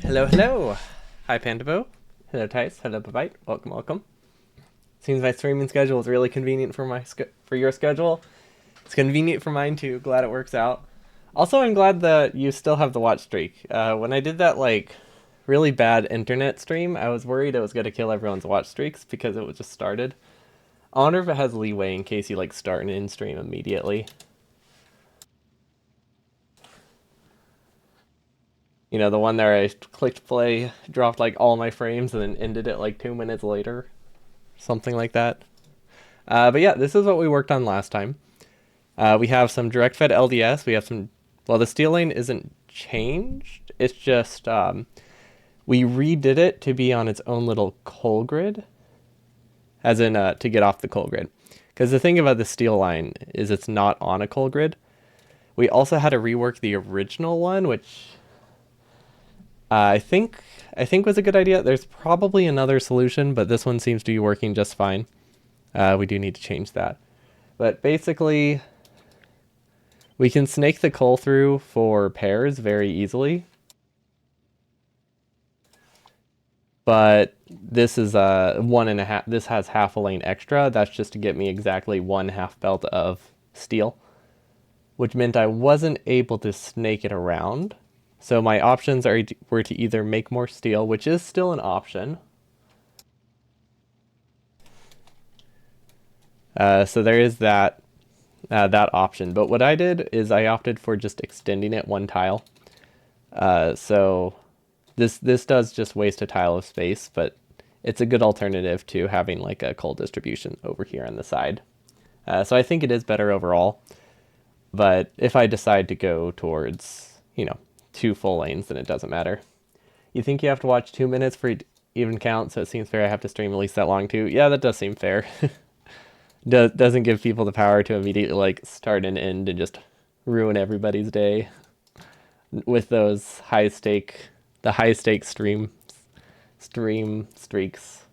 Hello, hello. Hi, Pandavo. Hello, Tice. Hello, Babite. Welcome, welcome. Seems my streaming schedule is really convenient for for your schedule. It's convenient for mine too. Glad it works out. Also, I'm glad that you still have the watch streak. When I did that really bad internet stream, I was worried it was gonna kill everyone's watch streaks because it was just started. I wonder if it has leeway in case you start an in stream immediately. You know, the one there I clicked play, dropped all my frames, and then ended it 2 minutes later. Something like that. But yeah, this is what we worked on last time. We have some direct fed LDS. We have some. Well, the steel lane isn't changed. It's just we redid it to be on its own little coal grid, as in to get off the coal grid. Because the thing about the steel line is it's not on a coal grid. We also had to rework the original one, which I think was a good idea. There's probably another solution, but this one seems to be working just fine. We do need to change that. But basically, we can snake the coal through for pairs very easily. But this is one and a half. This has half a lane extra. That's just to get me exactly one half belt of steel, which meant I wasn't able to snake it around. So my options were to either make more steel, which is still an option. So there is that option. But what I did is I opted for just extending it one tile. So this does just waste a tile of space, but it's a good alternative to having a coal distribution over here on the side. So I think it is better overall. But if I decide to go towards, 2 full lanes, then it doesn't matter. You think you have to watch 2 minutes for even count, so it seems fair I have to stream at least that long too. Yeah, that does seem fair. Doesn't give people the power to immediately start and end and just ruin everybody's day with those high stake stream streaks.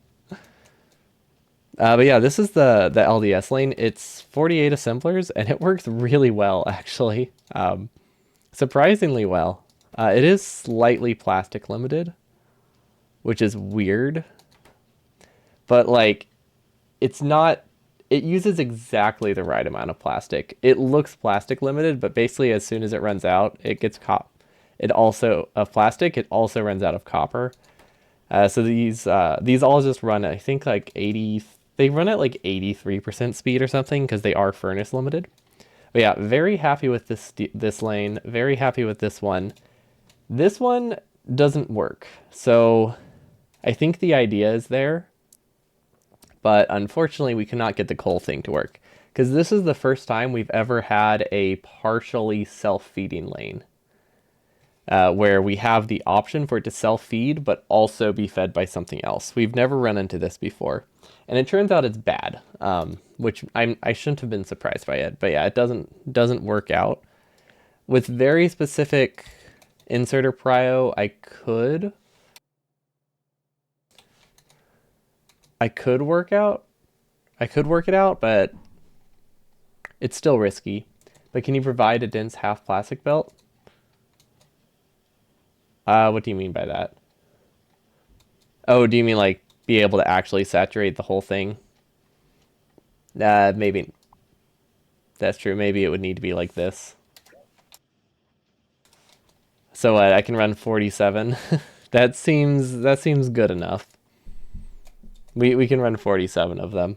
But yeah, this is the LDS lane. It's 48 assemblers and it works really well actually. Surprisingly well. It is slightly plastic limited, which is weird, but it's not. It uses exactly the right amount of plastic. It looks plastic limited, but basically as soon as it runs out, it gets It also of plastic. It also runs out of copper. So these all just run. I think 80. They run at 83% speed or something because they are furnace limited. But yeah, very happy with this lane. Very happy with this one. This one doesn't work. So I think the idea is there, but unfortunately we cannot get the coal thing to work because this is the first time we've ever had a partially self-feeding lane where we have the option for it to self-feed but also be fed by something else. We've never run into this before, and it turns out it's bad, which I shouldn't have been surprised by it. But yeah, it doesn't work out with very specific inserter prio. I could work out. I could work it out, but it's still risky. But can you provide a dense half plastic belt? What do you mean by that? Oh, do you mean be able to actually saturate the whole thing? Maybe that's true. Maybe it would need to be like this. So I can run 47. That seems good enough. We can run 47 of them.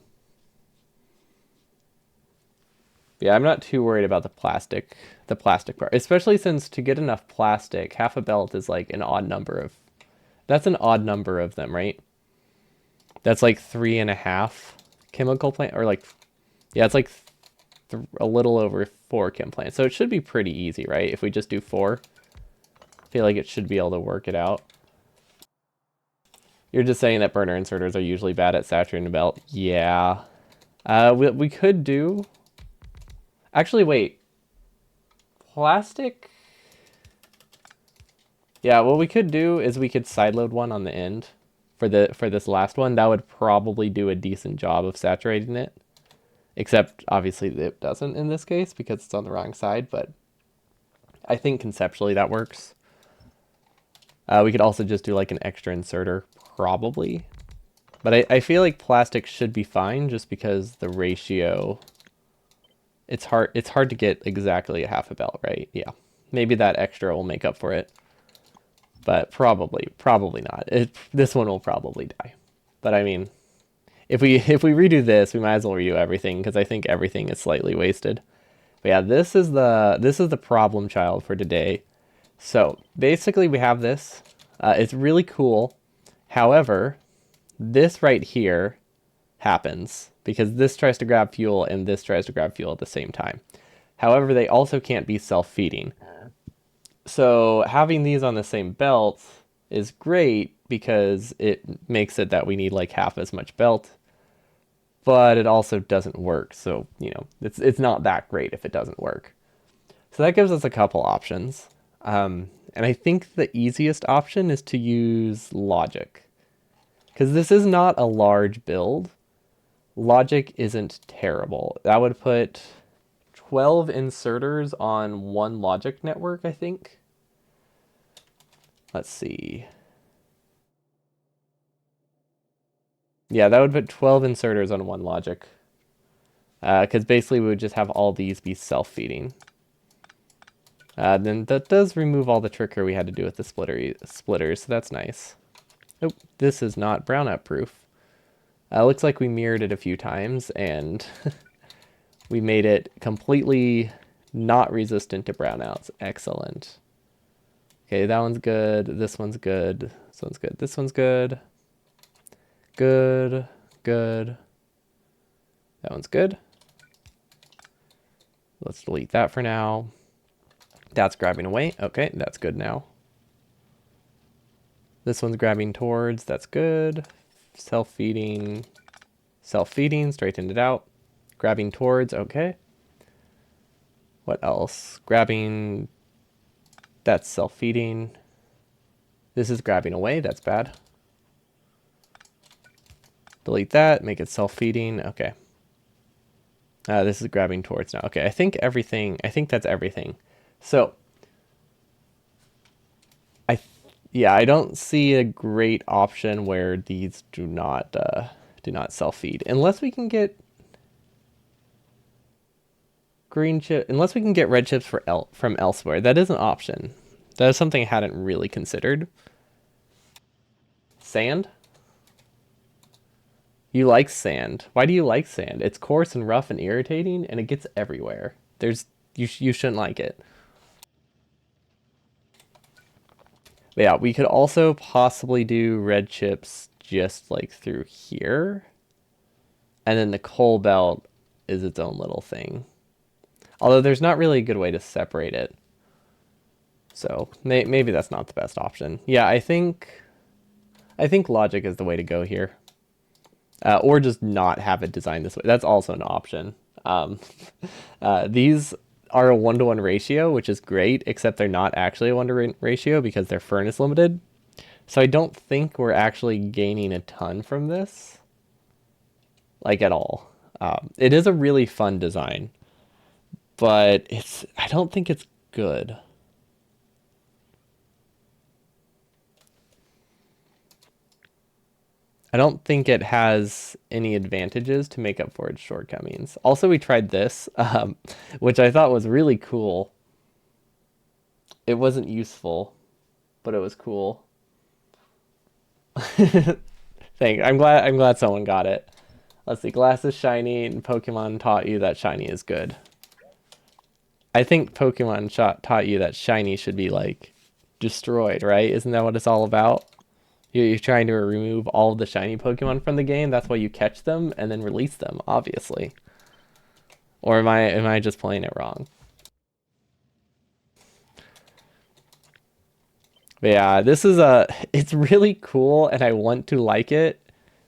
Yeah, I'm not too worried about the plastic part, especially since to get enough plastic, half a belt is an odd number of. That's an odd number of them, right? That's 3.5 chemical plant, or yeah, it's a little over 4 chem plants. So it should be pretty easy, right? If we just do 4, I feel like it should be able to work it out. You're just saying that burner inserters are usually bad at saturating a belt. Yeah. We could do. Actually, wait. Plastic. Yeah, what we could do is we could sideload one on the end for this last one. That would probably do a decent job of saturating it. Except obviously it doesn't in this case because it's on the wrong side, but I think conceptually that works. We could also just do like an extra inserter, probably. But I feel like plastic should be fine just because the ratio, it's hard to get exactly a half a belt, right? Yeah. Maybe that extra will make up for it. But probably not. This one will probably die. But I mean, if we redo this, we might as well redo everything because I think everything is slightly wasted. But yeah, this is the problem child for today. So basically we have this. It's really cool. However, this right here happens because this tries to grab fuel and this tries to grab fuel at the same time. However, they also can't be self-feeding. So having these on the same belt is great because it makes it that we need like half as much belt, but it also doesn't work. So, you know, it's not that great if it doesn't work. So that gives us a couple options. And I think the easiest option is to use logic. Because this is not a large build. Logic isn't terrible. That would put 12 inserters on one logic network, I think. Let's see. Yeah, that would put 12 inserters on one logic. Because basically we would just have all these be self-feeding. Then that does remove all the trickery we had to do with the splitters, so that's nice. Oh, this is not brownout proof. Looks like we mirrored it a few times and we made it completely not resistant to brownouts. Excellent. Okay, that one's good. This one's good. This one's good. This one's good. Good. Good. That one's good. Let's delete that for now. That's grabbing away. Okay, that's good now. This one's grabbing towards. That's good. Self-feeding. Self-feeding. Straightened it out. Grabbing towards. Okay. What else? Grabbing. That's self-feeding. This is grabbing away. That's bad. Delete that. Make it self-feeding. Okay. This is grabbing towards now. Okay, I think that's everything. So, I don't see a great option where these do not self-feed unless we can get unless we can get red chips from elsewhere. That is an option. That is something I hadn't really considered. Sand? You like sand. Why do you like sand? It's coarse and rough and irritating and it gets everywhere. You shouldn't like it. But yeah, we could also possibly do red chips just like through here. And then the coal belt is its own little thing. Although there's not really a good way to separate it. So maybe that's not the best option. Yeah, I think logic is the way to go here. Or just not have it designed this way. That's also an option. These are a 1-to-1 ratio, which is great, except they're not actually a 1-to-1 ratio because they're furnace limited. So I don't think we're actually gaining a ton from this. Like at all. It is a really fun design. But I don't think it's good. I don't think it has any advantages to make up for its shortcomings. Also, we tried this, which I thought was really cool. It wasn't useful, but it was cool. I'm glad someone got it. Let's see. Glass is shiny, and Pokemon taught you that shiny is good. I think Pokemon taught you that shiny should be like destroyed, right? Isn't that what it's all about? You're trying to remove all of the shiny Pokemon from the game. That's why you catch them and then release them, obviously. Or am I just playing it wrong? But yeah, it's really cool and I want to like it.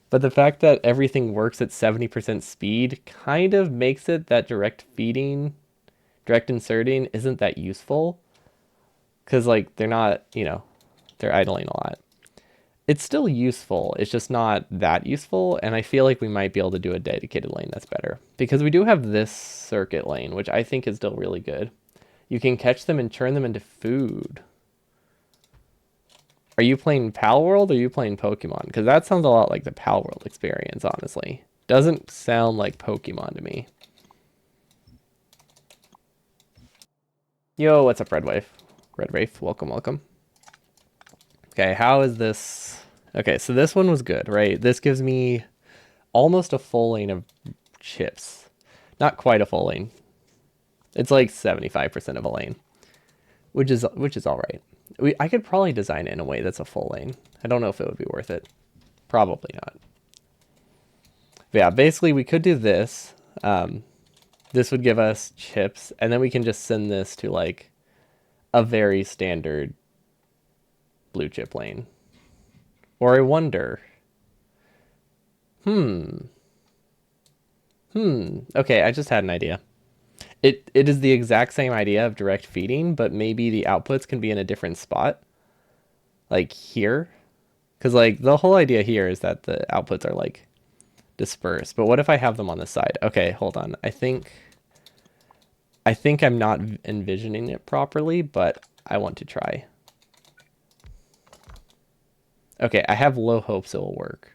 But the fact that everything works at 70% speed kind of makes it that direct inserting isn't that useful. Because like they're not, they're idling a lot. It's still useful. It's just not that useful. And I feel like we might be able to do a dedicated lane that's better. Because we do have this circuit lane, which I think is still really good. You can catch them and turn them into food. Are you playing Pal World or are you playing Pokemon? Because that sounds a lot like the Pal World experience, honestly. Doesn't sound like Pokemon to me. Yo, what's up, Red Wave? Red Wraith, welcome, welcome. Okay, how is this? Okay, so this one was good, right? This gives me almost a full lane of chips. Not quite a full lane. It's like 75% of a lane, which is all right. I could probably design it in a way that's a full lane. I don't know if it would be worth it. Probably not. But yeah, basically we could do this. This would give us chips, and then we can just send this to like a very standard blue chip lane. Or I wonder. Okay, I just had an idea. It is the exact same idea of direct feeding, but maybe the outputs can be in a different spot. Like here. Because like the whole idea here is that the outputs are like dispersed. But what if I have them on the side? Okay, hold on. I think I'm not envisioning it properly, but I want to try. Okay, I have low hopes it will work.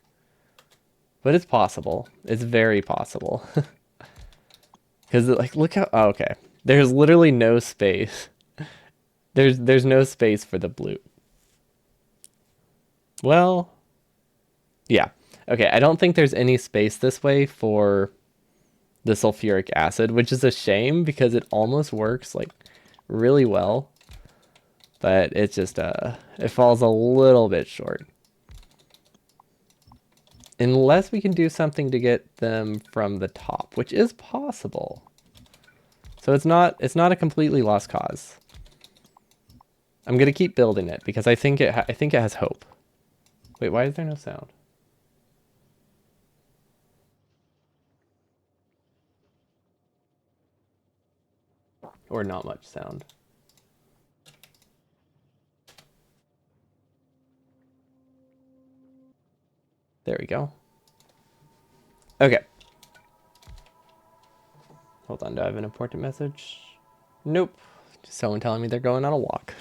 But it's possible. It's very possible. Because like look how okay. There's literally no space. There's no space for the blue. Well, yeah. Okay, I don't think there's any space this way for the sulfuric acid, which is a shame because it almost works like really well. But it's just it falls a little bit short. Unless we can do something to get them from the top, which is possible. So it's not a completely lost cause. I'm gonna keep building it because I think it has hope. Wait, why is there no sound? Or not much sound. There we go. Okay. Hold on, do I have an important message? Nope. Just someone telling me they're going on a walk.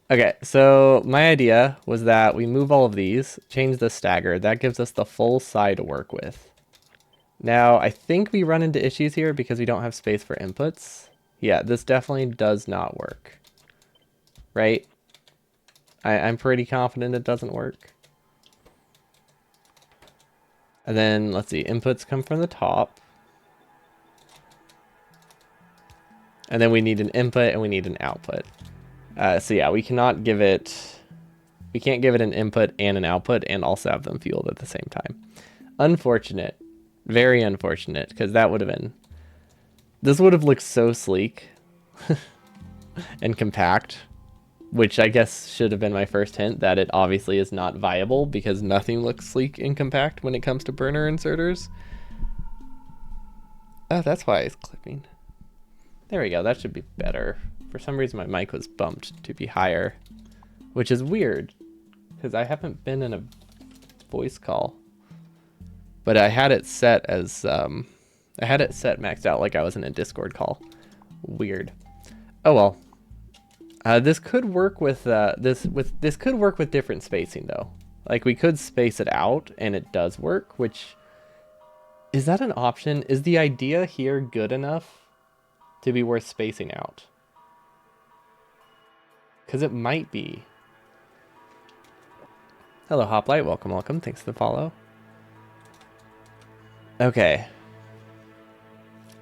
Okay, so my idea was that we move all of these, change the stagger. That gives us the full side to work with. Now, I think we run into issues here because we don't have space for inputs. Yeah, this definitely does not work. Right? I'm pretty confident it doesn't work. And then, let's see, inputs come from the top. And then we need an input and we need an output. So yeah, we can't give it an input and an output and also have them fueled at the same time. Unfortunate. Very unfortunate, because that would have been... This would have looked so sleek and compact, which I guess should have been my first hint that it obviously is not viable because nothing looks sleek and compact when it comes to burner inserters. Oh, that's why it's clipping. There we go, that should be better. For some reason my mic was bumped to be higher, which is weird because I haven't been in a voice call. But I had it set as maxed out like I was in a Discord call. Weird. Oh well. This could work with this could work with different spacing though. Like we could space it out and it does work, which is that an option? Is the idea here good enough to be worth spacing out? Because it might be. Hello Hoplite, welcome, welcome. Thanks for the follow. Okay.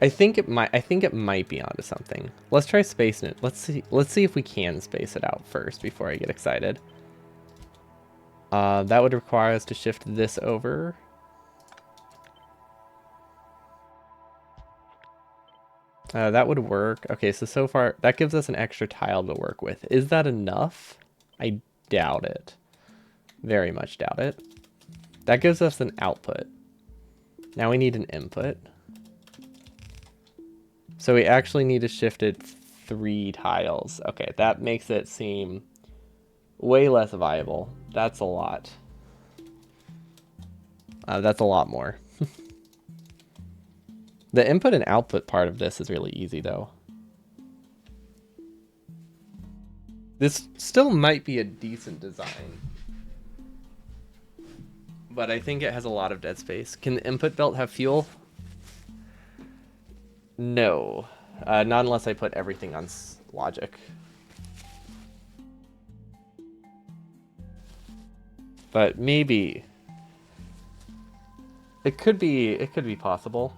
I think it might be onto something. Let's try spacing it. Let's see if we can space it out first before I get excited. That would require us to shift this over. That would work. Okay, so far that gives us an extra tile to work with. Is that enough? I doubt it. Very much doubt it. That gives us an output. Now we need an input. So we actually need to shift it 3 tiles. Okay, that makes it seem way less viable. That's a lot. That's a lot more. The input and output part of this is really easy though. This still might be a decent design, but I think it has a lot of dead space. Can the input belt have fuel? No, not unless I put everything on logic. But maybe it could be possible.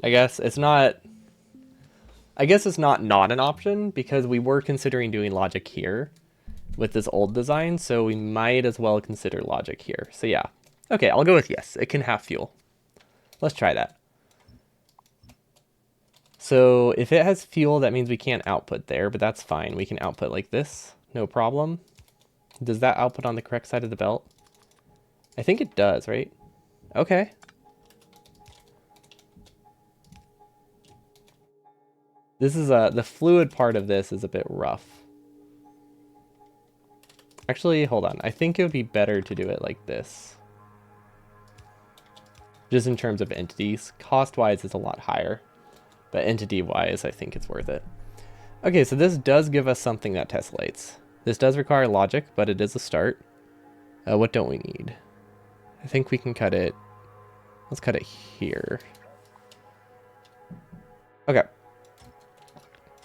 I guess it's not not an option because we were considering doing logic here with this old design, so we might as well consider logic here. So yeah. Okay, I'll go with yes. It can have fuel. Let's try that. So if it has fuel, that means we can't output there, but that's fine. We can output like this, no problem. Does that output on the correct side of the belt? I think it does, right? Okay. This is the fluid part of this is a bit rough. Actually, hold on. I think it would be better to do it like this. Just in terms of entities. Cost-wise, it's a lot higher. But entity-wise, I think it's worth it. Okay, so this does give us something that tessellates. This does require logic, but it is a start. What don't we need? I think we can cut it. Let's cut it here. Okay.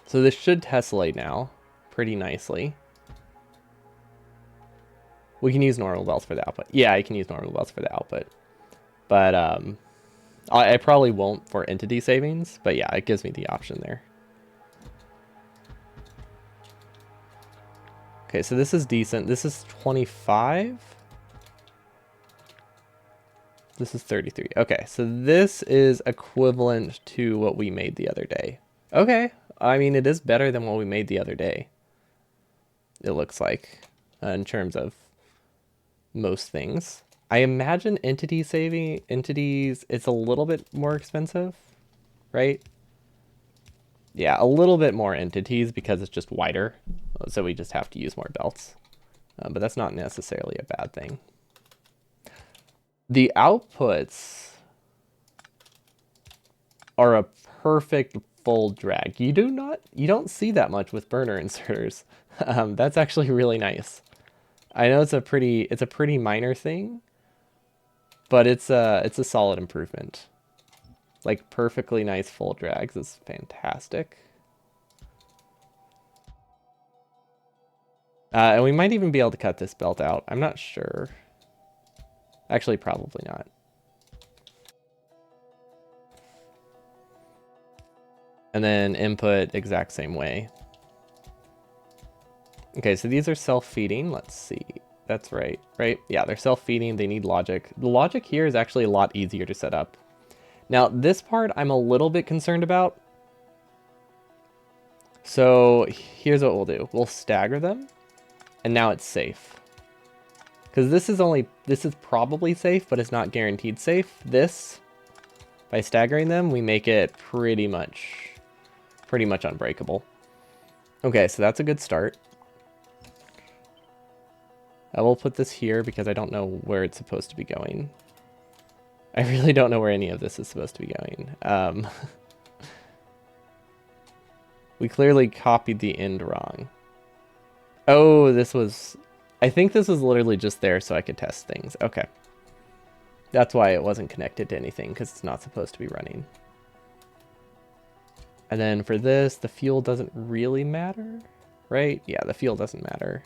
So this should tessellate now pretty nicely. We can use normal belts for the output. Yeah, I can use normal belts for the output. But I probably won't for entity savings, but yeah, it gives me the option there. Okay, so this is decent. This is 25. This is 33. Okay, so this is equivalent to what we made the other day. Okay, I mean, it is better than what we made the other day. It looks like, in terms of most things. I imagine entities, it's a little bit more expensive, right? Yeah, a little bit more entities because it's just wider. So we just have to use more belts. But that's not necessarily a bad thing. The outputs are a perfect full drag. You don't see that much with burner inserters. That's actually really nice. I know it's a pretty minor thing, but it's a solid improvement. Like perfectly nice full drags is fantastic. And we might even be able to cut this belt out. I'm not sure. Actually, probably not. And then input exact same way. Okay, so these are self-feeding. Let's see. That's right, right? Yeah, they're self-feeding. They need logic. The logic here is actually a lot easier to set up. Now, this part I'm a little bit concerned about. So here's what we'll do. We'll stagger them, and now it's safe. Because this is probably safe, but it's not guaranteed safe. This, by staggering them, we make it pretty much unbreakable. Okay, so that's a good start. I will put this here because I don't know where it's supposed to be going. I really don't know where any of this is supposed to be going. We clearly copied the end wrong. Oh, I think this was literally just there so I could test things. Okay. That's why it wasn't connected to anything, because it's not supposed to be running. And then for this, the fuel doesn't really matter, right? Yeah, the fuel doesn't matter.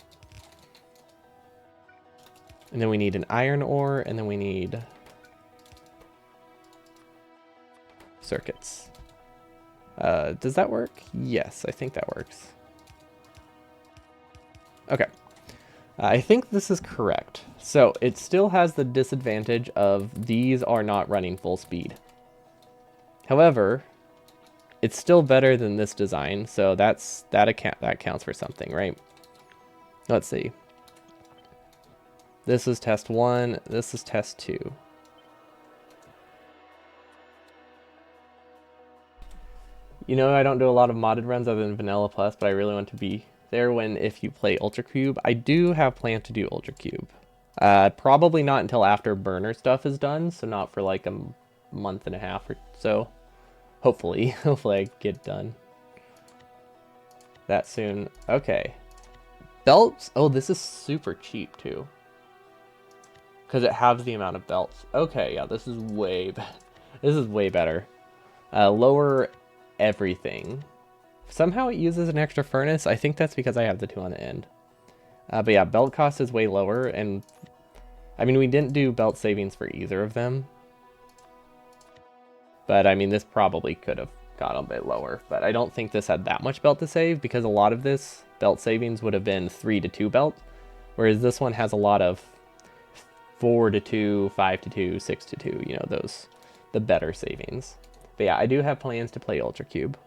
And then we need an iron ore, and then we need circuits. Does that work? Yes, I think that works. Okay. I think this is correct. So it still has the disadvantage of these are not running full speed. However, it's still better than this design, so that counts for something, right? Let's see. This is test 1, this is test 2. You know, I don't do a lot of modded runs other than Vanilla Plus, but I really want to be there if you play Ultra Cube. I do have planned to do Ultra Cube. Probably not until after burner stuff is done, so not for like a month and a half or so. Hopefully I get it done. that soon. Okay. Belts? Oh, this is super cheap too. Because it halves the amount of belts. Okay, yeah, this is way better. This is way better. Lower everything. Somehow it uses an extra furnace. I think that's because I have the 2 on the end. But yeah, belt cost is way lower, and I mean, we didn't do belt savings for either of them. But I mean, this probably could have gone a bit lower, but I don't think this had that much belt to save, because a lot of this belt savings would have been 3 to 2 belt, whereas this one has a lot of 4 to 2, 5 to 2, 6 to 2, you know, the better savings. But yeah, I do have plans to play Ultra Cube.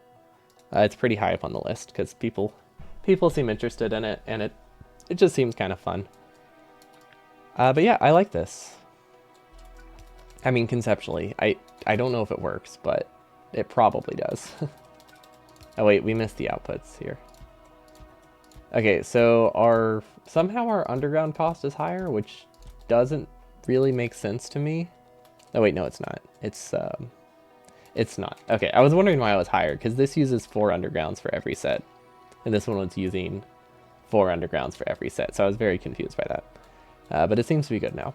It's pretty high up on the list because people seem interested in it, and it just seems kind of fun. But yeah, I like this. I mean, conceptually, I don't know if it works, but it probably does. Oh wait, we missed the outputs here. Okay, so somehow our underground cost is higher, which doesn't really make sense to me. Oh wait, no, it's not. It's not. Okay, I was wondering why it was higher, because this uses 4 undergrounds for every set, and this one was using 4 undergrounds for every set, so I was very confused by that. But it seems to be good now.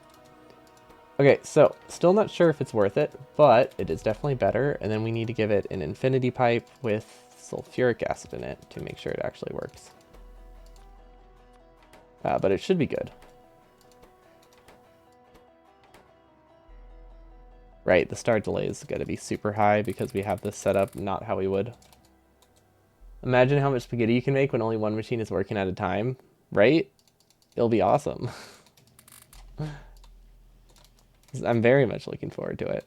Okay, so still not sure if it's worth it, but it is definitely better, and then we need to give it an infinity pipe with sulfuric acid in it to make sure it actually works. But it should be good. Right, the start delay is going to be super high because we have this set up not how we would. Imagine how much spaghetti you can make when only one machine is working at a time, right? It'll be awesome. I'm very much looking forward to it.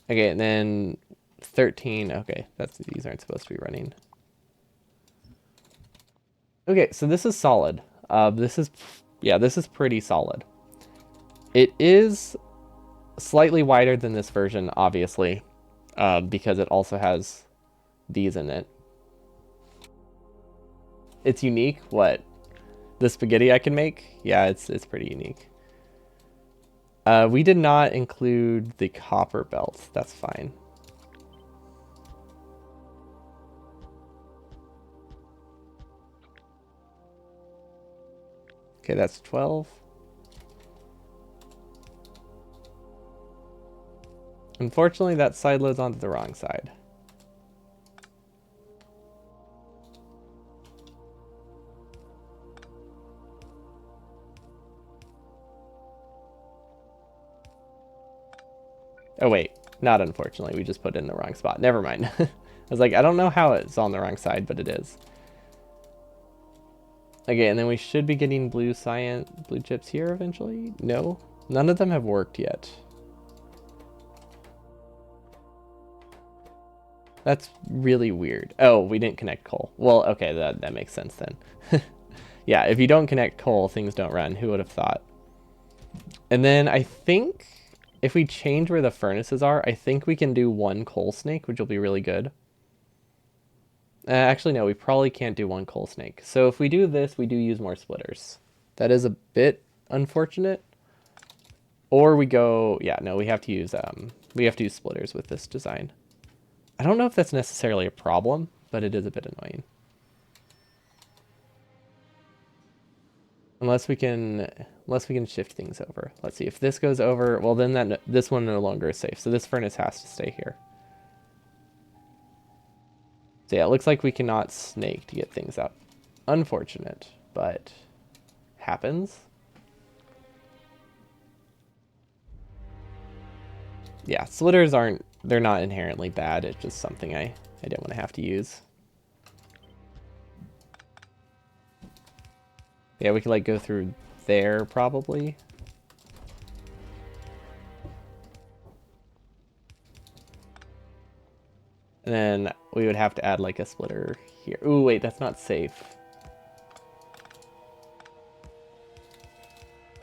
Okay, and then 13. Okay, these aren't supposed to be running. Okay, so this is solid. This is pretty solid. It is slightly wider than this version, obviously, because it also has these in it. It's unique. What? The spaghetti I can make? Yeah, it's pretty unique. We did not include the copper belts. That's fine. Okay, that's 12. Unfortunately, that side loads onto the wrong side. Oh wait, not unfortunately, we just put it in the wrong spot. Never mind. I was like, I don't know how it's on the wrong side, but it is. Okay, and then we should be getting blue chips here eventually. No, none of them have worked yet. That's really weird. Oh, we didn't connect coal. Well, okay, that makes sense then. Yeah, if you don't connect coal, things don't run. Who would have thought? And then I think if we change where the furnaces are, I think we can do 1 coal snake, which will be really good. Actually, no, we probably can't do 1 coal snake. So if we do this, we do use more splitters. That is a bit unfortunate. Or we go, yeah, no, we have to use splitters with this design. I don't know if that's necessarily a problem, but it is a bit annoying. Unless we can shift things over. Let's see if this goes over. Well, then this one no longer is safe. So this furnace has to stay here. So yeah, it looks like we cannot snake to get things up. Unfortunate, but happens. Yeah, splitters they're not inherently bad. It's just something I didn't want to have to use. Yeah, we could like go through there probably. And then we would have to add like a splitter here. Ooh, wait, that's not safe.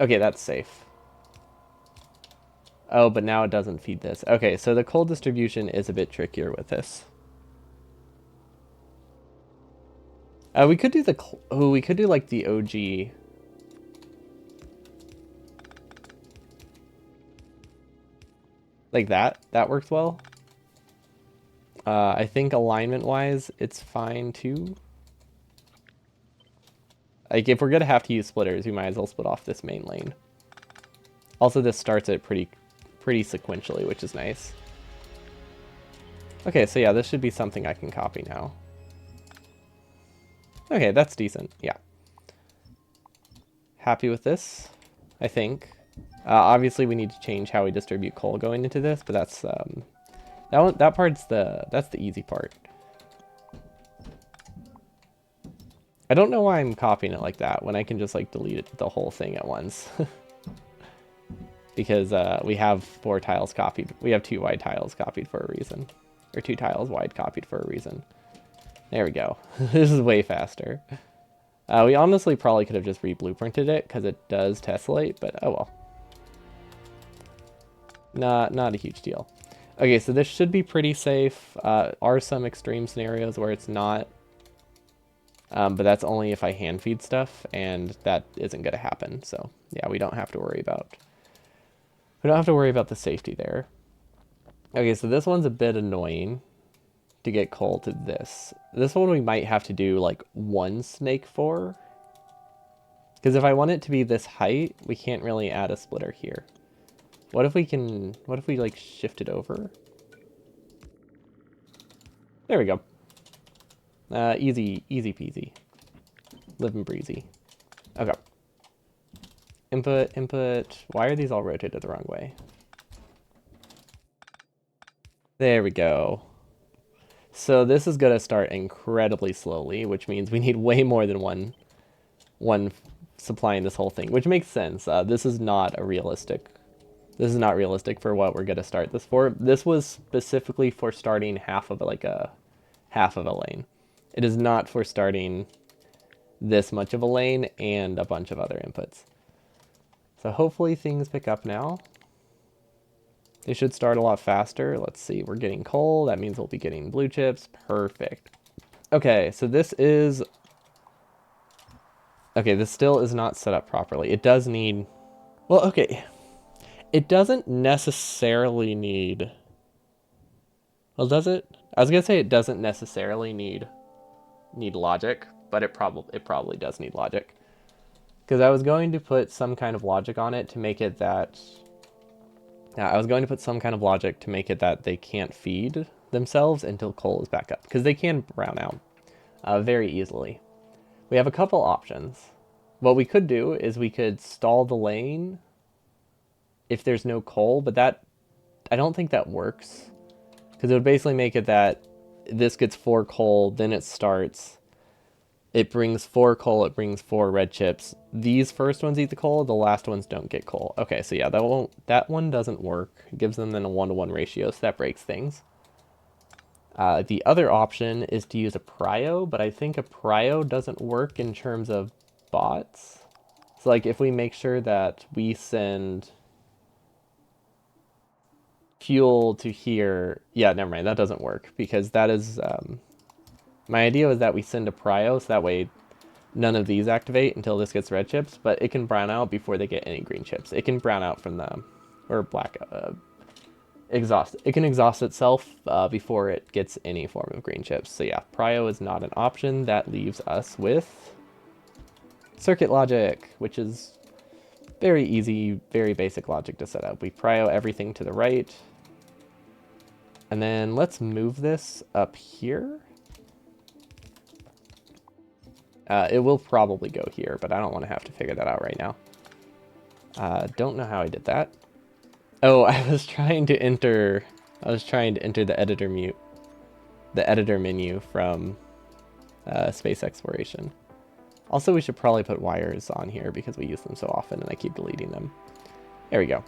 Okay, that's safe. Oh, but now it doesn't feed this. Okay, so the coal distribution is a bit trickier with this. We could do we could do like the OG. Like that. That works well. I think alignment-wise, it's fine too. Like, if we're gonna have to use splitters, we might as well split off this main lane. Also, this starts it pretty sequentially, which is nice. Okay, so yeah, this should be something I can copy now. Okay, that's decent, yeah. Happy with this, I think. Obviously, we need to change how we distribute coal going into this, but that's that part's that's the easy part. I don't know why I'm copying it like that when I can just like delete it, the whole thing at once. Because we have 4 tiles copied. We have 2 wide tiles copied for a reason. Or 2 tiles wide copied for a reason. There we go. This is way faster. We honestly probably could have just re-blueprinted it because it does tessellate, but oh well. Not a huge deal. Okay, so this should be pretty safe. Are some extreme scenarios where it's not. But that's only if I hand feed stuff, and that isn't going to happen. So yeah, we don't have to worry about the safety there. Okay, so this one's a bit annoying to get coal to this. This one we might have to do like 1 snake for. Because if I want it to be this height, we can't really add a splitter here. What if we like shift it over? There we go. Easy peasy. Living breezy. Okay. Input. Why are these all rotated the wrong way? There we go. So this is going to start incredibly slowly, which means we need way more than one supplying this whole thing, which makes sense. This is not realistic for what we're going to start this for. This was specifically for starting half of a lane. It is not for starting this much of a lane and a bunch of other inputs. So hopefully things pick up now. They should start a lot faster. Let's see, we're getting coal. That means we'll be getting blue chips. Perfect. Okay, so this is... Okay, this still is not set up properly. It does need... Well, okay. It doesn't necessarily need... Well, does it? I was gonna say it doesn't necessarily need logic, but it probably does need logic. Because I was going to put some kind of logic on it to make it that... I was going to put some kind of logic to make it that they can't feed themselves until coal is back up. Because they can brown out very easily. We have a couple options. What we could do is we could stall the lane if there's no coal, but I don't think that works. Because it would basically make it that this gets 4 coal, then it starts. It brings 4 coal, it brings 4 red chips. These first ones eat the coal, the last ones don't get coal. Okay, so yeah, that one doesn't work. It gives them then a 1-to-1 ratio, so that breaks things. The other option is to use a prio, but I think a prio doesn't work in terms of bots. So like if we make sure that we send fuel to here, yeah, never mind, that doesn't work because that is, my idea was that we send a prio so that way none of these activate until this gets red chips, but it can brown out before they get any green chips. It can brown out from the, or black, exhaust. It can exhaust itself before it gets any form of green chips. So yeah, prio is not an option. That leaves us with circuit logic, which is very easy, very basic logic to set up. We prio everything to the right. And then let's move this up here. It will probably go here, but I don't want to have to figure that out right now. Don't know how I did that. Oh, I was trying to enter the editor menu from space exploration. Also, we should probably put wires on here because we use them so often and I keep deleting them. There we go.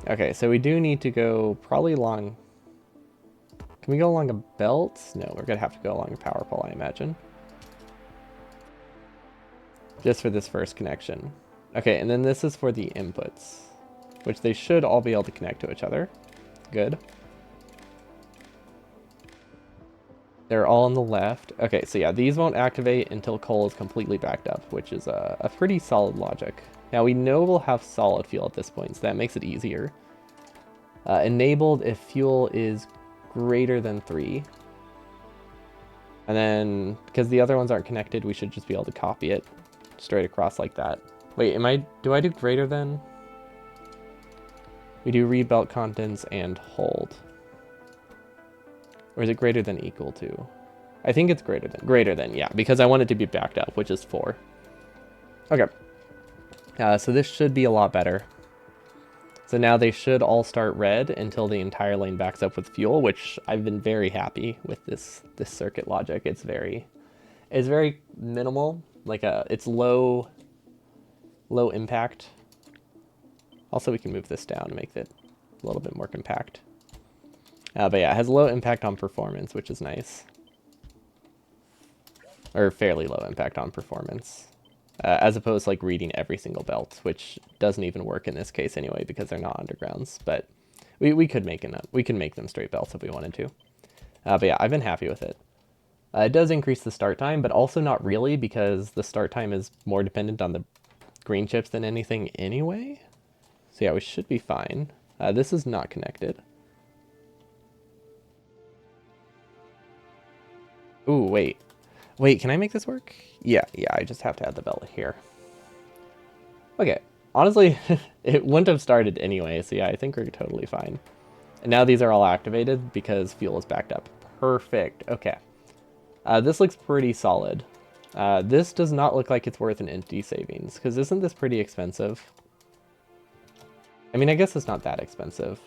Okay, so we do need to go probably along... Can we go along a belt? No, we're gonna have to go along a power pole, I imagine. Just for this first connection. Okay, and then this is for the inputs, which they should all be able to connect to each other. Good. They're all on the left. Okay, so yeah, these won't activate until coal is completely backed up, which is a pretty solid logic. Now we know we'll have solid fuel at this point, so that makes it easier. Enabled if fuel is greater than 3. And then, because the other ones aren't connected, we should just be able to copy it straight across like that. Wait, do I do greater than? We do read belt contents and hold. Or is it greater than equal to? I think it's greater than, yeah, because I want it to be backed up, which is 4. Okay. So this should be a lot better. So now they should all start red until the entire lane backs up with fuel, which I've been very happy with this circuit logic. It's very minimal. Like it's low impact. Also, we can move this down to make it a little bit more compact. But yeah, it has low impact on performance, which is nice. Or fairly low impact on performance. As opposed to like reading every single belt, which doesn't even work in this case anyway because they're not undergrounds. But we could make them straight belts if we wanted to. But yeah, I've been happy with it. It does increase the start time, but also not really because the start time is more dependent on the green chips than anything anyway. So yeah, we should be fine. This is not connected. Ooh, wait. Wait, can I make this work? Yeah, I just have to add the belt here. Okay, honestly, it wouldn't have started anyway, so yeah, I think we're totally fine. And now these are all activated because fuel is backed up. Perfect, okay. This looks pretty solid. This does not look like it's worth an entity savings, because isn't this pretty expensive? I mean, I guess it's not that expensive.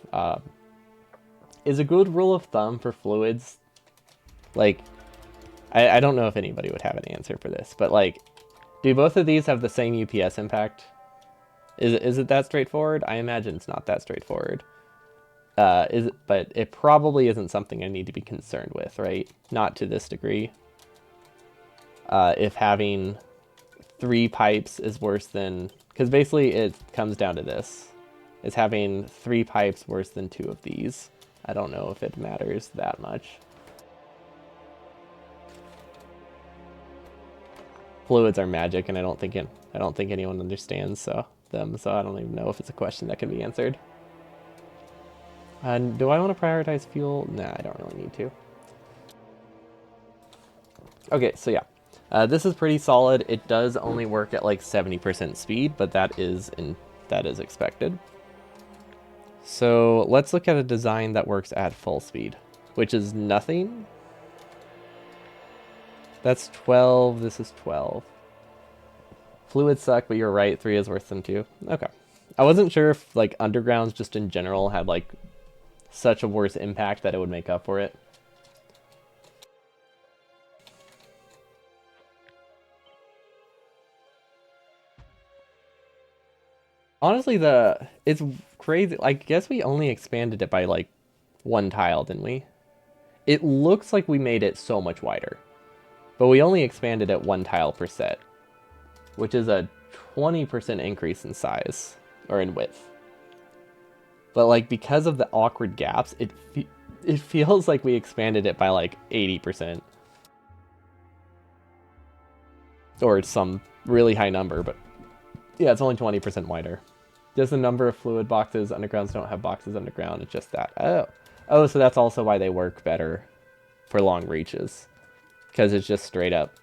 Is a good rule of thumb for fluids, like, I don't know if anybody would have an answer for this, but like, do both of these have the same UPS impact? Is it that straightforward? I imagine it's not that straightforward. But it probably isn't something I need to be concerned with, right? Not to this degree. If having 3 pipes is worse than... Because basically it comes down to this. Is having 3 pipes worse than 2 of these? I don't know if it matters that much. Fluids are magic, and I don't think anyone understands them, so I don't even know if it's a question that can be answered. And do I want to prioritize fuel? Nah, I don't really need to. Okay, so yeah, this is pretty solid. It does only work at like 70% speed, but that is expected. So let's look at a design that works at full speed, which is nothing. That's 12. This is 12. Fluids suck, but you're right. 3 is worse than 2. Okay. I wasn't sure if like undergrounds just in general had like such a worse impact that it would make up for it. Honestly, it's crazy. I guess we only expanded it by like 1 tile, didn't we? It looks like we made it so much wider, but we only expanded it 1 tile per set, which is a 20% increase in size or in width. But like because of the awkward gaps, it feels like we expanded it by like 80%. Or some really high number, but yeah, it's only 20% wider. Just the number of fluid boxes. Undergrounds don't have boxes underground. It's just that. Oh, so that's also why they work better for long reaches. Because it's just straight up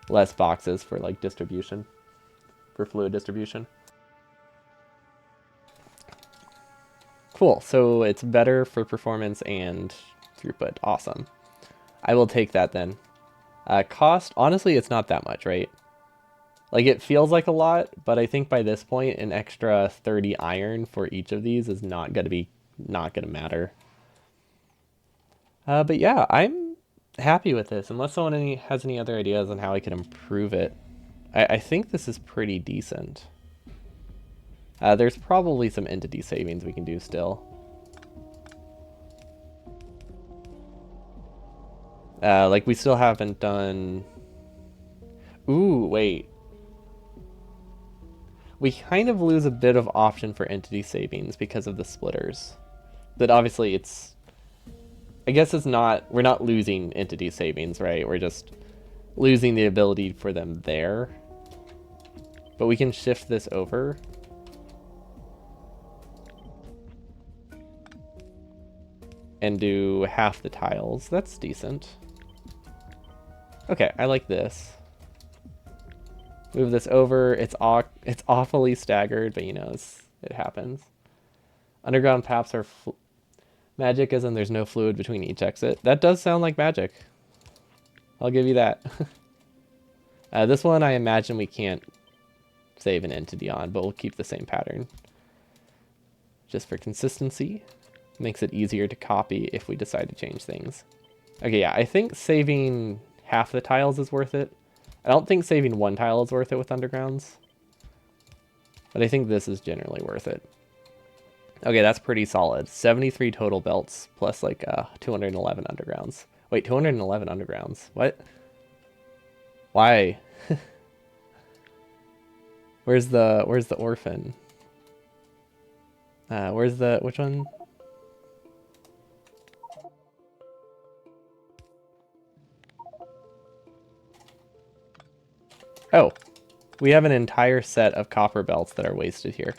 less boxes for like distribution. For fluid distribution. Cool, so it's better for performance and throughput. Awesome. I will take that then. Cost, honestly, it's not that much, right? Like, it feels like a lot, but I think by this point, an extra 30 iron for each of these is not gonna matter. But yeah, I'm happy with this, unless someone has any other ideas on how I can improve it. I think this is pretty decent. There's probably some entity savings we can do still. Like, we still haven't done... Ooh, wait. We kind of lose a bit of option for entity savings because of the splitters. But obviously it's... I guess it's not... We're not losing entity savings, right? We're just losing the ability for them there. But we can shift this over. And do half the tiles. That's decent. Okay, I like this. Move this over. It's awfully staggered, but you know, it happens. Underground paths are magic, as in there's no fluid between each exit. That does sound like magic. I'll give you that. This one, I imagine we can't save an entity on, but we'll keep the same pattern. Just for consistency. Makes it easier to copy if we decide to change things. Okay, yeah, I think saving half the tiles is worth it. I don't think saving one tile is worth it with undergrounds. But I think this is generally worth it. Okay, that's pretty solid. 73 total belts plus like 211 undergrounds. Wait, 211 undergrounds. What? Why? Where's the orphan? Which one? Oh, we have an entire set of copper belts that are wasted here.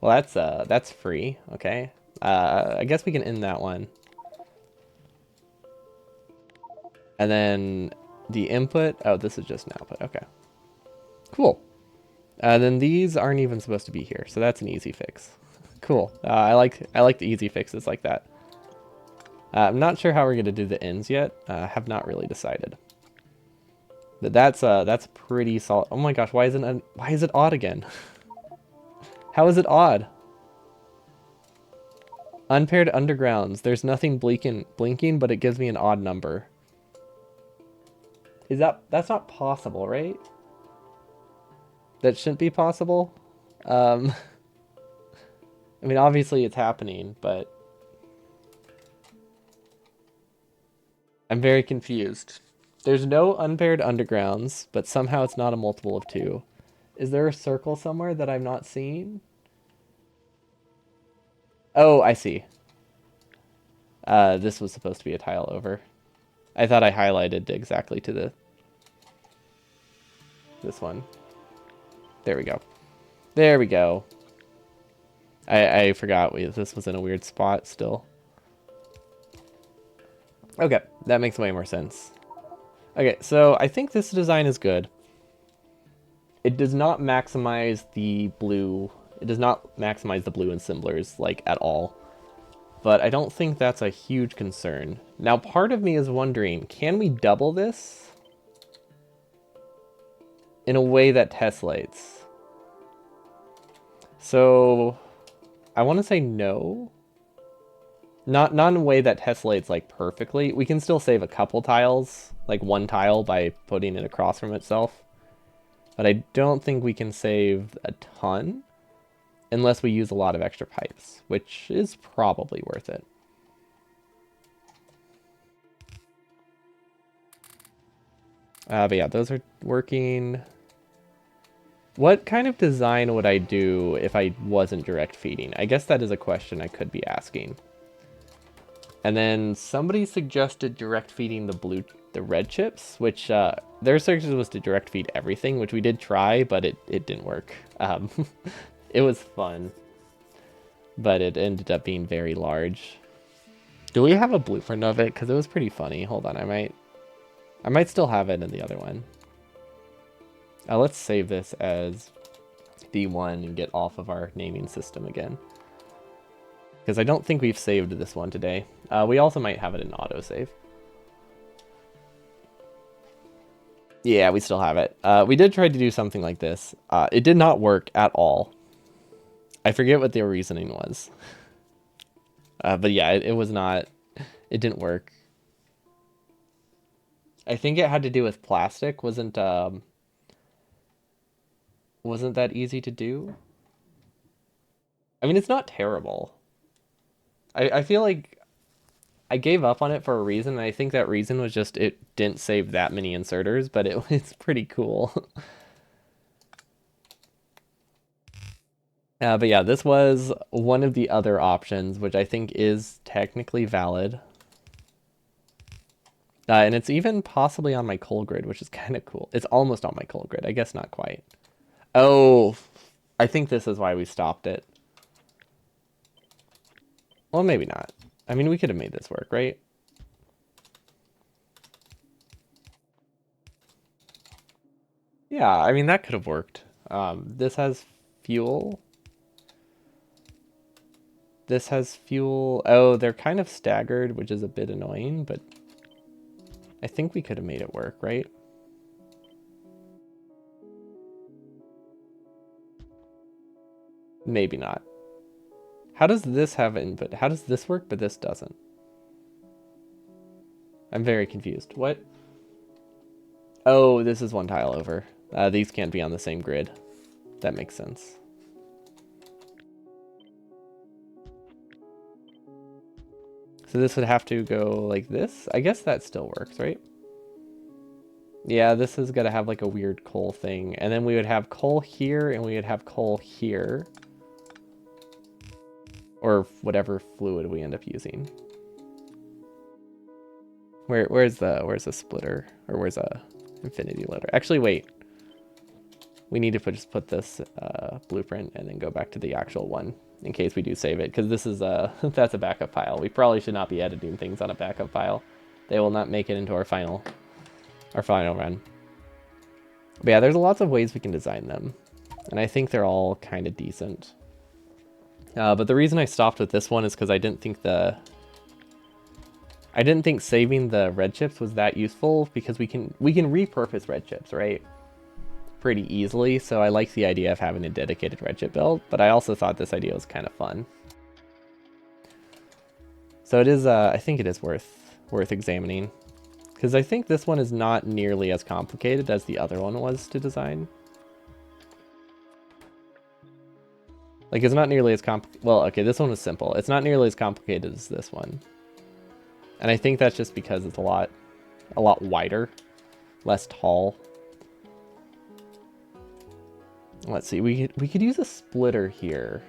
Well, that's free. Okay. I guess we can end that one. And then the input. Oh, this is just an output. Okay. Cool. Then these aren't even supposed to be here, so that's an easy fix. Cool. I like the easy fixes like that. I'm not sure how we're gonna do the ends yet. Have not really decided. But that's pretty solid. Oh my gosh, why is it odd again? How is it odd? Unpaired undergrounds. There's nothing blinking, but it gives me an odd number. That's not possible, right? That shouldn't be possible. I mean, obviously it's happening, but I'm very confused. There's no unpaired undergrounds, but somehow it's not a multiple of 2. Is there a circle somewhere that I'm not seeing? Oh, I see. This was supposed to be a tile over. I thought I highlighted exactly to this one. There we go. There we go. I forgot this was in a weird spot still. Okay, that makes way more sense. Okay, so I think this design is good. It does not maximize the blue. It does not maximize the blue ensemblers, like, at all. But I don't think that's a huge concern. Now, part of me is wondering, can we double this in a way that tessellates? So, I want to say no. Not in a way that tessellates, like, perfectly. We can still save a couple tiles, like one tile, by putting it across from itself. But I don't think we can save a ton unless we use a lot of extra pipes, which is probably worth it. But yeah, those are working. What kind of design would I do if I wasn't direct feeding? I guess that is a question I could be asking. And then somebody suggested direct feeding the red chips, which their suggestion was to direct feed everything, which we did try, but it didn't work. It was fun, but it ended up being very large. Do we have a blueprint of it? Because it was pretty funny. Hold on, I might still have it in the other one. Let's save this as D1 and get off of our naming system again. Because I don't think we've saved this one today. We also might have it in autosave. Yeah, we still have it. We did try to do something like this. It did not work at all. I forget what their reasoning was. But yeah, it was not... It didn't work. I think it had to do with plastic. Wasn't that easy to do? I mean, it's not terrible. I feel like I gave up on it for a reason, and I think that reason was just it didn't save that many inserters, but it's pretty cool. But yeah, this was one of the other options, which I think is technically valid. And it's even possibly on my coal grid, which is kind of cool. It's almost on my coal grid. I guess not quite. Oh, I think this is why we stopped it. Well, maybe not. I mean, we could have made this work, right? Yeah, I mean, that could have worked. This has fuel. This has fuel. Oh, they're kind of staggered, which is a bit annoying, but I think we could have made it work, right? Maybe not. How does this have input? How does this work, but this doesn't? I'm very confused. What? Oh, this is one tile over. These can't be on the same grid. That makes sense. So this would have to go like this. I guess that still works, right? Yeah, this is gonna have like a weird coal thing. And then we would have coal here and we would have coal here. Or whatever fluid we end up using. Where's the splitter? Or where's a infinity loader? Actually, wait. We need to just put this blueprint and then go back to the actual one in case we do save it, because this is that's a backup file. We probably should not be editing things on a backup file. They will not make it into our final run. But yeah, there's lots of ways we can design them, and I think they're all kind of decent. But the reason I stopped with this one is because I didn't think saving the red chips was that useful, because we can repurpose red chips, right? Pretty easily, so I like the idea of having a dedicated red chip build, but I also thought this idea was kind of fun. So it is, I think it is worth examining, because I think this one is not nearly as complicated as the other one was to design. Like, it's not nearly as well, okay, this one was simple. It's not nearly as complicated as this one. And I think that's just because it's a lot wider, less tall. Let's see, we could use a splitter here.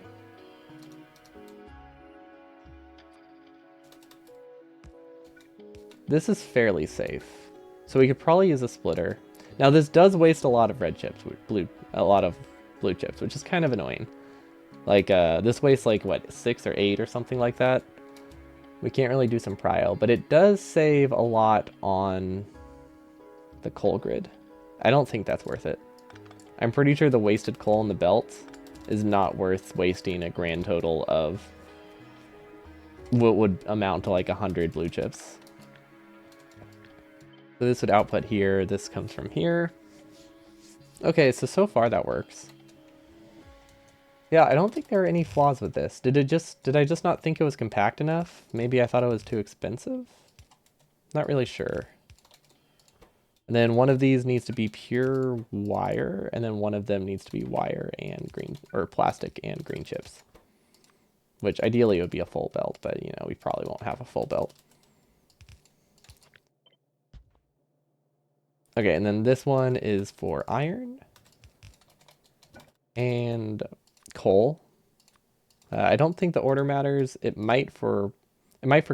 This is fairly safe, so we could probably use a splitter. Now this does waste a lot of red chips, a lot of blue chips, which is kind of annoying. Like this wastes like what, 6 or 8 or something like that. We can't really do some prio, but it does save a lot on the coal grid. I don't think that's worth it. I'm pretty sure the wasted coal in the belt is not worth wasting a grand total of what would amount to like 100 blue chips. So this would output here, this comes from here. Okay, so far that works. Yeah, I don't think there are any flaws with this. Did I just not think it was compact enough? Maybe I thought it was too expensive? Not really sure. And then one of these needs to be pure wire, and then one of them needs to be wire and green, or plastic and green chips. Which ideally would be a full belt, but you know, we probably won't have a full belt. Okay, and then this one is for iron and coal. I don't think the order matters. It might for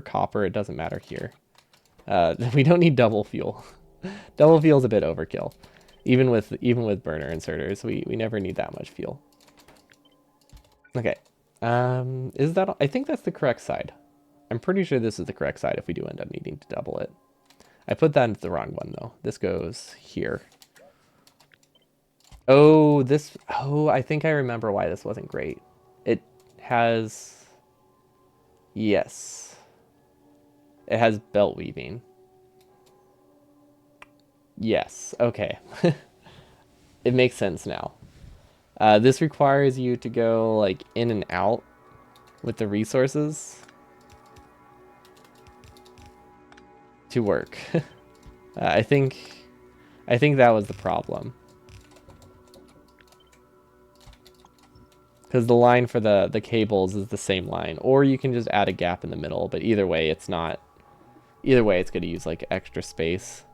copper. It doesn't matter here. We don't need double fuel. Double fuel is a bit overkill. Even with burner inserters, we never need that much fuel. Okay. Is that? I think that's the correct side. I'm pretty sure this is the correct side if we do end up needing to double it. I put that into the wrong one though. This goes here. Oh, this. Oh, I think I remember why this wasn't great. It has. Yes. It has belt weaving. Yes. Okay. It makes sense now. This requires you to go like in and out with the resources to work. I think that was the problem. Because the line for the cables is the same line, or you can just add a gap in the middle. But either way, it's not. Either way, it's going to use like extra space.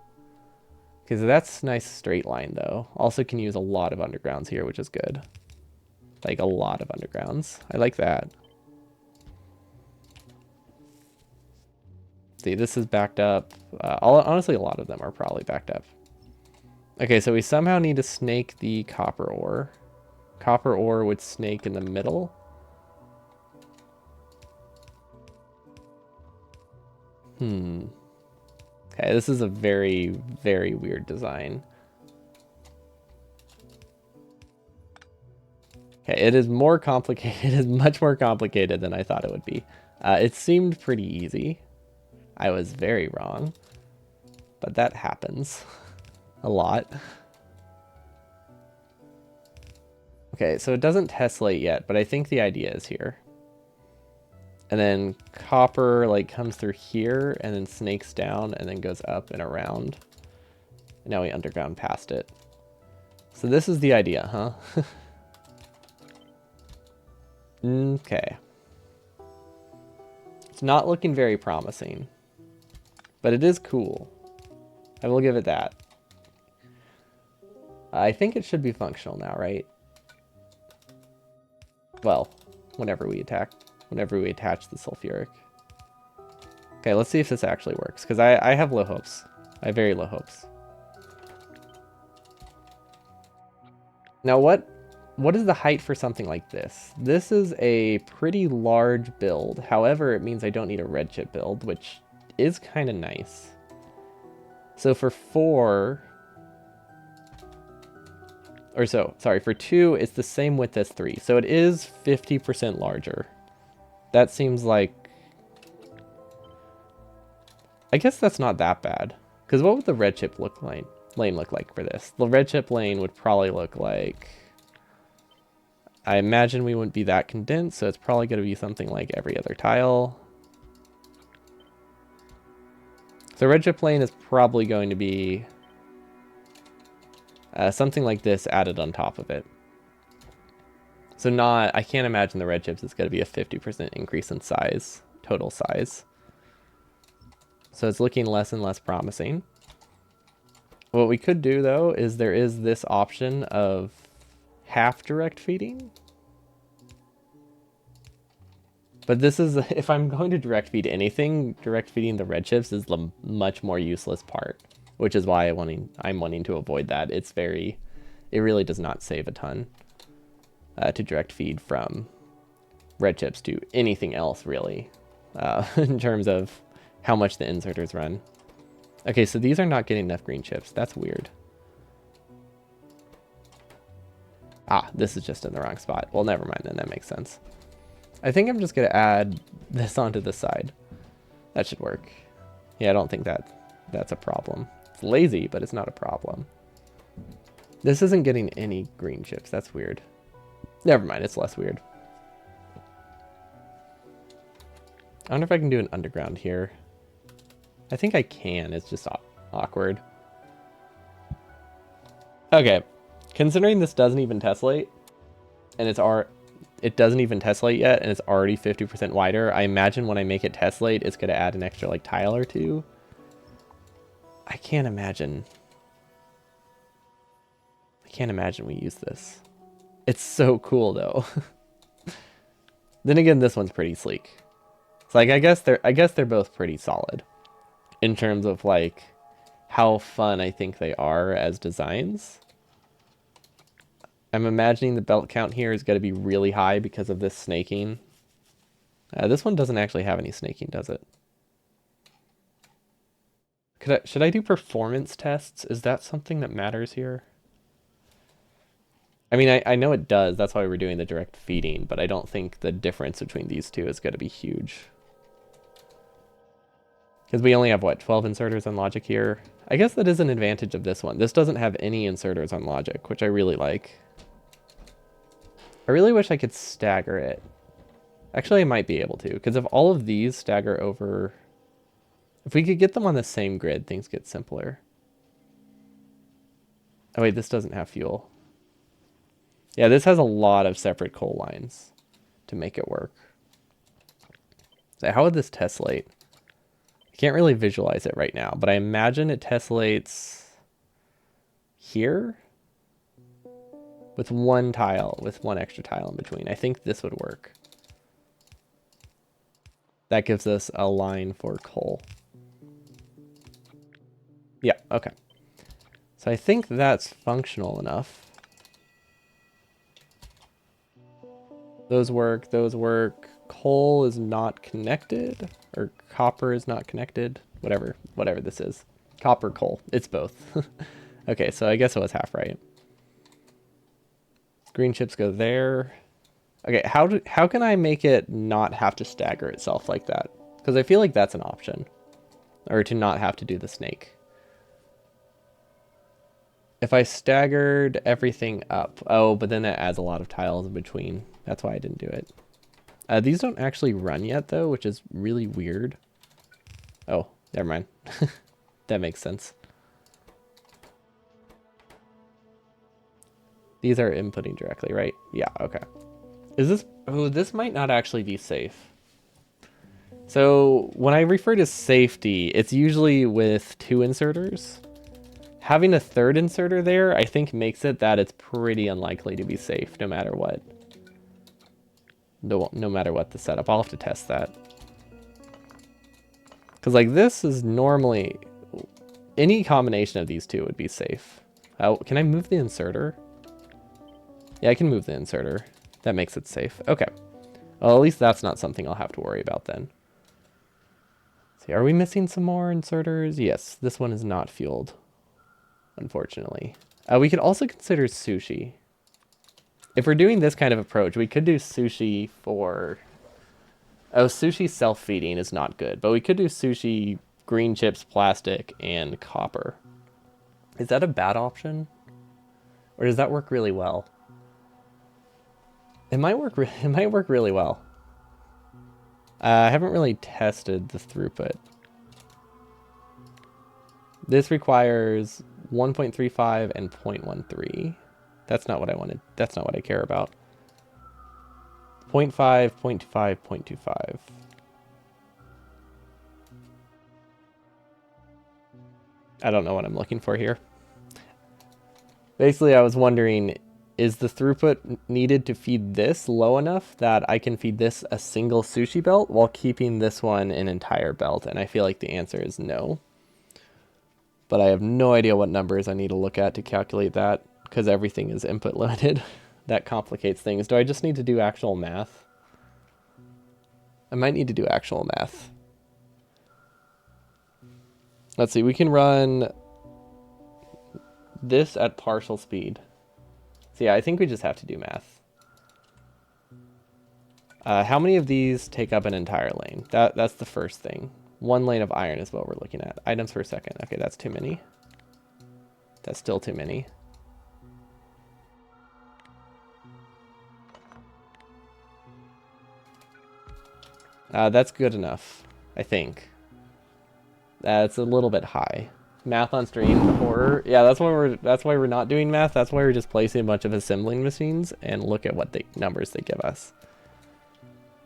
Because that's a nice straight line though. Also can use a lot of undergrounds here, which is good. Like a lot of undergrounds. I like that. See, this is backed up. Honestly, a lot of them are probably backed up. Okay, so we somehow need to snake the copper ore. Copper ore would snake in the middle. Okay, this is a very, very weird design. Okay, it is more complicated. It is much more complicated than I thought it would be. It seemed pretty easy. I was very wrong. But that happens a lot. Okay, so it doesn't tessellate yet, but I think the idea is here. And then copper like comes through here and then snakes down and then goes up and around. And now we underground past it. So this is the idea, huh? Okay. It's not looking very promising, but it is cool. I will give it that. I think it should be functional now, right? Well, whenever we attach the sulfuric. Okay, let's see if this actually works, because I have low hopes. I have very low hopes. Now what is the height for something like this? This is a pretty large build. However, it means I don't need a red chip build, which is kind of nice. So for 4, or so, sorry, for 2, it's the same width as 3. So it is 50% larger. That seems like, I guess that's not that bad. Because what would the red chip lane look like for this? The red chip lane would probably look like, I imagine we wouldn't be that condensed, so it's probably going to be something like every other tile. So red chip lane is probably going to be something like this added on top of it. So I can't imagine the red chips is going to be a 50% increase in size, total size. So it's looking less and less promising. What we could do though is there is this option of half direct feeding. But this is, if I'm going to direct feed anything, direct feeding the red chips is the much more useless part, which is why I'm wanting to avoid that. It really does not save a ton to direct feed from red chips to anything else really, in terms of how much the inserters run. Okay, so these are not getting enough green chips. That's weird. Ah, this is just in the wrong spot. Well, never mind then, that makes sense. I think I'm just going to add this onto the side. That should work. Yeah, I don't think that's a problem. It's lazy, but it's not a problem. This isn't getting any green chips. That's weird. Never mind, it's less weird. I wonder if I can do an underground here. I think I can. It's just awkward. Okay. Considering this doesn't even tessellate, and it doesn't even tessellate yet, and it's already 50% wider, I imagine when I make it tessellate, it's going to add an extra like tile or two. I can't imagine we use this. It's so cool though. Then again, this one's pretty sleek. It's like I guess they're both pretty solid in terms of like how fun I think they are as designs. I'm imagining the belt count here is going to be really high because of this snaking. This one doesn't actually have any snaking, does it? Should I do performance tests? Is that something that matters here? I mean, I know it does. That's why we're doing the direct feeding, but I don't think the difference between these two is going to be huge. Because we only have, what, 12 inserters on logic here? I guess that is an advantage of this one. This doesn't have any inserters on logic, which I really like. I really wish I could stagger it. Actually, I might be able to, because if all of these stagger over... If we could get them on the same grid, things get simpler. Oh wait, this doesn't have fuel. Yeah, this has a lot of separate coal lines to make it work. So how would this tessellate? I can't really visualize it right now, but I imagine it tessellates here with one tile, with one extra tile in between. I think this would work. That gives us a line for coal. Yeah, okay. So I think that's functional enough. Those work, those work. Coal is not connected, or copper is not connected. Whatever this is. Copper, coal, it's both. Okay, so I guess it was half right. Green chips go there. Okay, how can I make it not have to stagger itself like that? Because I feel like that's an option. Or to not have to do the snake. If I staggered everything up. Oh, but then that adds a lot of tiles in between. That's why I didn't do it. These don't actually run yet, though, which is really weird. Oh, never mind. That makes sense. These are inputting directly, right? Yeah, okay. Is this... Oh, this might not actually be safe. So, when I refer to safety, it's usually with 2 inserters. Having a 3rd inserter there, I think makes it that it's pretty unlikely to be safe, no matter what. No matter what the setup. I'll have to test that. Because, like, this is normally... Any combination of these two would be safe. Oh, can I move the inserter? Yeah, I can move the inserter. That makes it safe. Okay. Well, at least that's not something I'll have to worry about then. See, are we missing some more inserters? Yes, this one is not fueled, unfortunately. We could also consider sushi. If we're doing this kind of approach, we could do sushi for... Oh, sushi self-feeding is not good, but we could do sushi, green chips, plastic, and copper. Is that a bad option? Or does that work really well? It might work really well. I haven't really tested the throughput. This requires 1.35 and 0.13. That's not what I wanted. That's not what I care about. 0.5, 0.25, 0.25. I don't know what I'm looking for here. Basically, I was wondering, is the throughput needed to feed this low enough that I can feed this a single sushi belt while keeping this one an entire belt? And I feel like the answer is no. But I have no idea what numbers I need to look at to calculate that, because everything is input limited. That complicates things. Do I just need to do actual math? I might need to do actual math. Let's see, we can run this at partial speed. So yeah, I think we just have to do math. How many of these take up an entire lane? That's the first thing. 1 lane of iron is what we're looking at. Items per second. Okay, that's too many. That's still too many. That's good enough, I think. It's a little bit high. Math on stream, horror. Yeah, that's why we're not doing math. That's why we're just placing a bunch of assembling machines and look at what numbers they give us.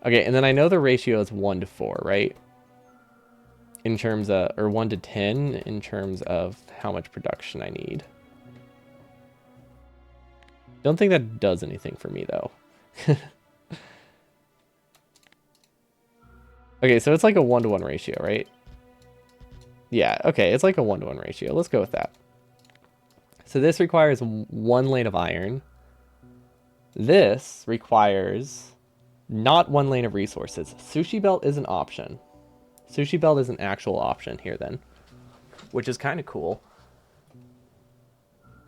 Okay, and then I know the ratio is 1 to 4, right? In terms of, or 1 to 10 in terms of how much production I need. Don't think that does anything for me though. Okay, so it's like a 1-to-1 ratio, right? Yeah, okay, it's like a 1-to-1 ratio. Let's go with that. So this requires 1 lane of iron. This requires not 1 lane of resources. Sushi belt is an option. Sushi belt is an actual option here then, which is kind of cool.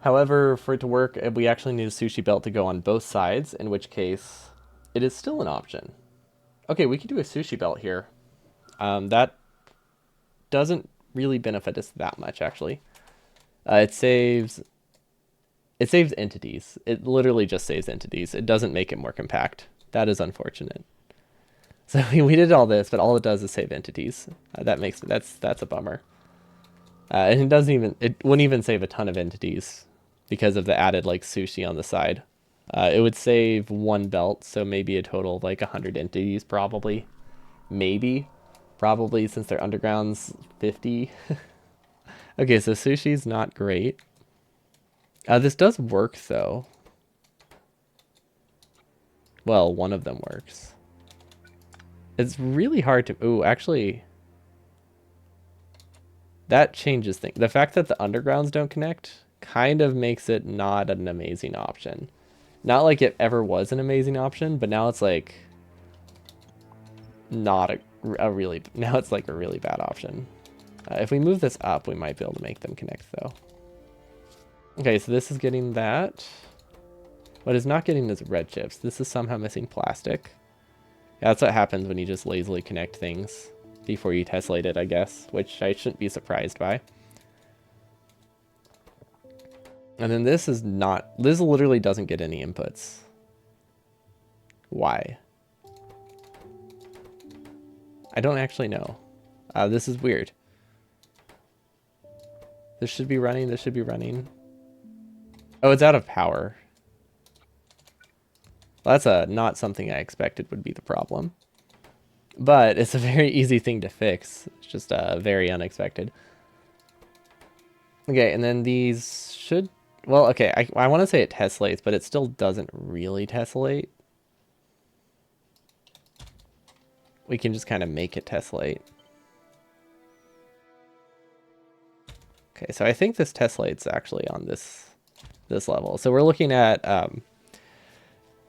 However, for it to work, we actually need a sushi belt to go on both sides, in which case it is still an option. Okay, we could do a sushi belt here. That doesn't really benefit us that much, actually. It saves entities. It literally just saves entities. It doesn't make it more compact. That is unfortunate. So we did all this, but all it does is save entities. That's a bummer. And it wouldn't even save a ton of entities because of the added like sushi on the side. It would save 1 belt, so maybe a total of like 100 entities probably. Maybe. Probably, since they're undergrounds, 50. Okay, so sushi's not great. This does work though. Well, one of them works. It's really hard to... Ooh, actually... That changes things. The fact that the undergrounds don't connect kind of makes it not an amazing option. Not like it ever was an amazing option, but now it's like... Not a really... Now it's like a really bad option. If we move this up, we might be able to make them connect though. Okay, so this is getting that. What is not getting is red chips. This is somehow missing plastic. Yeah, that's what happens when you just lazily connect things before you tessellate it, I guess, which I shouldn't be surprised by. And then this is not, this literally doesn't get any inputs. Why? I don't actually know. This is weird. This should be running, this should be running. Oh, it's out of power. Well, that's not something I expected would be the problem. But it's a very easy thing to fix. It's just very unexpected. Okay, and then these should... Well, okay, I want to say it tessellates, but it still doesn't really tessellate. We can just kind of make it tessellate. Okay, so I think this tessellates actually on this level. So we're looking at...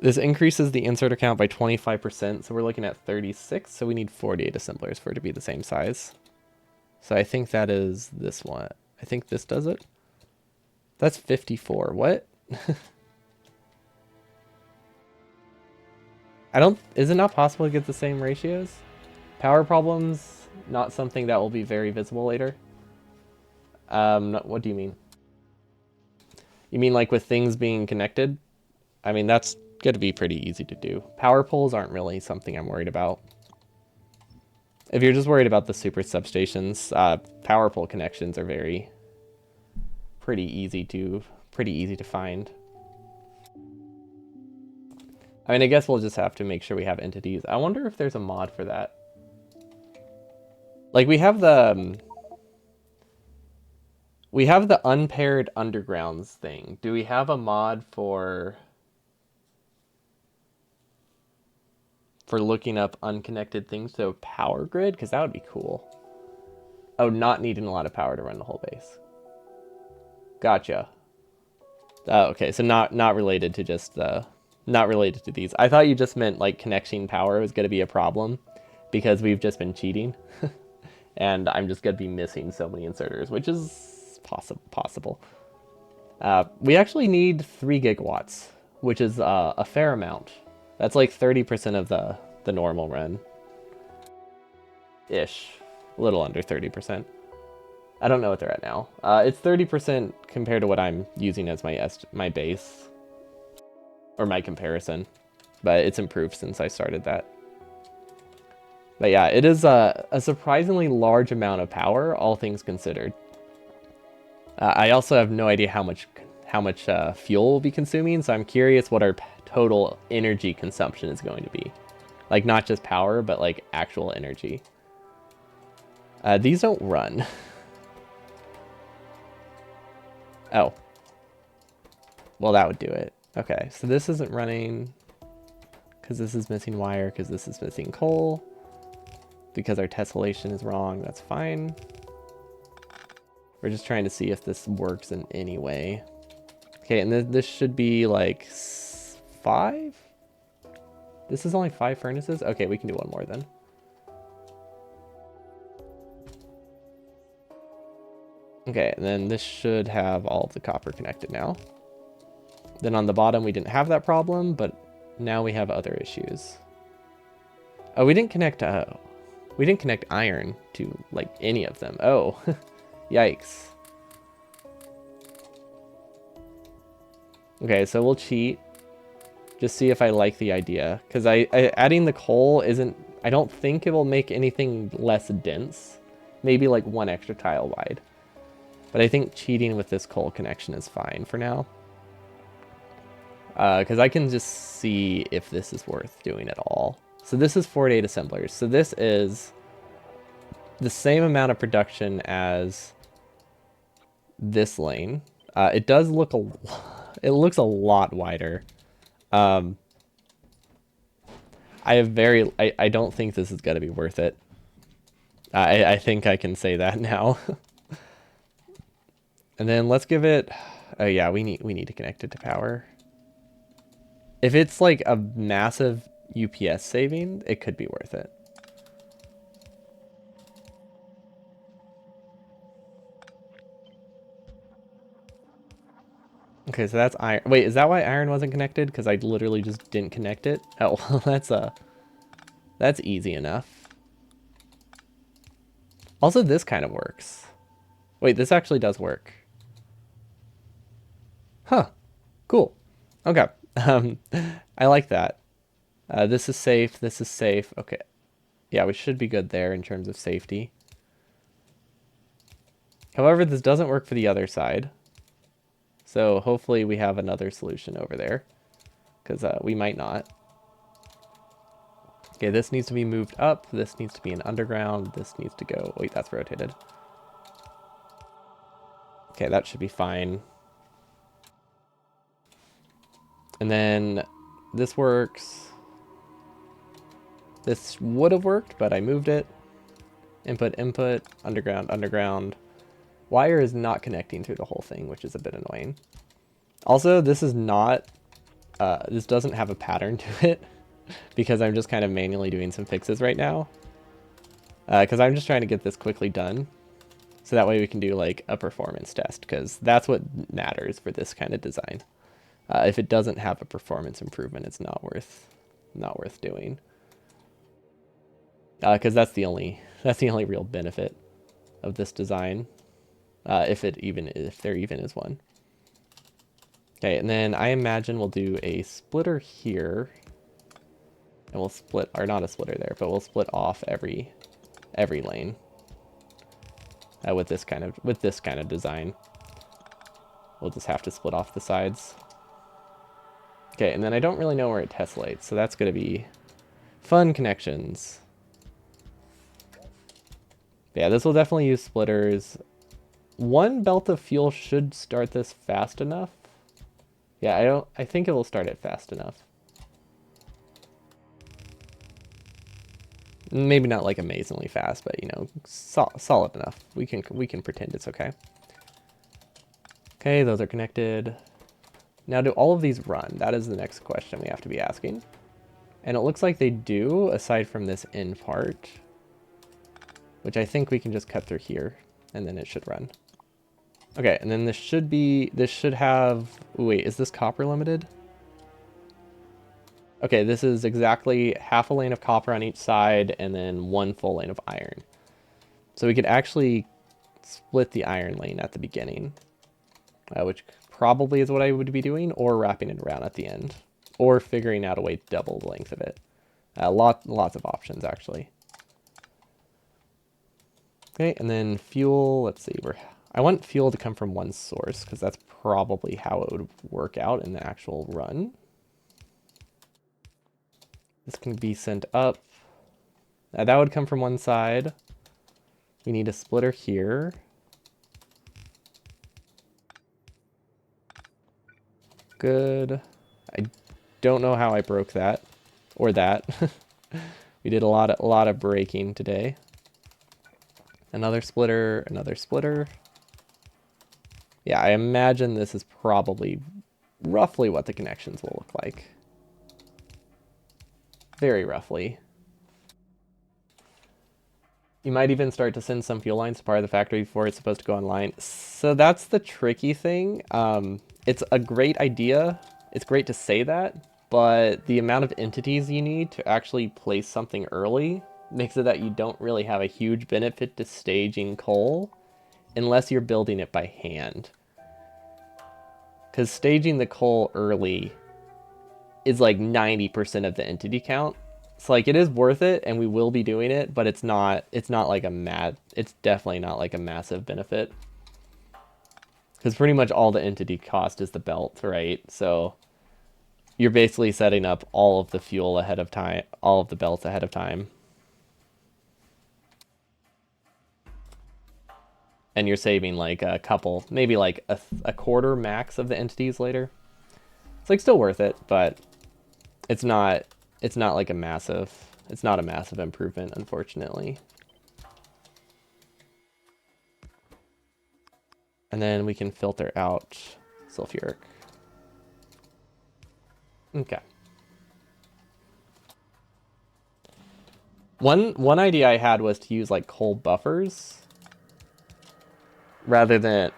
this increases the inserter count by 25%, so we're looking at 36, so we need 48 assemblers for it to be the same size. So I think that is this one. I think this does it. That's 54. What? Is it not possible to get the same ratios? Power problems, not something that will be very visible later. What do you mean? You mean like with things being connected? I mean, that's going to be pretty easy to do. Power poles aren't really something I'm worried about. If you're just worried about the super substations, power pole connections are pretty easy to find. I mean, I guess we'll just have to make sure we have entities. I wonder if there's a mod for that. Like we have the unpaired undergrounds thing. Do we have a mod for looking up unconnected things to a power grid? Because that would be cool. Oh, not needing a lot of power to run the whole base. Gotcha. Oh, okay, so not related to just not related to these. I thought you just meant like connection power was going to be a problem because we've just been cheating, and I'm just going to be missing so many inserters, which is possible. We actually need 3 gigawatts, which is a fair amount. That's like 30% of the normal run. Ish. A little under 30%. I don't know what they're at now. It's 30% compared to what I'm using as my base. Or my comparison. But it's improved since I started that. But yeah, it is a surprisingly large amount of power, all things considered. I also have no idea how much fuel we'll be consuming, so I'm curious what our total energy consumption is going to be. Like, not just power, but like actual energy. These don't run. Oh. Well, that would do it. Okay, so this isn't running because this is missing wire, because this is missing coal, because our tessellation is wrong. That's fine. We're just trying to see if this works in any way. Okay, and this should be like 5? This is only 5 furnaces? Okay, we can do one more then. Okay, and then this should have all of the copper connected now. Then on the bottom we didn't have that problem, but now we have other issues. Oh, we didn't connect iron to like any of them. Oh, yikes. Okay, so we'll cheat. Just see if I like the idea. Because adding the coal isn't... I don't think it will make anything less dense. Maybe like 1 extra tile wide. But I think cheating with this coal connection is fine for now. Because I can just see if this is worth doing at all. So this is 48 assemblers. So this is the same amount of production as this lane. It does look it looks a lot wider. I don't think this is going to be worth it. I think I can say that now. And then let's give it... Oh yeah, we need to connect it to power. If it's like a massive UPS saving, it could be worth it. Okay, so that's iron. Wait, is that why iron wasn't connected? Because I literally just didn't connect it? Oh, well, that's easy enough. Also, this kind of works. Wait, this actually does work. Huh. Cool. Okay. Um, I like that. This is safe. This is safe. Okay. Yeah, we should be good there in terms of safety. However, this doesn't work for the other side. So hopefully we have another solution over there. Because we might not. Okay, this needs to be moved up. This needs to be an underground. This needs to go... Wait, that's rotated. Okay, that should be fine. And then this works. This would have worked, but I moved it. Input, input, underground, underground. Wire is not connecting through the whole thing, which is a bit annoying. Also, this is not... this doesn't have a pattern to it because I'm just kind of manually doing some fixes right now. Because I'm just trying to get this quickly done. So that way we can do like a performance test, because that's what matters for this kind of design. If it doesn't have a performance improvement, it's not worth doing. Because that's the only real benefit of this design, if there even is one. Okay, and then I imagine we'll do a splitter here, and we'll split, or not a splitter there, but we'll split off every lane. With this kind of design, we'll just have to split off the sides. Okay, and then I don't really know where it tessellates, so that's going to be fun connections. Yeah, this will definitely use splitters. One belt of fuel should start this fast enough. Yeah, I think it will start it fast enough. Maybe not like amazingly fast, but you know, solid enough. We can pretend it's okay. Okay, those are connected. Now, do all of these run? That is the next question we have to be asking. And it looks like they do, aside from this end part, which I think we can just cut through here, and then it should run. Okay, and then this should have, wait, is this copper limited? Okay, this is exactly half a lane of copper on each side, and then one full lane of iron. So we could actually split the iron lane at the beginning, which probably is what I would be doing, or wrapping it around at the end, or figuring out a way to double the length of it. Lots of options, actually. Okay, and then fuel, let's see, I want fuel to come from one source, because that's probably how it would work out in the actual run. This can be sent up. That would come from one side. We need a splitter here. Good. I don't know how I broke that, or that. We did a lot of breaking today. Another splitter, another splitter. Yeah, I imagine this is probably roughly what the connections will look like. Very roughly. You might even start to send some fuel lines to part of the factory before it's supposed to go online. So that's the tricky thing. It's a great idea. It's great to say that, but the amount of entities you need to actually place something early makes it that you don't really have a huge benefit to staging coal unless you're building it by hand. Because staging the coal early is like 90% of the entity count. So like it is worth it, and we will be doing it, but it's not like it's definitely not like a massive benefit. Because pretty much all the entity cost is the belt, right? So you're basically setting up all of the fuel ahead of time, all of the belts ahead of time. And you're saving like a couple, maybe like a quarter max of the entities later. It's like still worth it, but it's not like it's not a massive improvement, unfortunately. And then we can filter out sulfuric. Okay. One idea I had was to use like coal buffers rather than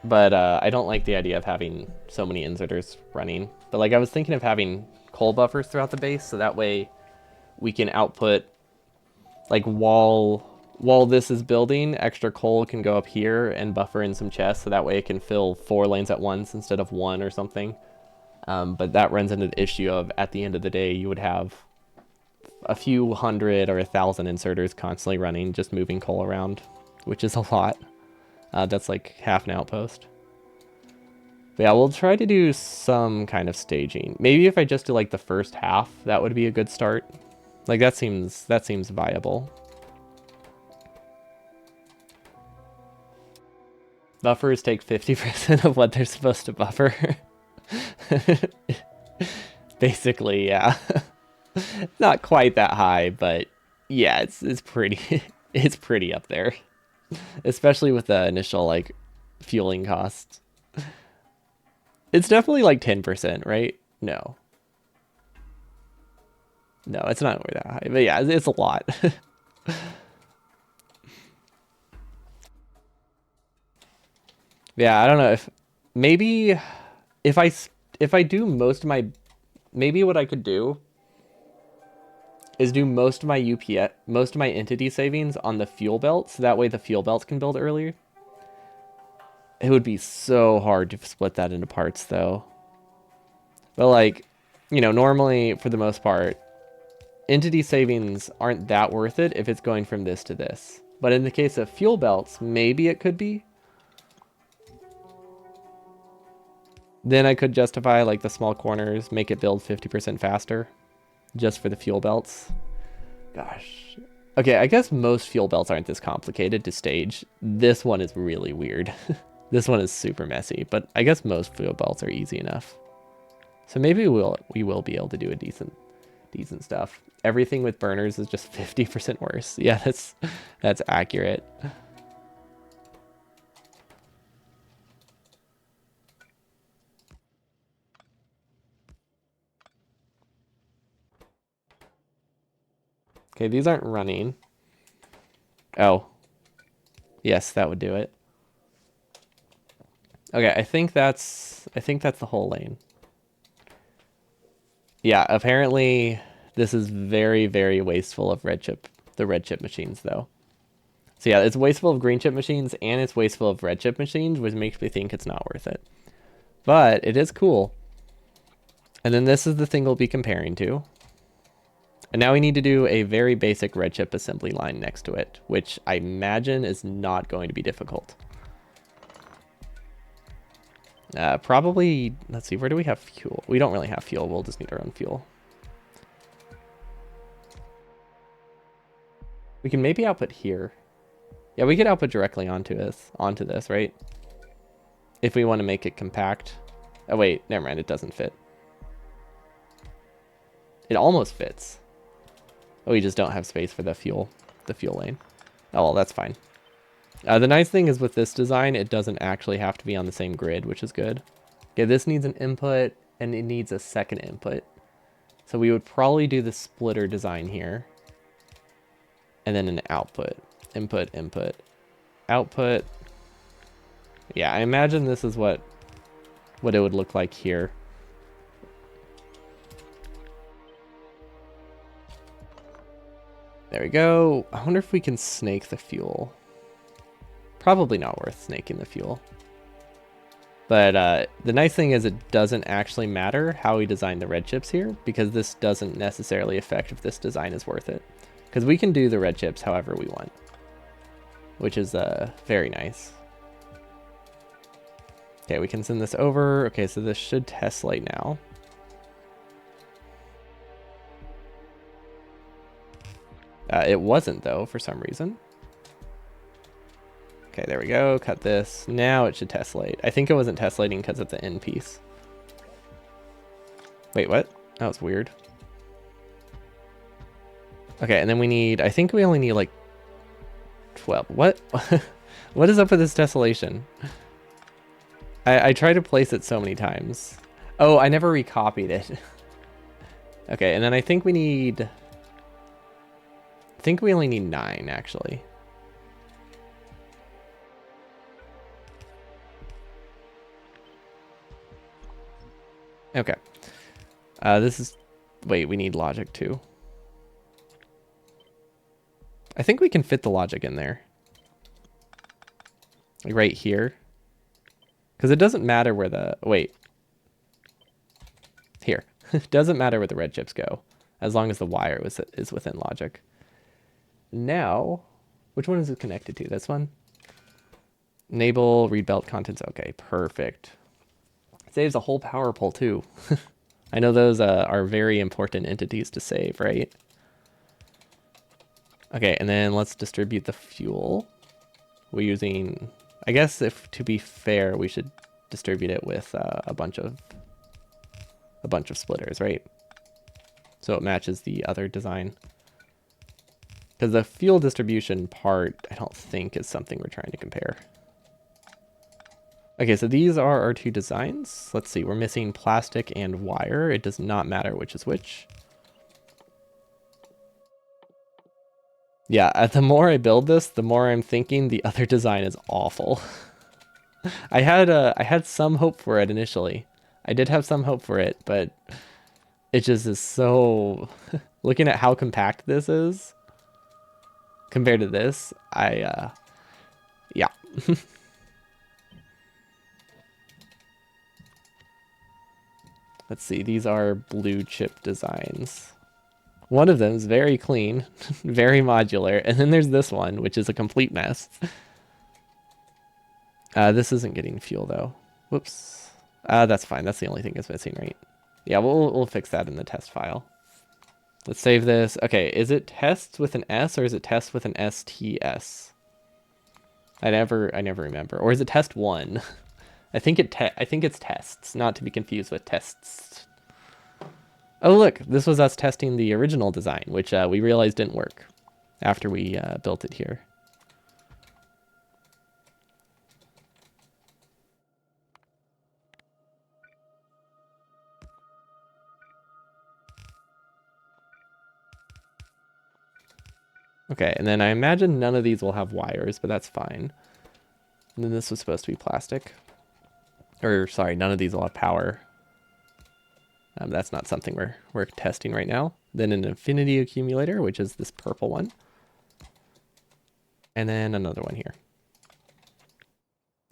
But I don't like the idea of having so many inserters running. But like I was thinking of having coal buffers throughout the base, so that way we can output, like while this is building, extra coal can go up here and buffer in some chests, so that way it can fill 4 lanes at once instead of 1 or something. But that runs into the issue of, at the end of the day, you would have a few hundred or 1,000 inserters constantly running, just moving coal around, which is a lot. That's like half an outpost. But yeah, we'll try to do some kind of staging. Maybe if I just do like the first half, that would be a good start. Like that seems viable. Buffers take 50% of what they're supposed to buffer. Basically, yeah. Not quite that high, but yeah, it's pretty it's pretty up there. Especially with the initial like fueling costs. It's definitely like 10%, right? No. No, it's not that high. But yeah, it's a lot. Yeah, I don't know if maybe if I do most of my, maybe what I could do is do most of my UPS, most of my entity savings on the fuel belts, so that way the fuel belts can build earlier. It would be so hard to split that into parts though. But like, you know, normally for the most part, entity savings aren't that worth it if it's going from this to this. But in the case of fuel belts, maybe it could be. Then I could justify like the small corners, make it build 50% faster just for the fuel belts. Gosh. Okay, I guess most fuel belts aren't this complicated to stage. This one is really weird. This one is super messy, but I guess most fuel belts are easy enough. So maybe we will be able to do a decent stuff. Everything with burners is just 50% worse. Yeah, that's accurate. Okay, these aren't running. Oh. Yes, that would do it. Okay, I think that's the whole lane. Yeah, apparently this is very, very wasteful of the red chip machines though. So yeah, it's wasteful of green chip machines and it's wasteful of red chip machines, which makes me think it's not worth it. But it is cool. And then this is the thing we'll be comparing to. And now we need to do a very basic red chip assembly line next to it, which I imagine is not going to be difficult. Probably, let's see, where do we have fuel? We don't really have fuel, we'll just need our own fuel. We can maybe output here. Yeah, we could output directly onto this, right? If we want to make it compact. Oh wait, never mind, it doesn't fit. It almost fits. Oh, we just don't have space for the fuel lane. Oh, well, that's fine. The nice thing is with this design, it doesn't actually have to be on the same grid, which is good. Okay, this needs an input, and it needs a second input. So we would probably do the splitter design here. And then an output. Input, input, output. Yeah, I imagine this is what it would look like here. There we go. I wonder if we can snake the fuel. Probably not worth snaking the fuel. But the nice thing is it doesn't actually matter how we design the red chips here, because this doesn't necessarily affect if this design is worth it. Because we can do the red chips however we want, which is very nice. Okay, we can send this over. Okay, so this should test light now. It wasn't though, for some reason. Okay, there we go. Cut this. Now it should test light. I think it wasn't test lighting because of the end piece. Wait, what? That was weird. Okay, and then we need, I think we only need like 12. What? What is up with this tessellation? I tried to place it so many times. Oh, I never recopied it. Okay, and then I think we need, I think we only need 9 actually. Okay. This is... Wait, we need logic too. I think we can fit the logic in there. Like right here. Because it doesn't matter where the... Wait. Here. It doesn't matter where the red chips go, as long as the wire is within logic. Now, which one is it connected to? This one? Enable read belt contents. Okay, perfect. Saves a whole power pole too. I know those are very important entities to save, right? Okay, and then let's distribute the fuel. We're using, I guess if to be fair, we should distribute it with a bunch of splitters, right? So it matches the other design. Because the fuel distribution part, I don't think is something we're trying to compare. Okay, so these are our two designs. Let's see, we're missing plastic and wire. It does not matter which is which. Yeah, the more I build this, the more I'm thinking the other design is awful. I had some hope for it initially. I did have some hope for it, but it just is so... Looking at how compact this is compared to this, yeah. Let's see, these are blue chip designs. One of them is very clean, very modular, and then there's this one, which is a complete mess. This isn't getting fuel though. Whoops. That's fine. That's the only thing it's missing, right? Yeah, we'll fix that in the test file. Let's save this. Okay, is it tests with an S or is it test with an STS? I never remember. Or is it test one? I think it's tests, not to be confused with tests. Oh look, this was us testing the original design, which we realized didn't work after we built it here. Okay, and then I imagine none of these will have wires, but that's fine. And then this was supposed to be plastic. Or, sorry, none of these will have power. That's not something we're testing right now. Then an infinity accumulator, which is this purple one. And then another one here.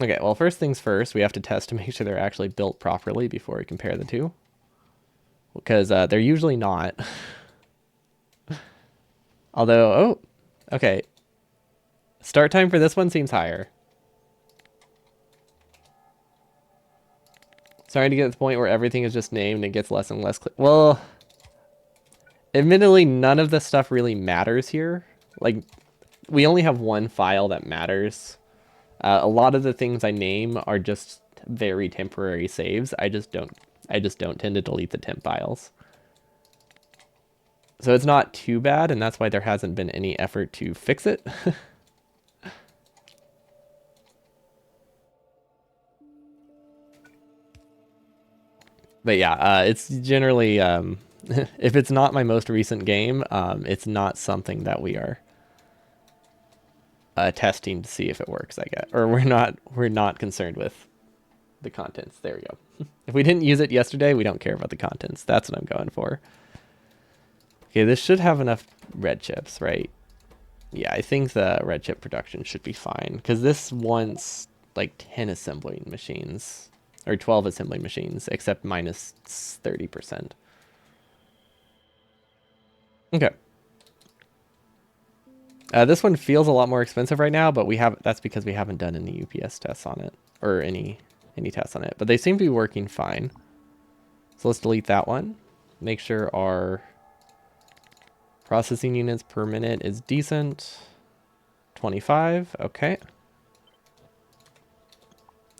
Okay, well, first things first, we have to test to make sure they're actually built properly before we compare the two. Because they're usually not. Although, oh, okay. Start time for this one seems higher. Starting to get to the point where everything is just named and gets less and less clear. Well, admittedly, none of this stuff really matters here. Like, we only have one file that matters. A lot of the things I name are just very temporary saves. I just don't tend to delete the temp files. So it's not too bad, and that's why there hasn't been any effort to fix it. But yeah, it's generally, if it's not my most recent game, it's not something that we are testing to see if it works, I guess. Or we're not concerned with the contents. There we go. If we didn't use it yesterday, we don't care about the contents. That's what I'm going for. Okay, this should have enough red chips, right? Yeah, I think the red chip production should be fine, because this wants like 10 assembling machines. Or 12 assembly machines, except minus 30%. Okay. This one feels a lot more expensive right now, but that's because we haven't done any UPS tests on it, or any tests on it. But they seem to be working fine. So let's delete that one. Make sure our processing units per minute is decent. 25, okay.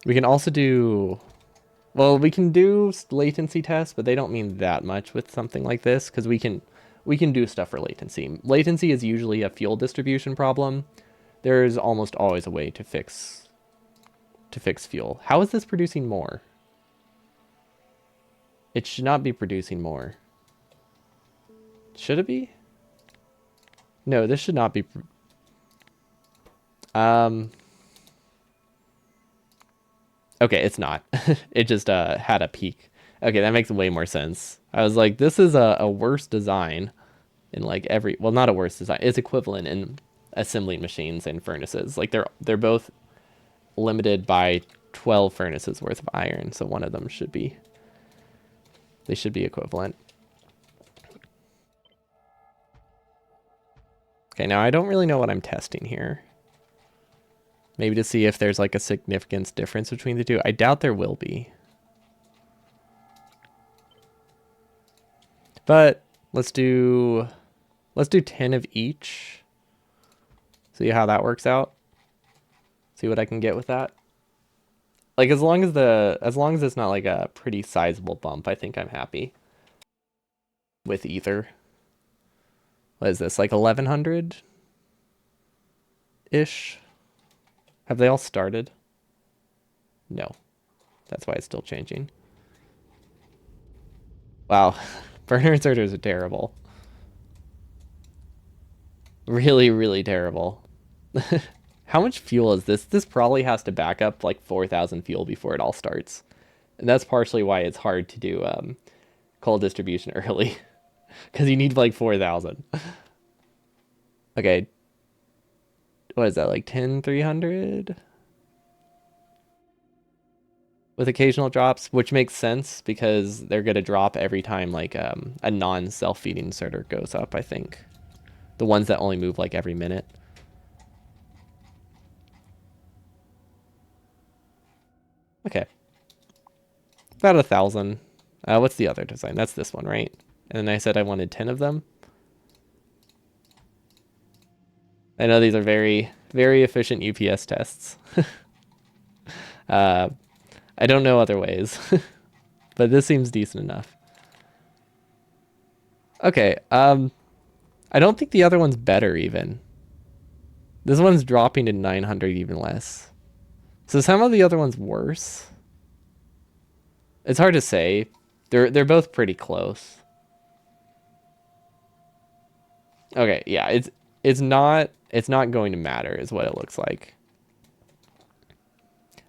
We can also do... Well, we can do latency tests, but they don't mean that much with something like this, because we can do stuff for latency. Latency is usually a fuel distribution problem. There's almost always a way to fix fuel. How is this producing more? It should not be producing more. Should it be? No, this should not be. Okay, it's not. It just had a peak. Okay, that makes way more sense. I was like, this is a worse design in like every, well, not a worse design. It's equivalent in assembling machines and furnaces. Like they're both limited by 12 furnaces worth of iron, so one of them should be, they should be equivalent. Okay, now I don't really know what I'm testing here. Maybe to see if there's like a significance difference between the two. I doubt there will be. But let's do 10 of each. See how that works out. See what I can get with that. Like as long as it's not like a pretty sizable bump, I think I'm happy with either. What is this? Like 1100 ish? Have they all started? No. That's why it's still changing. Wow. Burner inserters are terrible. Really, really terrible. How much fuel is this? This probably has to back up like 4,000 fuel before it all starts. And that's partially why it's hard to do coal distribution early. Because you need like 4,000. Okay. What is that, like 10,300? With occasional drops, which makes sense because they're going to drop every time like a non-self-feeding inserter goes up, I think. The ones that only move like every minute. Okay. About 1,000. What's the other design? That's this one, right? And then I said I wanted 10 of them. I know these are very, very efficient UPS tests. I don't know other ways, but this seems decent enough. Okay, I don't think the other one's better even. This one's dropping to 900 even less. So some of the other one's worse. It's hard to say. They're both pretty close. Okay, yeah, it's not going to matter is what it looks like.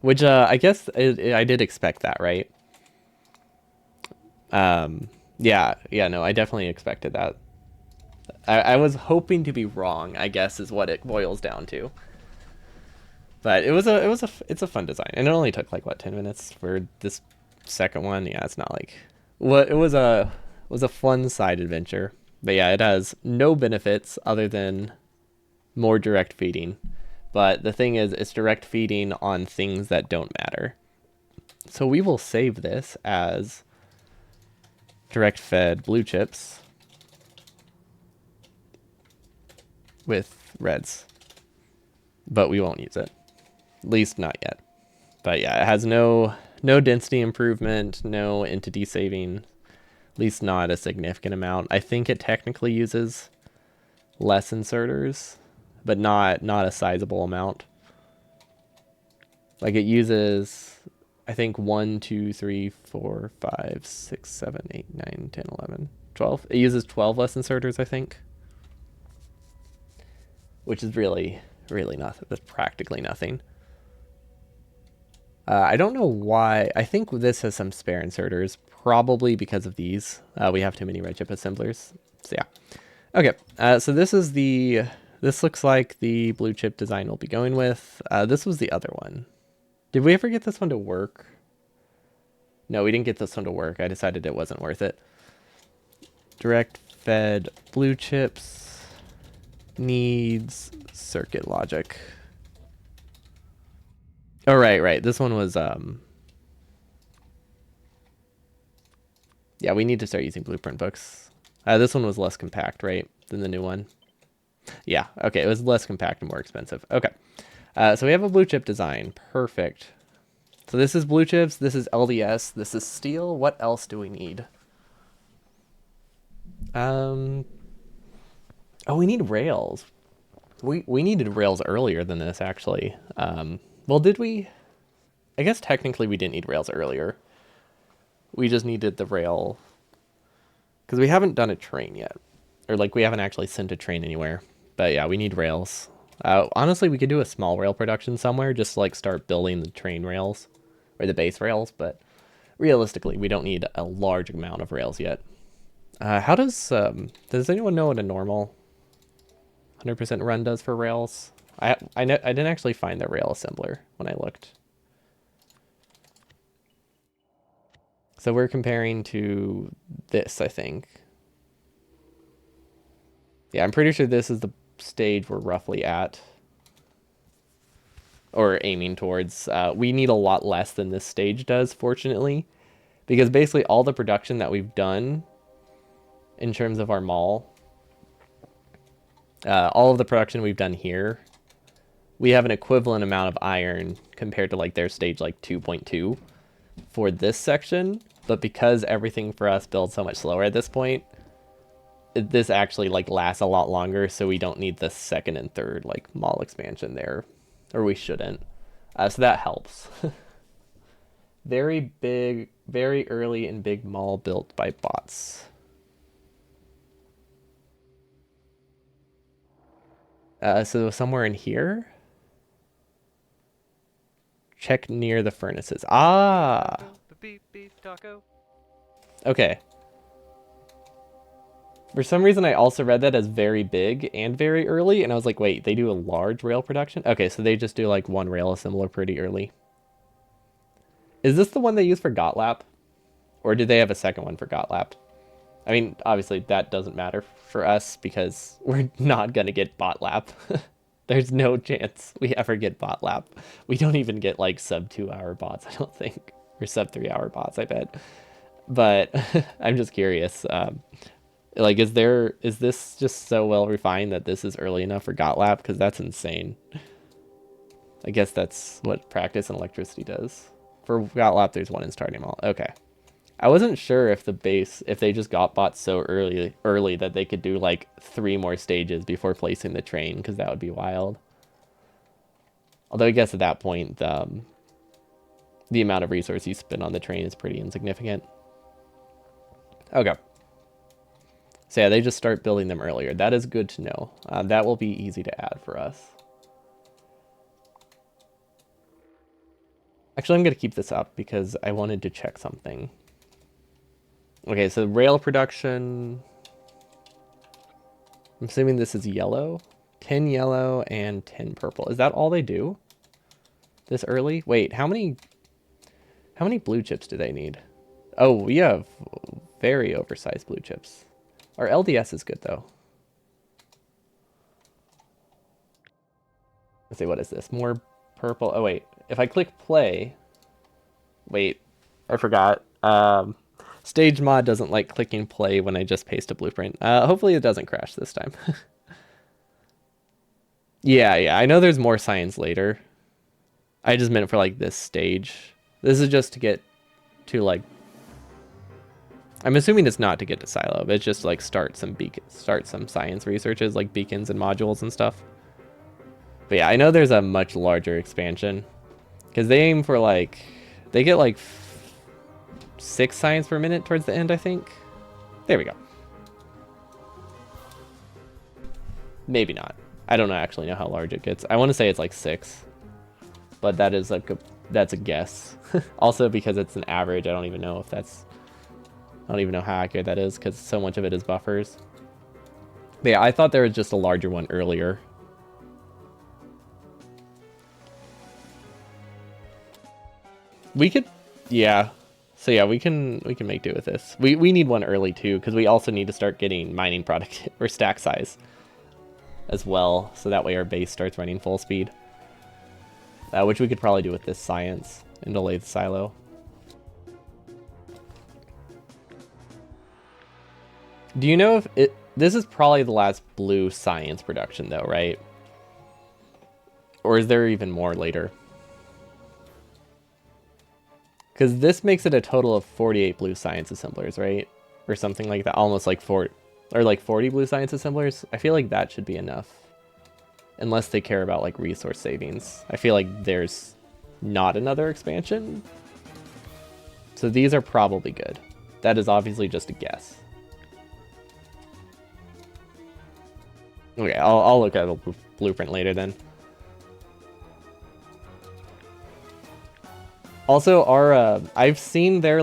Which I guess I did expect that, right? Yeah, no, I definitely expected that. I was hoping to be wrong, I guess is what it boils down to. But it's a fun design, and it only took like what 10 minutes for this second one. Yeah, it's not like what it was a fun side adventure. But yeah, it has no benefits other than more direct feeding. But the thing is, it's direct feeding on things that don't matter. So we will save this as direct fed blue chips with reds. But we won't use it. At least not yet. But yeah, it has no density improvement, no entity saving, at least not a significant amount. I think it technically uses less inserters, but not a sizable amount. Like it uses, I think 1, 2, 3, 4, 5, 6, 7, 8, 9, 10, 11, 12. It uses 12 less inserters, I think. Which is really nothing. That's practically nothing. I don't know why. I think this has some spare inserters, probably because of these. We have too many red chip assemblers. So yeah. Okay, so this looks like the blue chip design we'll be going with. This was the other one. Did we ever get this one to work? No, we didn't get this one to work. I decided it wasn't worth it. Direct fed blue chips needs circuit logic. Oh, right. This one was, yeah, we need to start using blueprint books. This one was less compact, right, than the new one? Yeah, okay, it was less compact and more expensive. Okay, so we have a blue chip design. Perfect. So this is blue chips, this is LDS, this is steel. What else do we need? Oh, we need rails. We needed rails earlier than this, actually. Well, did we? I guess technically we didn't need rails earlier. We just needed the rail. Because we haven't done a train yet. Or, like, we haven't actually sent a train anywhere. But, yeah, we need rails. Honestly, we could do a small rail production somewhere. Just, like, start building the train rails. Or the base rails. But realistically, we don't need a large amount of rails yet. How does anyone know what a normal 100% run does for rails? I didn't actually find the rail assembler when I looked. So we're comparing to this, I think. Yeah, I'm pretty sure this is the stage we're roughly at. Or aiming towards. We need a lot less than this stage does, fortunately. Because basically all the production that we've done in terms of our mall, all of the production we've done here, we have an equivalent amount of iron compared to like their stage like 2.2 for this section. But because everything for us builds so much slower at this point, this actually like lasts a lot longer, so we don't need the second and third like mall expansion there, or we shouldn't. So that helps. Very big, very early and big mall built by bots. So somewhere in here. Check near the furnaces. Ah. Beep taco. Okay. For some reason, I also read that as very big and very early, and I was like, wait, they do a large rail production? Okay, so they just do like one rail assembler pretty early. Is this the one they use for Gotlap? Or do they have a second one for Gotlap? I mean, obviously that doesn't matter for us because we're not going to get Botlap. There's no chance we ever get Botlap. We don't even get like sub 2-hour bots, I don't think. Or sub 3-hour bots, I bet. But I'm just curious. Like, is this just so well refined that this is early enough for Gotlap? Because that's insane. I guess that's what practice and electricity does. For Gotlap, there's one in starting mall. Okay. I wasn't sure if they just got bots so early that they could do like 3 more stages before placing the train, because that would be wild. Although I guess at that point, the amount of resource you spend on the train is pretty insignificant. Okay. So yeah, they just start building them earlier. That is good to know. That will be easy to add for us. Actually, I'm going to keep this up because I wanted to check something. Okay, so rail production. I'm assuming this is yellow. 10 yellow and 10 purple. Is that all they do? This early? Wait, how many blue chips do they need? Oh, we have very oversized blue chips. Our LDS is good though. Let's see, what is this? More purple. Oh wait, if I click play. Wait, I forgot. Stage mod doesn't like clicking play when I just paste a blueprint. Hopefully it doesn't crash this time. Yeah, I know there's more science later. I just meant for like this stage. This is just to get to like, I'm assuming it's not to get to silo, but it's just to like start some science researches like beacons and modules and stuff. But yeah, I know there's a much larger expansion because they aim for like, they get like 6 science per minute towards the end, I think. There we go. Maybe not. I don't actually know how large it gets. I want to say it's like 6, but that is like that's a guess. Also, because it's an average, I don't even know how accurate that is because so much of it is buffers. But yeah, I thought there was just a larger one earlier. We could, yeah. So yeah, we can make do with this. We need one early too, because we also need to start getting mining product or stack size as well, so that way our base starts running full speed. Which we could probably do with this science and delay the silo. Do you know if this is probably the last blue science production though, right? Or is there even more later? Because this makes it a total of 48 blue science assemblers, right? Or something like that. Almost like 40, or like 40 blue science assemblers. I feel like that should be enough. Unless they care about like resource savings. I feel like there's not another expansion. So these are probably good. That is obviously just a guess. Okay, I'll look at a blueprint later then. Also, our I've seen their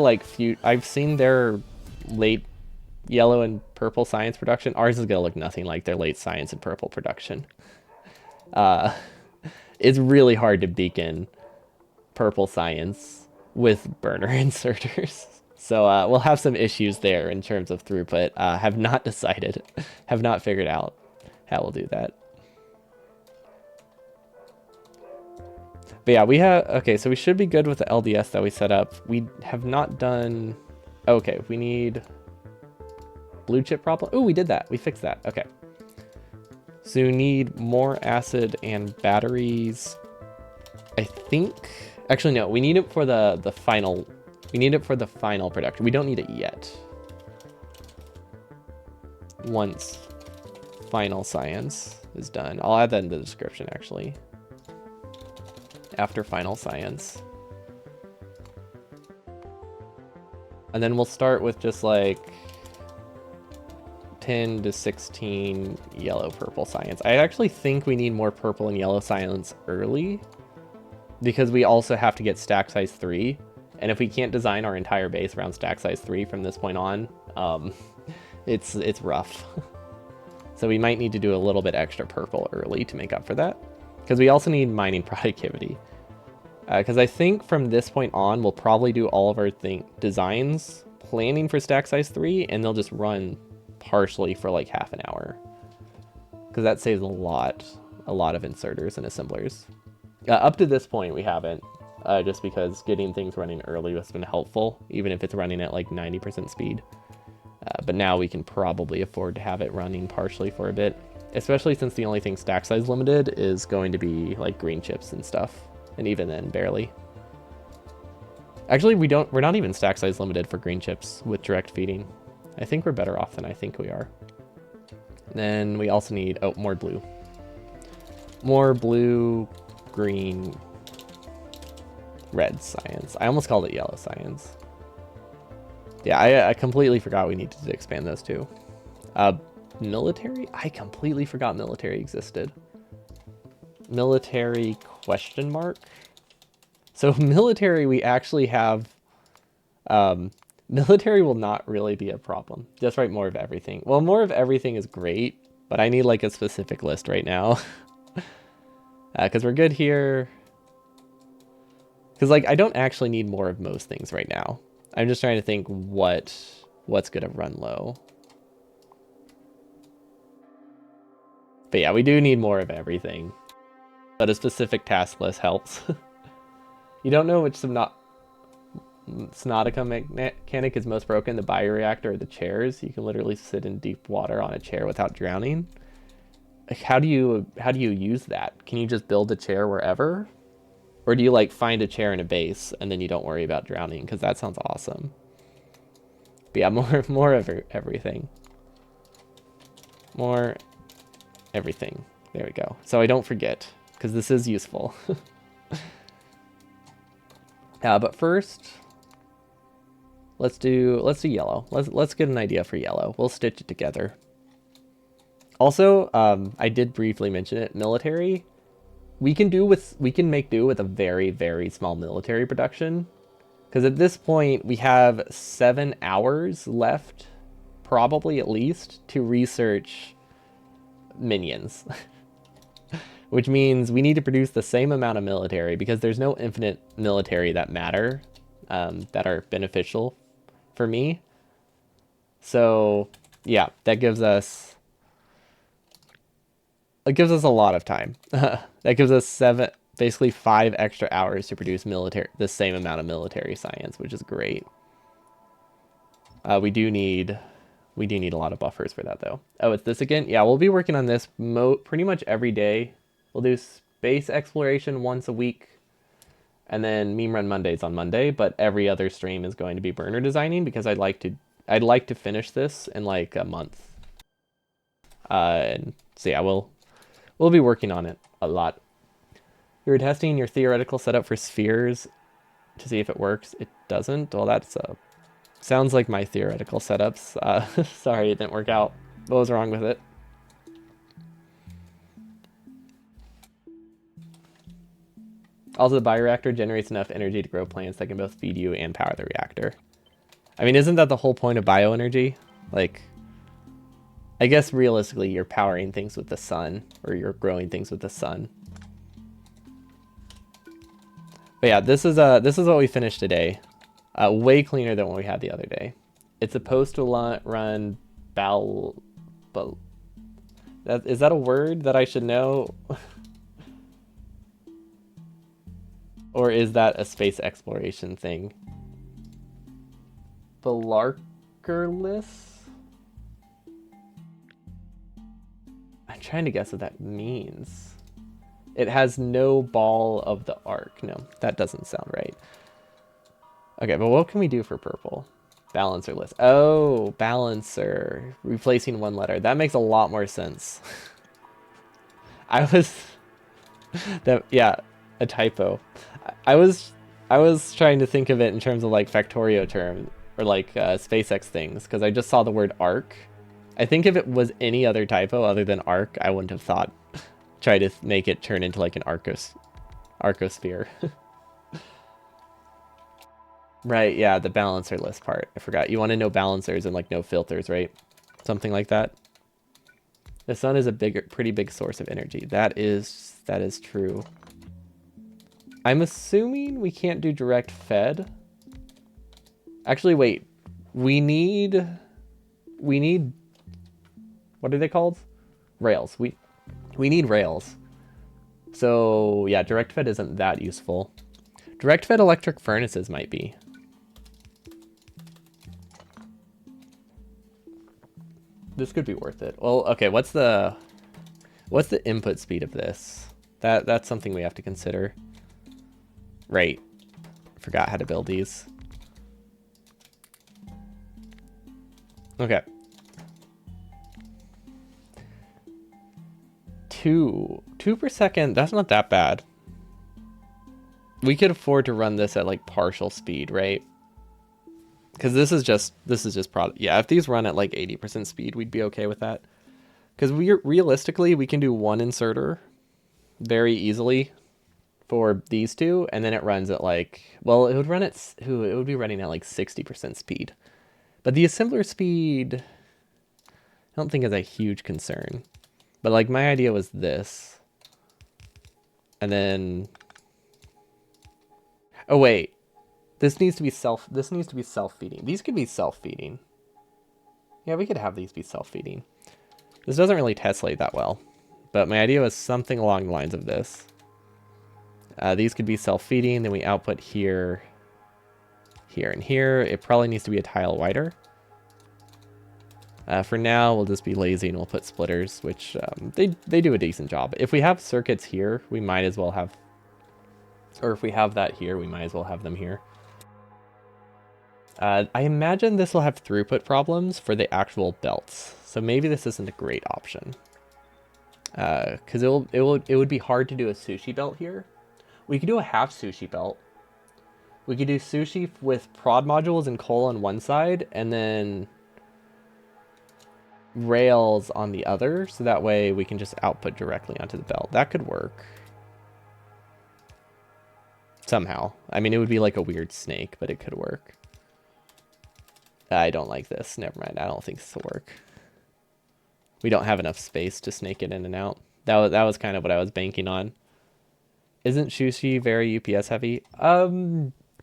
I've seen their late yellow and purple science production. Ours is gonna look nothing like their late science and purple production. It's really hard to beacon purple science with burner inserters. So we'll have some issues there in terms of throughput. Have not decided, have not figured out how we'll do that. But yeah, we have, okay, so we should be good with the LDS that we set up. We have not done, okay, we need blue chip problem. Oh, we did that. We fixed that. Okay. So you need more acid and batteries. I think, actually no, we need it for the final, we need it for the final production. We don't need it yet. Once final science is done. I'll add that in the description actually. After final science. And then we'll start with just like 10 to 16 yellow purple science. I actually think we need more purple and yellow science early because we also have to get stack size 3. And if we can't design our entire base around stack size 3 from this point on, it's rough. So we might need to do a little bit extra purple early to make up for that. Because we also need mining productivity. Because I think from this point on, we'll probably do all of our designs planning for stack size 3, and they'll just run partially for like half an hour. Because that saves a lot of inserters and assemblers. Up to this point, we haven't, just because getting things running early has been helpful, even if it's running at like 90% speed. But now we can probably afford to have it running partially for a bit, especially since the only thing stack size limited is going to be like green chips and stuff. And even then, barely. Actually, we're not even stack size limited for green chips with direct feeding. I think we're better off than I think we are. Then we also need, oh, more blue. More blue, green, red science. I almost called it yellow science. Yeah, I completely forgot we needed to expand those too. Military? I completely forgot military existed. Military question mark? So military, we actually have, military will not really be a problem. Just write more of everything. Well, more of everything is great, but I need like a specific list right now. Because we're good here. Because like I don't actually need more of most things right now. I'm just trying to think what's gonna run low. But yeah, we do need more of everything. But a specific task list helps. You don't know which Subnautica mechanic is most broken, the bioreactor or the chairs. You can literally sit in deep water on a chair without drowning. Like, how do you use that? Can you just build a chair wherever? Or do you like find a chair in a base and then you don't worry about drowning? Because that sounds awesome. But yeah, more of everything. More everything. There we go. So I don't forget, because this is useful. But first, let's do yellow. Let's get an idea for yellow. We'll stitch it together. Also, I did briefly mention it. Military, we can make do with a very, very small military production, because at this point we have 7 hours left, probably at least, to research minions. Which means we need to produce the same amount of military, because there's no infinite military that matter, that are beneficial for me. So yeah, that gives us a lot of time. That gives us basically 5 extra hours to produce the same amount of military science, which is great. We do need a lot of buffers for that though. Oh, it's this again? Yeah, we'll be working on this pretty much every day. We'll do space exploration once a week, and then meme run Mondays on Monday, but every other stream is going to be burner designing, because I'd like to finish this in like a month. And so yeah, we'll be working on it a lot. You were testing your theoretical setup for spheres to see if it works. It doesn't. Well, that's sounds like my theoretical setups. Sorry, it didn't work out. What was wrong with it? Also, the bioreactor generates enough energy to grow plants that can both feed you and power the reactor. I mean, isn't that the whole point of bioenergy? Like, I guess realistically, you're powering things with the sun, or you're growing things with the sun. But yeah, this is what we finished today. Way cleaner than what we had the other day. It's supposed to run is that a word that I should know? Or is that a space exploration thing? Belarkerless? I'm trying to guess what that means. It has no ball of the arc. No, that doesn't sound right. Okay, but what can we do for purple? Balancer list. Oh, balancer. Replacing one letter. That makes a lot more sense. I was... yeah, a typo. I was trying to think of it in terms of like Factorio term or like SpaceX things because I just saw the word arc. I think if it was any other typo other than arc, I wouldn't have thought try to make it turn into like an arcosphere. Right, yeah, the balancer list part. I forgot. You want to know balancers and like no filters, right? Something like that. The sun is a pretty big source of energy. That is true. I'm assuming we can't do direct fed. Actually, wait. We need what are they called? Rails. We need rails. So yeah, direct fed isn't that useful. Direct fed electric furnaces might be. This could be worth it. Well, okay, what's the input speed of this? That's something we have to consider. Right. Forgot how to build these. Okay. 2 per second, that's not that bad. We could afford to run this at like partial speed, right? Because this is just product. Yeah, if these run at like 80% speed, we'd be okay with that. Because realistically, we can do one inserter very easily for these two, and then it runs at like, well, it would be running at like 60% speed. But the assembler speed, I don't think is a huge concern. But like my idea was this. And then, oh wait, this needs to be self-feeding. These could be self-feeding. Yeah, we could have these be self-feeding. This doesn't really tessellate that well, but my idea was something along the lines of this. These could be self-feeding, then we output here, here, and here. It probably needs to be a tile wider. For now, we'll just be lazy and we'll put splitters, which they do a decent job. If we have circuits here, we might as well have, or if we have that here, we might as well have them here. I imagine this will have throughput problems for the actual belts, so maybe this isn't a great option. Because it would be hard to do a sushi belt here. We could do a half sushi belt. We could do sushi with prod modules and coal on one side, and then rails on the other, so that way we can just output directly onto the belt. That could work. Somehow. I mean, it would be like a weird snake, but it could work. I don't like this. Never mind. I don't think this will work. We don't have enough space to snake it in and out. That was kind of what I was banking on. Isn't sushi very UPS heavy?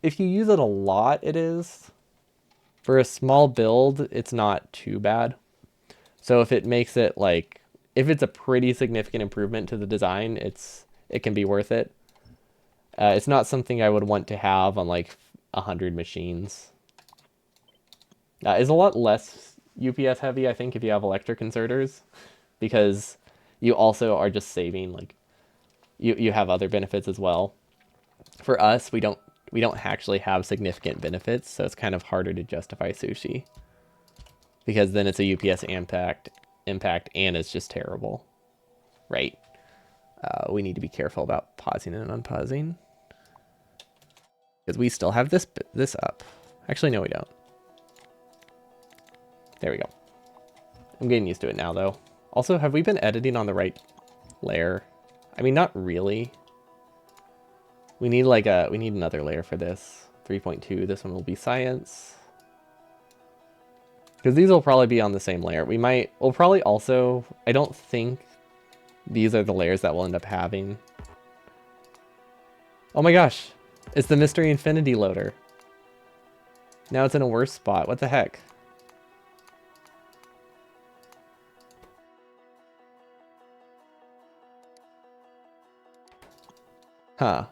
If you use it a lot, it is. For a small build, it's not too bad. So if it makes it like, if it's a pretty significant improvement to the design, it can be worth it. It's not something I would want to have on like 100 machines. It's a lot less UPS heavy, I think, if you have electric inserters, because you also are just saving, like, you have other benefits as well. For us, we don't actually have significant benefits, so it's kind of harder to justify sushi, because then it's a UPS impact and it's just terrible, right? We need to be careful about pausing and unpausing, because we still have this up. Actually, no, we don't. There we go. I'm getting used to it now, though. Also, have we been editing on the right layer? I mean, not really. We need we need another layer for this. 3.2, this one will be science. Because these will probably be on the same layer. We'll probably also, I don't think these are the layers that we'll end up having. Oh my gosh, it's the Mystery Infinity loader. Now it's in a worse spot, what the heck? Huh.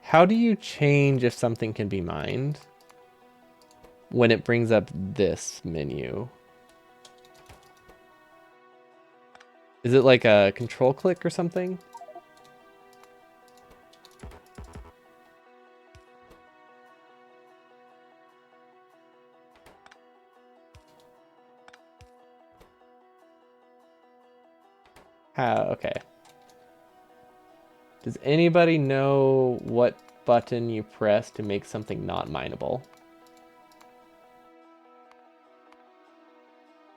How do you change if something can be mined when it brings up this menu? Is it like a control click or something? Okay. Does anybody know what button you press to make something not mineable?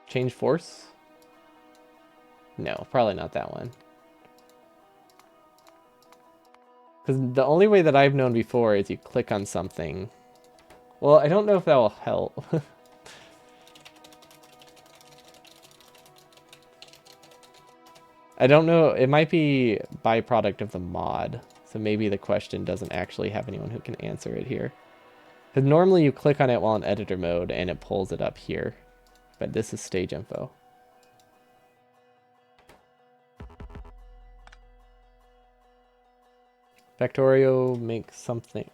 Change force? No, probably not that one. Because the only way that I've known before is you click on something. Well, I don't know if that will help. I don't know. It might be byproduct of the mod. So maybe the question doesn't actually have anyone who can answer it here. Because normally you click on it while in editor mode and it pulls it up here. But this is stage info. Factorio make something.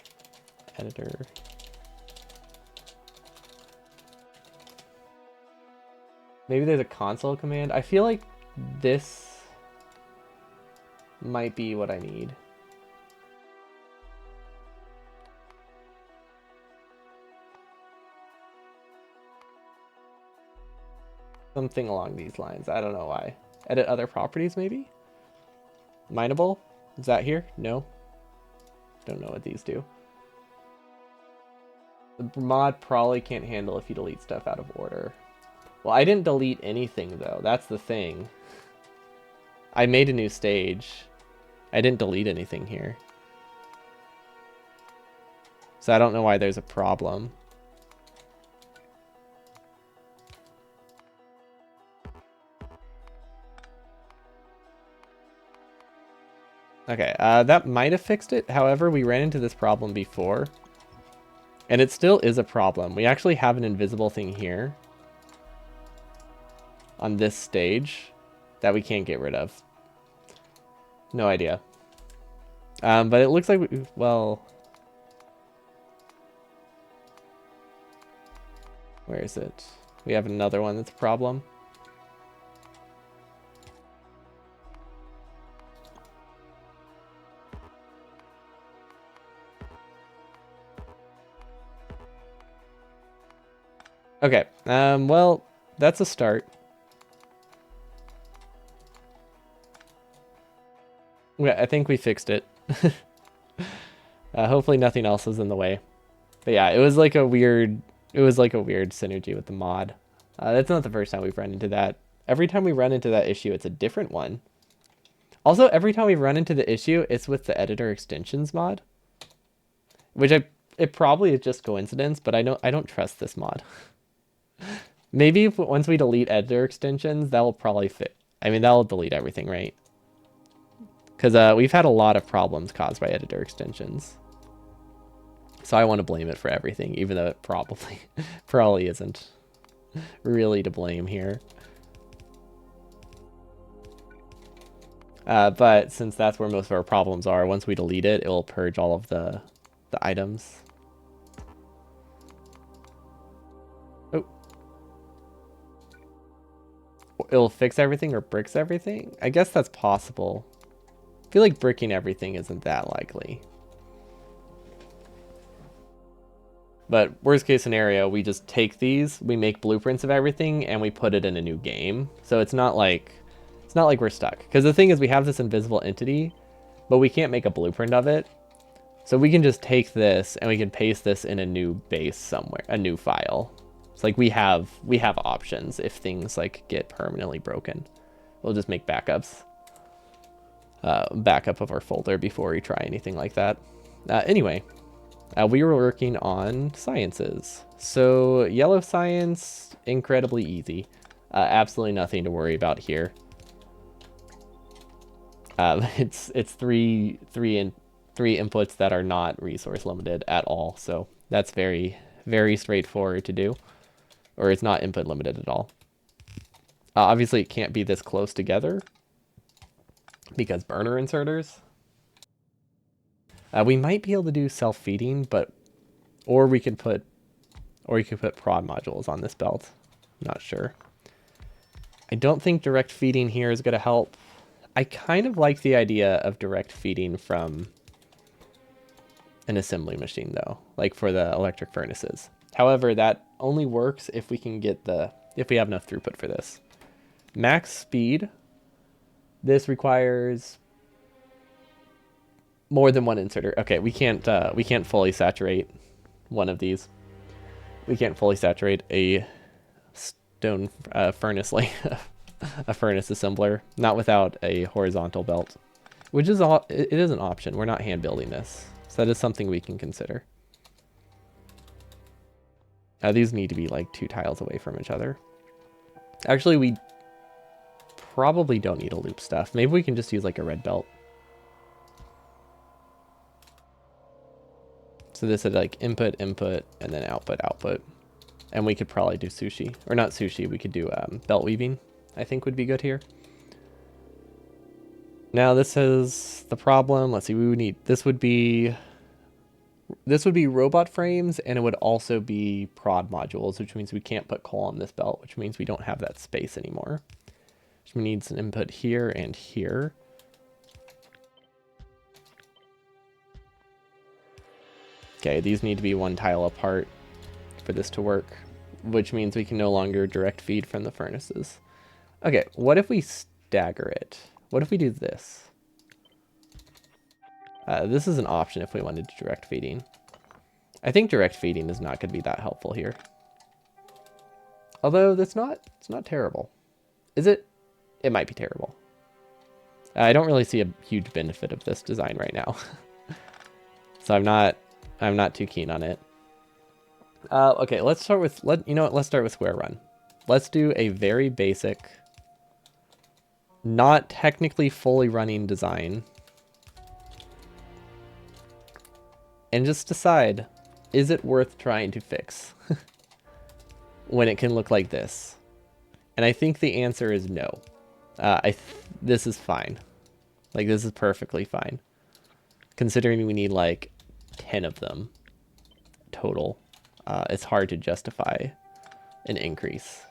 Editor. Maybe there's a console command. I feel like this might be what I need. Something along these lines. I don't know why. Edit other properties, maybe? Mineable? Is that here? No. Don't know what these do. The mod probably can't handle if you delete stuff out of order. Well, I didn't delete anything, though. That's the thing. I made a new stage. I didn't delete anything here. So I don't know why there's a problem. Okay, that might have fixed it. However, we ran into this problem before. And it still is a problem. We actually have an invisible thing here on this stage that we can't get rid of. No idea. But it looks like, well... Where is it? We have another one that's a problem. Okay, well, that's a start. Yeah, I think we fixed it. Hopefully nothing else is in the way. But yeah, it was like a weird synergy with the mod. That's not the first time we've run into that. Every time we run into that issue, it's a different one. Also, every time we run into the issue, it's with the editor extensions mod. Which it probably is just coincidence, but I don't trust this mod. Maybe once we delete editor extensions, that will probably fit. I mean, that will delete everything, right? Because we've had a lot of problems caused by editor extensions. So I want to blame it for everything, even though it probably isn't really to blame here. But since that's where most of our problems are, once we delete it, it will purge all of the items. Oh. It'll fix everything or bricks everything? I guess that's possible. I feel like bricking everything isn't that likely. But worst case scenario, we just take these, we make blueprints of everything, and we put it in a new game. So it's not like we're stuck. Because the thing is, we have this invisible entity, but we can't make a blueprint of it. So we can just take this and we can paste this in a new base somewhere, a new file. It's like we have options if things like get permanently broken. We'll just make backups. backup of our folder before we try anything like that. Anyway, we were working on sciences. So yellow science, incredibly easy. Absolutely nothing to worry about here. It's three inputs that are not resource limited at all. So that's very, very straightforward to do, or it's not input limited at all. Obviously, it can't be this close together because burner inserters. We might be able to do self-feeding, or we could put prod modules on this belt. I'm not sure. I don't think direct feeding here is going to help. I kind of like the idea of direct feeding from an assembly machine though, like for the electric furnaces. However, that only works if we can get if we have enough throughput for this. Max speed. This requires more than one inserter. Okay, we can't fully saturate one of these. We can't fully saturate a stone furnace like a furnace assembler, not without a horizontal belt, which is it is an option. We're not hand building this, so that is something we can consider. These need to be like 2 tiles away from each other. Actually, we probably don't need a loop stuff. Maybe we can just use like a red belt. So this is like input, input, and then output, output. And we could probably do sushi. Or not sushi, we could do belt weaving, I think would be good here. Now this is the problem. Let's see, we would need, this would be robot frames, and it would also be prod modules, which means we can't put coal on this belt, which means we don't have that space anymore. Which needs an input here and here. Okay, these need to be 1 tile apart for this to work, which means we can no longer direct feed from the furnaces. Okay, what if we stagger it? What if we do this? This is an option if we wanted to direct feeding. I think direct feeding is not going to be that helpful here. Although it's not terrible. Is it? It might be terrible. I don't really see a huge benefit of this design right now. So I'm not too keen on it. Okay, let's start with, let's start with square run. Let's do a very basic, not technically fully running design. And just decide, is it worth trying to fix when it can look like this? And I think the answer is no. This is fine. Like, this is perfectly fine. Considering we need like 10 of them total, it's hard to justify an increase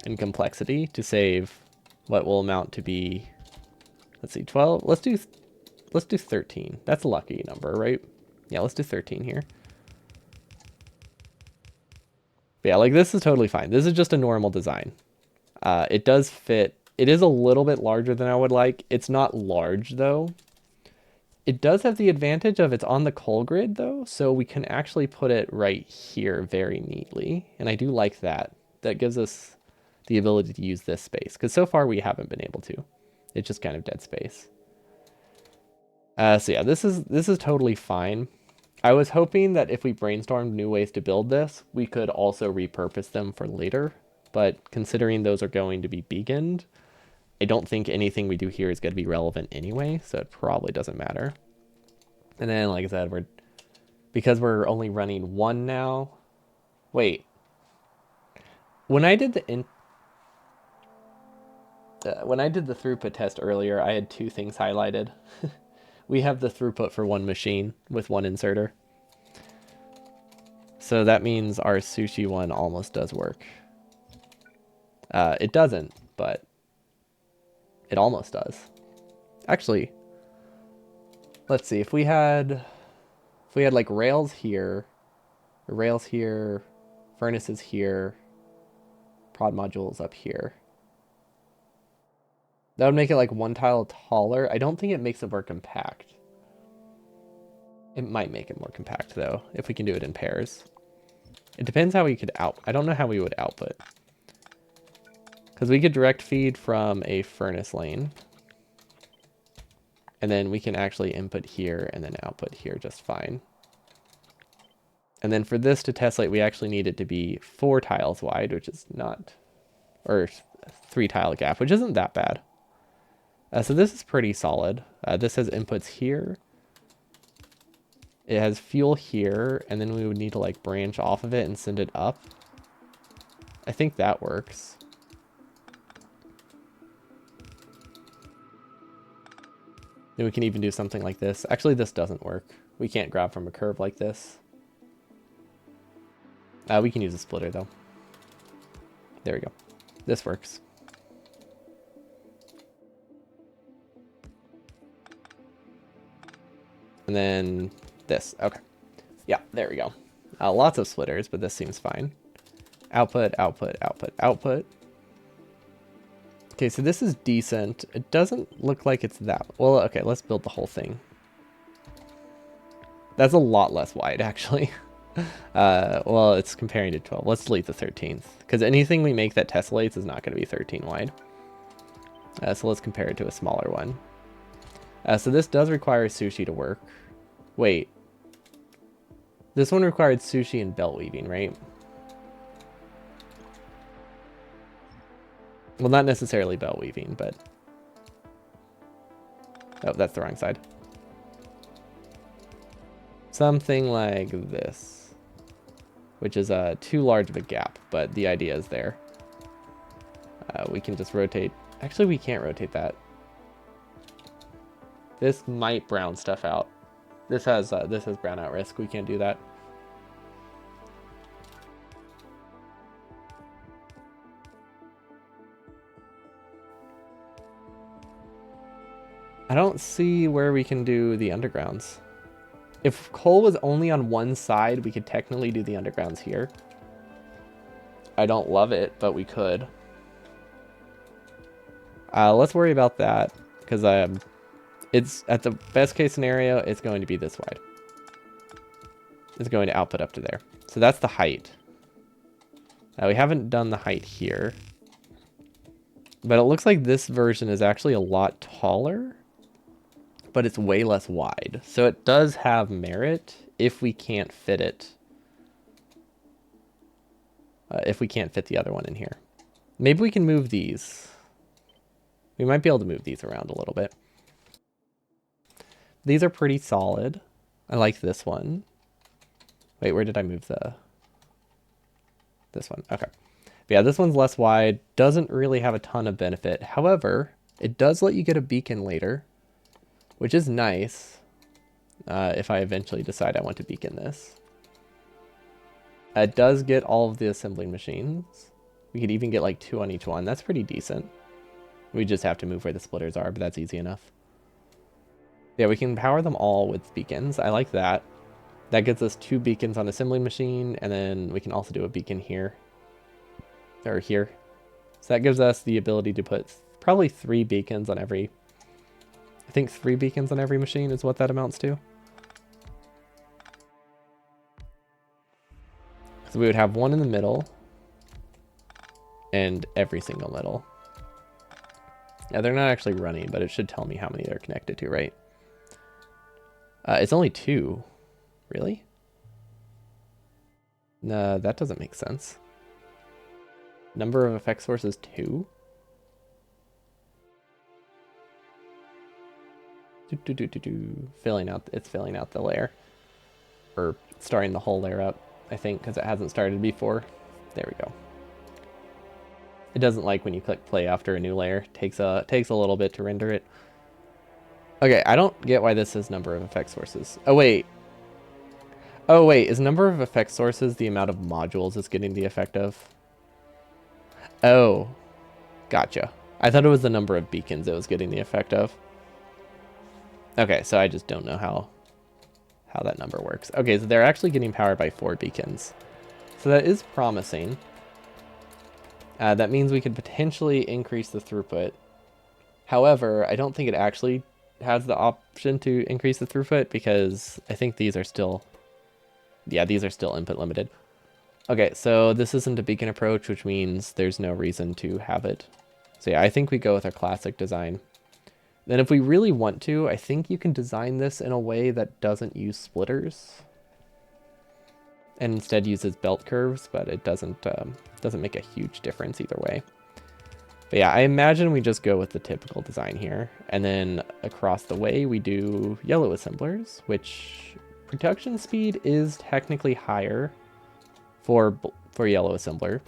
in complexity to save what will amount to be, let's see, 12. Let's do 13. That's a lucky number, right? Yeah, let's do 13 here. But yeah, like this is totally fine. This is just a normal design. It does fit. It is a little bit larger than I would like. It's not large though. It does have the advantage of it's on the coal grid though, so we can actually put it right here very neatly. And I do like that. That gives us the ability to use this space, because so far we haven't been able to. It's just kind of dead space. So yeah, this is totally fine. I was hoping that if we brainstormed new ways to build this, we could also repurpose them for later. But considering those are going to be beaconed, I don't think anything we do here is going to be relevant anyway, so it probably doesn't matter. And then, like I said, because we're only running 1 now. Wait. When I did the throughput test earlier, I had 2 things highlighted. We have the throughput for 1 machine with 1 inserter. So that means our sushi one almost does work. It doesn't, but it almost does. Actually, let's see, if we had like rails here, furnaces here, prod modules up here. That would make it like 1 tile taller. I don't think it makes it more compact. It might make it more compact though, if we can do it in pairs. It depends how we could I don't know how we would output. Because we could direct feed from a furnace lane. And then we can actually input here and then output here just fine. And then for this to tessellate, we actually need it to be 4 tiles wide, which is not, or 3 tile gap, which isn't that bad. So this is pretty solid. This has inputs here. It has fuel here, and then we would need to like branch off of it and send it up. I think that works. Then we can even do something like this. Actually, this doesn't work. We can't grab from a curve like this. We can use a splitter though. There we go. This works. And then this. Okay. Yeah, there we go. Lots of splitters, but this seems fine. Output, output, output, output. Okay, so this is decent. It doesn't look like it's that... Well, okay, let's build the whole thing. That's a lot less wide, actually. Well, it's comparing to 12. Let's delete the 13th. Because anything we make that tessellates is not going to be 13 wide. So let's compare it to a smaller one. So this does require sushi to work. Wait. This one required sushi and belt weaving, right? Well, not necessarily belt weaving, but... Oh, that's the wrong side. Something like this. Which is too large of a gap, but the idea is there. We can just rotate... Actually, we can't rotate that. This might brown stuff out. This has brown out risk. We can't do that. I don't see where we can do the undergrounds. If coal was only on one side, we could technically do the undergrounds here. I don't love it, but we could. Let's worry about that, because it's at the best case scenario, it's going to be this wide. It's going to output up to there. So that's the height. We haven't done the height here. But it looks like this version is actually a lot taller, but it's way less wide. So it does have merit if we can't fit it. If we can't fit the other one in here. Maybe we can move these. We might be able to move these around a little bit. These are pretty solid. I like this one. Wait, where did I move this one? Okay. But yeah, this one's less wide. Doesn't really have a ton of benefit. However, it does let you get a beacon later, which is nice. If I eventually decide I want to beacon this. It does get all of the assembling machines. We could even get like 2 on each one. That's pretty decent. We just have to move where the splitters are, but that's easy enough. Yeah, we can power them all with beacons. I like that. That gets us 2 beacons on assembling machine, and then we can also do a beacon here. Or here. So that gives us the ability to put probably 3 beacons on every... I think 3 beacons on every machine is what that amounts to. So we would have 1 in the middle. And every single middle. Yeah, they're not actually running, but it should tell me how many they're connected to, right? It's only 2. Really? No, that doesn't make sense. Number of effect sources 2? Filling out, it's filling out the layer. Or starting the whole layer up, I think, because it hasn't started before. There we go. It doesn't like when you click play after a new layer. Takes a little bit to render it. Okay, I don't get why this is number of effect sources. Oh wait. Oh wait, is number of effect sources the amount of modules it's getting the effect of? Oh, gotcha. I thought it was the number of beacons it was getting the effect of. Okay, so I just don't know how that number works. Okay, so they're actually getting powered by 4 beacons. So that is promising. That means we could potentially increase the throughput. However, I don't think it actually has the option to increase the throughput because I think these are still... Yeah, these are still input limited. Okay, so this isn't a beacon approach, which means there's no reason to have it. So yeah, I think we go with our classic design. Then if we really want to, I think you can design this in a way that doesn't use splitters and instead uses belt curves, but it doesn't make a huge difference either way. But yeah, I imagine we just go with the typical design here, and then across the way we do yellow assemblers, which production speed is technically higher for yellow assembler,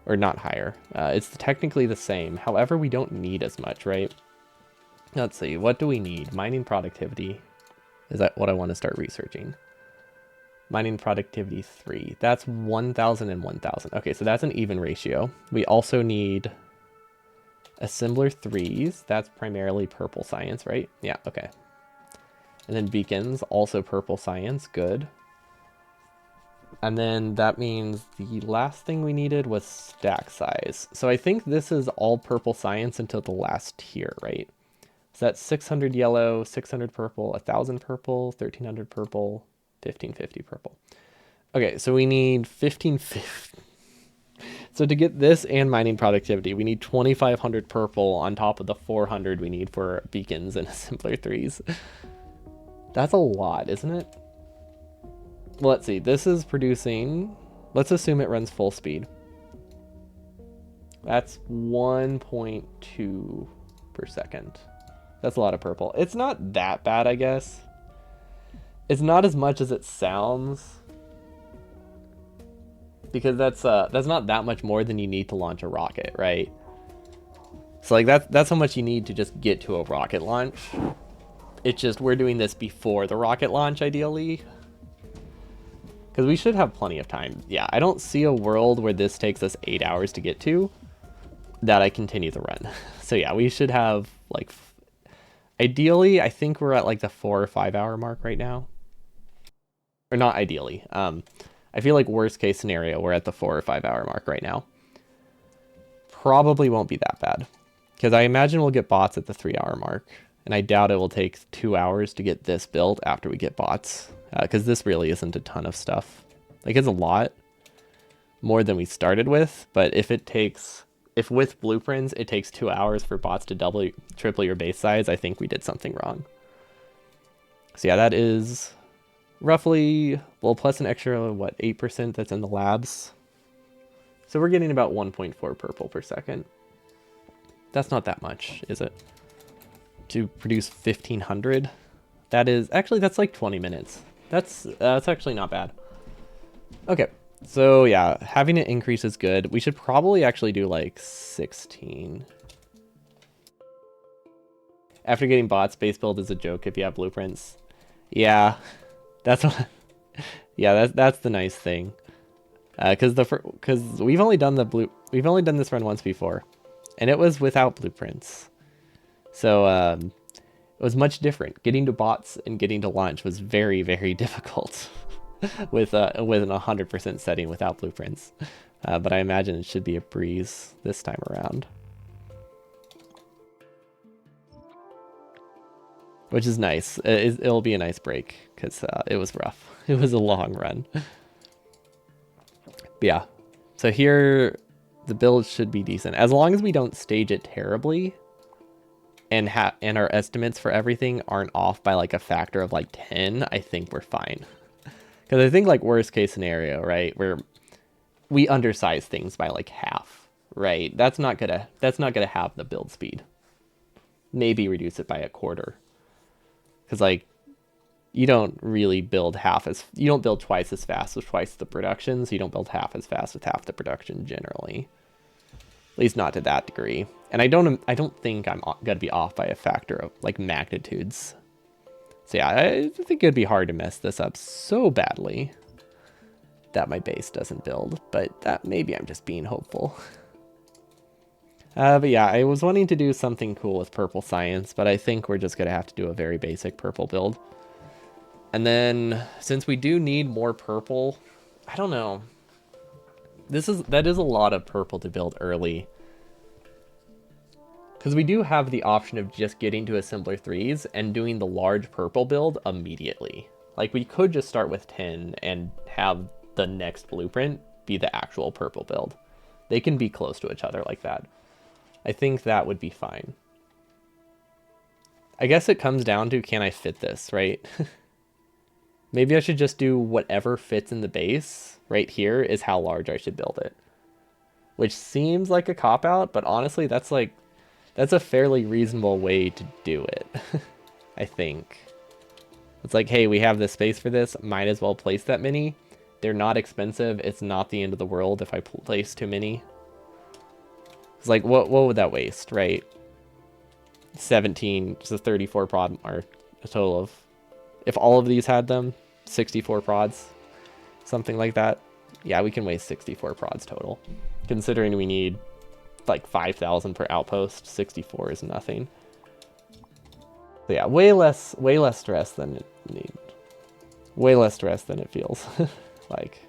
or not higher. It's technically the same. However, we don't need as much, right? Let's see, what do we need? Mining productivity. Is that what I want to start researching? Mining productivity 3. That's 1,000 and 1,000. Okay, so that's an even ratio. We also need assembler 3s. That's primarily purple science, right? Yeah, okay. And then beacons, also purple science. Good. And then that means the last thing we needed was stack size. So I think this is all purple science until the last tier, right? So that's 600 yellow, 600 purple, 1,000 purple, 1,300 purple, 1,550 purple. Okay, so we need 1,550. So to get this and mining productivity, we need 2,500 purple on top of the 400 we need for beacons and assembler 3s. That's a lot, isn't it? Well, let's see. This is producing... Let's assume it runs full speed. That's 1.2 per second. That's a lot of purple. It's not that bad, I guess. It's not as much as it sounds. Because that's not that much more than you need to launch a rocket, right? So like that's how much you need to just get to a rocket launch. It's just we're doing this before the rocket launch, ideally. Because we should have plenty of time. Yeah, I don't see a world where this takes us 8 hours to get to that I continue the run. So yeah, we should have, like, ideally, I think we're at, like, the 4 or 5 hour mark right now. Or not ideally. I feel like worst case scenario, we're at the 4 or 5 hour mark right now. Probably won't be that bad. Because I imagine we'll get bots at the 3 hour mark. And I doubt it will take 2 hours to get this built after we get bots. Because this really isn't a ton of stuff. Like, it's a lot more than we started with, but if with blueprints it takes 2 hours for bots to triple your base size, I think we did something wrong. So yeah, that is roughly, well, plus an extra, what, 8% that's in the labs. So we're getting about 1.4 purple per second. That's not that much, is it? To produce 1,500? That is, actually, that's like 20 minutes. That's actually not bad. Okay, so yeah, having it increase is good. We should probably actually do like 16. After getting bots, base build is a joke if you have blueprints. Yeah, that's what. Yeah, that's the nice thing. Because we've only done this run once before, and it was without blueprints. So it was much different. Getting to bots and getting to launch was very, very difficult with an 100% setting without blueprints. But I imagine it should be a breeze this time around. Which is nice. It'll be a nice break because it was rough. It was a long run. But yeah, so here the build should be decent. As long as we don't stage it terribly, and our estimates for everything aren't off by like a factor of like 10, I think we're fine. Because I think like worst case scenario, right, where we undersize things by like half, right? That's not gonna have the build speed. Maybe reduce it by a quarter. Because like you don't really build you don't build twice as fast with twice the production, so you don't build half as fast with half the production generally. At least not to that degree. And I don't think I'm gonna be off by a factor of like magnitudes. So yeah, I think it'd be hard to mess this up so badly that my base doesn't build, but that maybe I'm just being hopeful. But yeah, I was wanting to do something cool with purple science, but I think we're just gonna have to do a very basic purple build. And then since we do need more purple, I don't know. That is a lot of purple to build early. Because we do have the option of just getting to assembler 3s and doing the large purple build immediately. Like we could just start with 10 and have the next blueprint be the actual purple build. They can be close to each other like that. I think that would be fine. I guess it comes down to, can I fit this, right? Maybe I should just do whatever fits in the base right here is how large I should build it. Which seems like a cop-out, but honestly, that's a fairly reasonable way to do it, I think. It's like, hey, we have this space for this, might as well place that many. They're not expensive, it's not the end of the world if I place too many. It's like, what would that waste, right? 17, just a 34 prod, or a total of, if all of these had them, 64 prods, something like that. Yeah, we can waste 64 prods total. Considering we need like 5,000 per outpost, 64 is nothing. So yeah, way less stress than it needs. Way less stress than it feels like.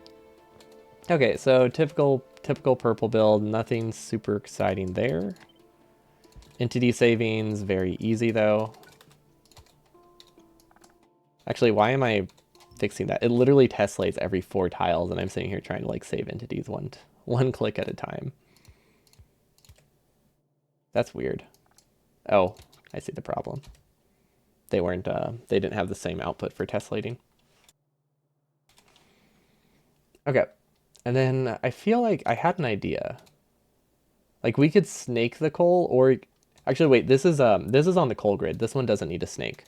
Okay, so typical purple build, nothing super exciting there. Entity savings, very easy though. Actually, why am I fixing that? It literally tesslates every 4 tiles, and I'm sitting here trying to like save entities one click at a time. That's weird. Oh, I see the problem. They didn't have the same output for tesslating. Okay, and then I feel like I had an idea. Like we could snake the coal, or actually wait, this is on the coal grid. This one doesn't need a snake,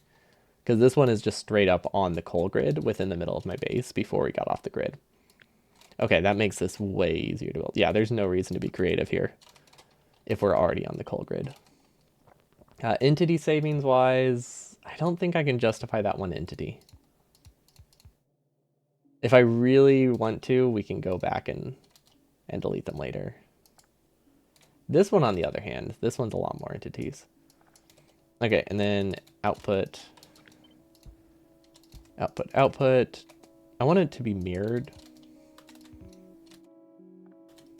because this one is just straight up on the coal grid within the middle of my base before we got off the grid. Okay, that makes this way easier to build. Yeah, there's no reason to be creative here if we're already on the coal grid. Entity savings wise, I don't think I can justify that one entity. If I really want to, we can go back and delete them later. This one, on the other hand, this one's a lot more entities. Okay, and then output. I want it to be mirrored.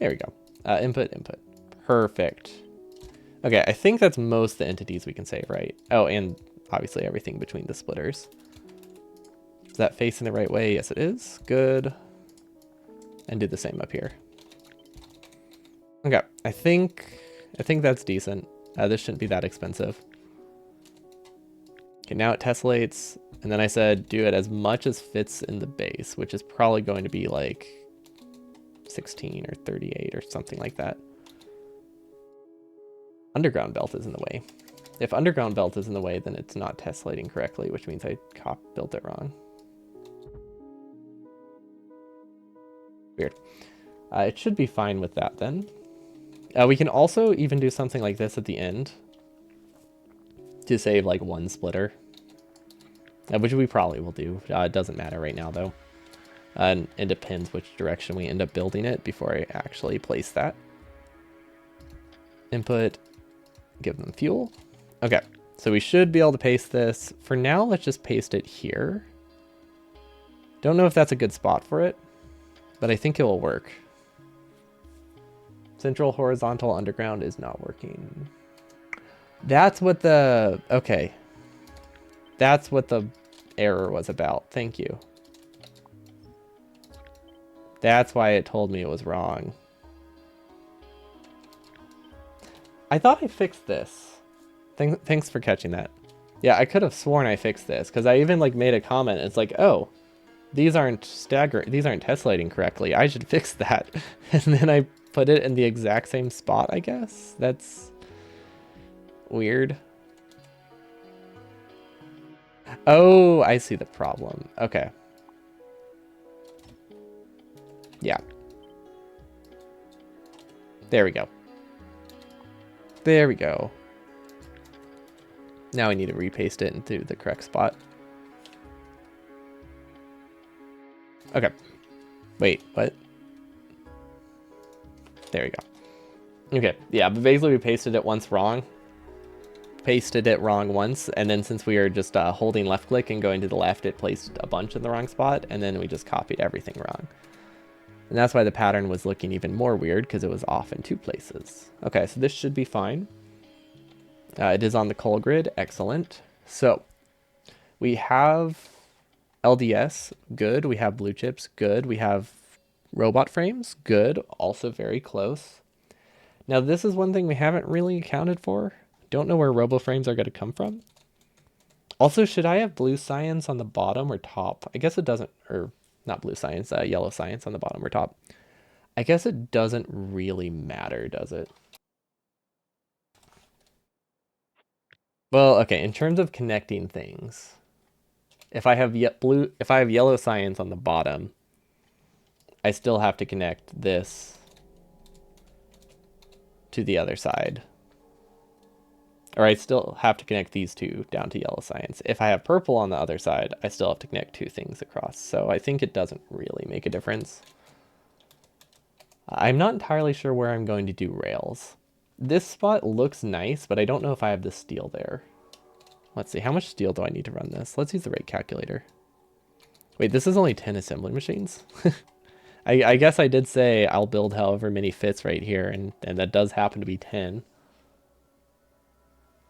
There we go. Input. Perfect. Okay, I think that's most of the entities we can save, right? Oh, and obviously everything between the splitters. Is that facing the right way? Yes, it is. Good. And do the same up here. Okay, I think that's decent. This shouldn't be that expensive. Okay, now it tesslates, and then I said do it as much as fits in the base, which is probably going to be like 16 or 38 or something like that. Underground belt is in the way. If underground belt is in the way, then it's not tesslating correctly, which means I built it wrong. Weird. It should be fine with that then. We can also even do something like this at the end to save like one splitter, which we probably will do. It doesn't matter right now though. And it depends which direction we end up building it before I actually place that. Input, give them fuel. Okay, so we should be able to paste this. For now, let's just paste it here. Don't know if that's a good spot for it, but I think it will work. Central horizontal underground is not working. That's what the, okay. That's what the error was about. Thank you. That's why it told me it was wrong. I thought I fixed this. Thanks for catching that. Yeah, I could have sworn I fixed this because I even like made a comment. It's like, oh, these aren't tesslating correctly. I should fix that. And then I put it in the exact same spot, I guess. That's weird. Oh, I see the problem. Okay. Yeah. There we go. There we go. Now we need to repaste it into the correct spot. Okay. Wait, what? There we go. Okay, yeah, but basically we pasted it wrong, and then since we are just holding left click and going to the left, it placed a bunch in the wrong spot, and then we just copied everything wrong. And that's why the pattern was looking even more weird, because it was off in 2 places. Okay, so this should be fine. It is on the coal grid, excellent. So we have LDS, good. We have blue chips, good. We have Robot frames, good, also very close. Now this is one thing we haven't really accounted for. Don't know where robo frames are going to come from. Also, should I have blue science on the bottom or top? I guess it doesn't, or not blue science, yellow science on the bottom or top. I guess it doesn't really matter, does it? Well, okay, in terms of connecting things, if I have yellow science on the bottom, I still have to connect this to the other side. Or I still have to connect these two down to yellow science. If I have purple on the other side, I still have to connect two things across. So I think it doesn't really make a difference. I'm not entirely sure where I'm going to do rails. This spot looks nice, but I don't know if I have the steel there. Let's see, how much steel do I need to run this? Let's use the rate calculator. Wait, this is only 10 assembly machines? I guess I did say I'll build however many fits right here, and that does happen to be 10.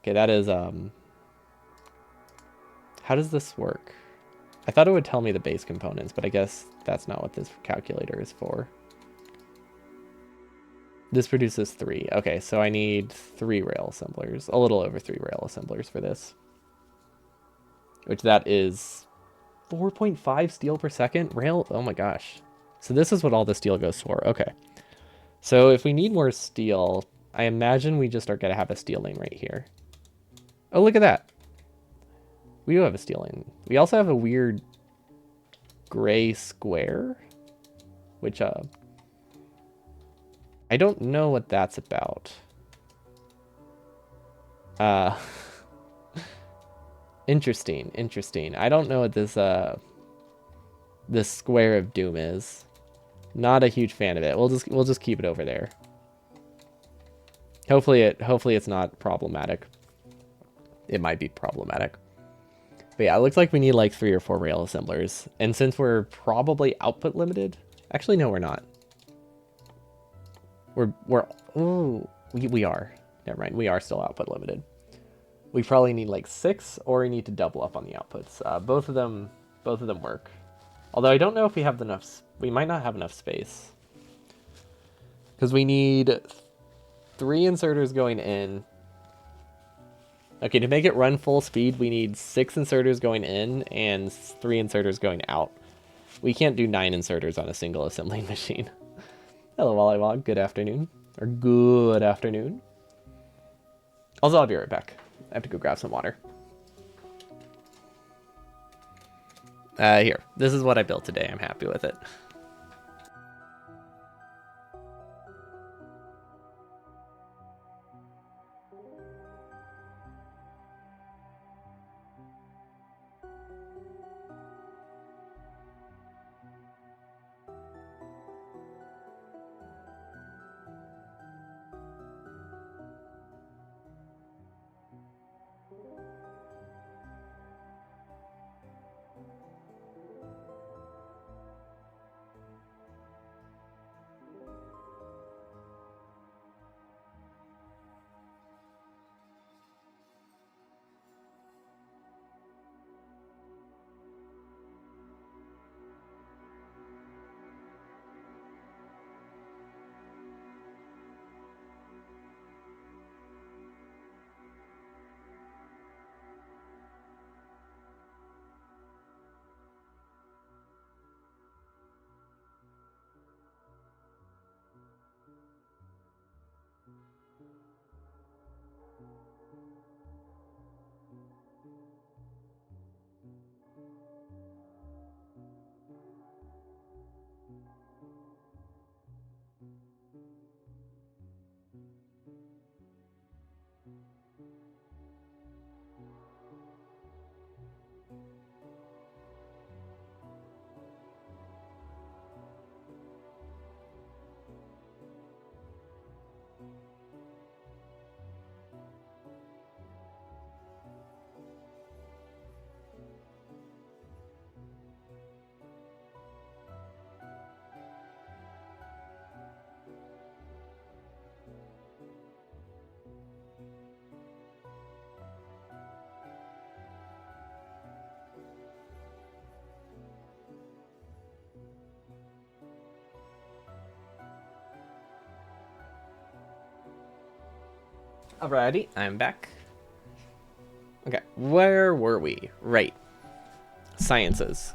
Okay, that is, how does this work? I thought it would tell me the base components, but I guess that's not what this calculator is for. This produces 3. Okay, so I need 3 rail assemblers, a little over 3 rail assemblers for this. Which that is 4.5 steel per second. Rail, oh my gosh. So this is what all the steel goes for. Okay. So if we need more steel, I imagine we just are going to have a steel lane right here. Oh, look at that. We do have a steel lane. We also have a weird gray square, which I don't know what that's about. Uh, interesting, interesting. I don't know what this square of doom is. Not a huge fan of it. We'll just keep it over there. Hopefully it's not problematic. It might be problematic. But yeah, it looks like we need like 3 or 4 rail assemblers. And since we're probably output limited, actually no, we're not. We are. Never mind. We are still output limited. We probably need like 6, or we need to double up on the outputs. Both of them work. Although I don't know if we have enough. We might not have enough space because we need 3 inserters going in. Okay, to make it run full speed, we need 6 inserters going in and 3 inserters going out. We can't do 9 inserters on a single assembly machine. Hello, Wollywog. Good afternoon. Or good afternoon. Also, I'll be right back. I have to go grab some water. Here. This is what I built today. I'm happy with it. Alrighty, I'm back. Okay, where were we? Right. Sciences.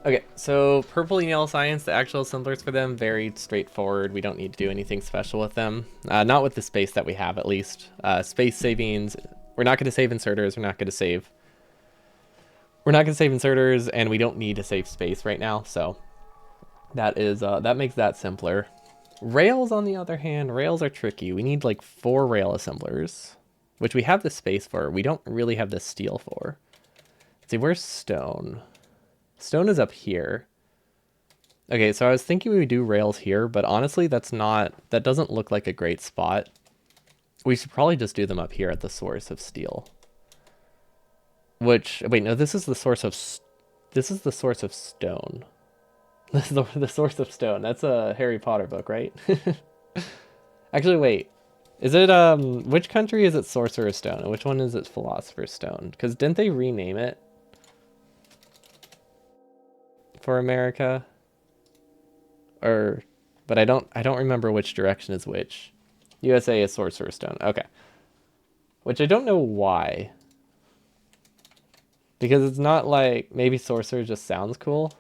Okay, so purple and yellow science, the actual assemblers for them, very straightforward. We don't need to do anything special with them. Not with the space that we have, at least. Space savings, we're not going to save inserters, We're not going to save inserters, and we don't need to save space right now, so that is, that makes that simpler. Rails, on the other hand, rails are tricky. We need like 4 rail assemblers, which we have the space for. We don't really have the steel for. Let's see, where's stone? Stone is up here. Okay, so I was thinking we would do rails here, but honestly, that doesn't look like a great spot. We should probably just do them up here at the source of steel. Which, wait, no, this is the source of stone. This is the source of stone. That's a Harry Potter book, right? Actually, wait. Is it, which country is it Sorcerer's Stone, and which one is it Philosopher's Stone? Because didn't they rename it for America? But I don't remember which direction is which. USA is Sorcerer's Stone. Okay. Which I don't know why. Because it's not like, maybe Sorcerer just sounds cool.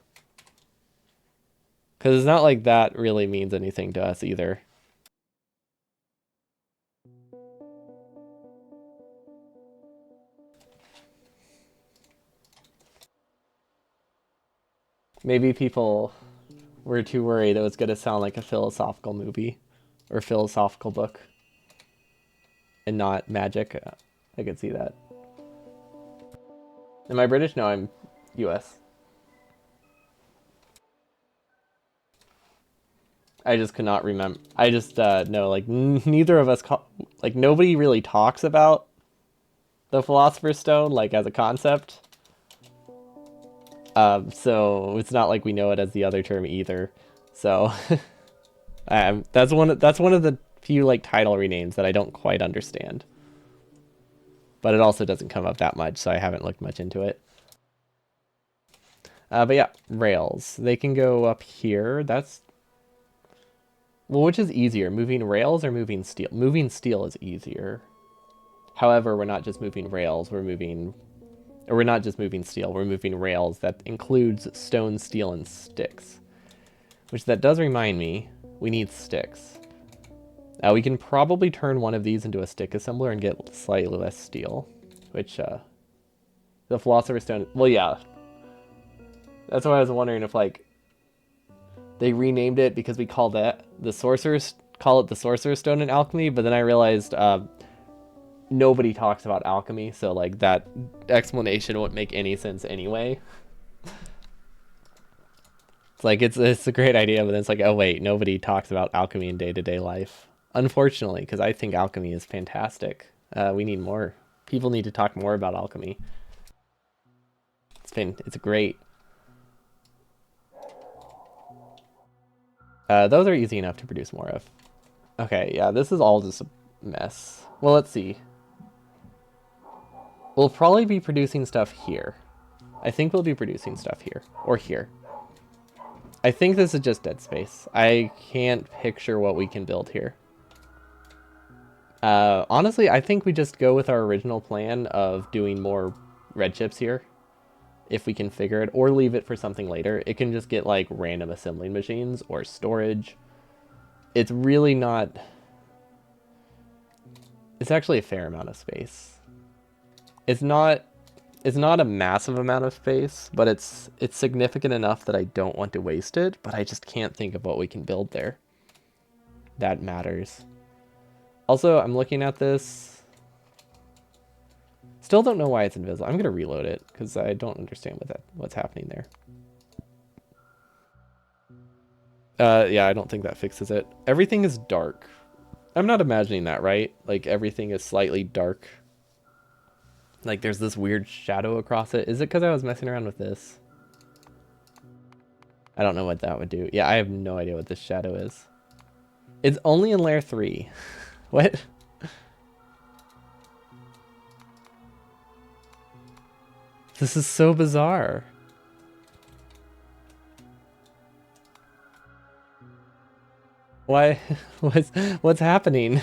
Because it's not like that really means anything to us either. Maybe people were too worried it was going to sound like a philosophical movie or philosophical book and not magic. I could see that. Am I British? No, I'm US. I just could not remember. I just know, like, neither of us, like, nobody really talks about the Philosopher's Stone, like, as a concept. So it's not like we know it as the other term either. So that's one of the few like title renames that I don't quite understand. But it also doesn't come up that much, so I haven't looked much into it. But yeah, rails. They can go up here. That's... Well, which is easier, moving rails or moving steel? Moving steel is easier. However, we're not just moving rails, we're not just moving steel, we're moving rails that includes stone, steel, and sticks. Which that does remind me, we need sticks. We can probably turn one of these into a stick assembler and get slightly less steel. Which, the Philosopher's Stone, well, yeah. That's why I was wondering if, like, they renamed it because we call it the Sorcerer's Stone in alchemy, but then I realized, nobody talks about alchemy, so like that explanation wouldn't make any sense anyway. It's like it's a great idea, but then it's like, oh wait, nobody talks about alchemy in day-to-day life. Unfortunately, because I think alchemy is fantastic. We need more. People need to talk more about alchemy. It's great. Those are easy enough to produce more of. Okay, yeah, this is all just a mess. Well, let's see. We'll probably be producing stuff here. I think we'll be producing stuff here. Or here. I think this is just dead space. I can't picture what we can build here. Honestly, I think we just go with our original plan of doing more red chips here. If we can figure it. Or leave it for something later. It can just get like random assembling machines or storage. It's really not... It's actually a fair amount of space. It's not a massive amount of space, but it's significant enough that I don't want to waste it, but I just can't think of what we can build there. That matters. Also, I'm looking at this. Still don't know why it's invisible. I'm going to reload it because I don't understand what's happening there. Yeah, I don't think that fixes it. Everything is dark. I'm not imagining that, right? Like everything is slightly dark. Like there's this weird shadow across it. Is it because I was messing around with this? I don't know what that would do. Yeah, I have no idea what this shadow is. It's only in layer 3. What? This is so bizarre. Why? What's happening?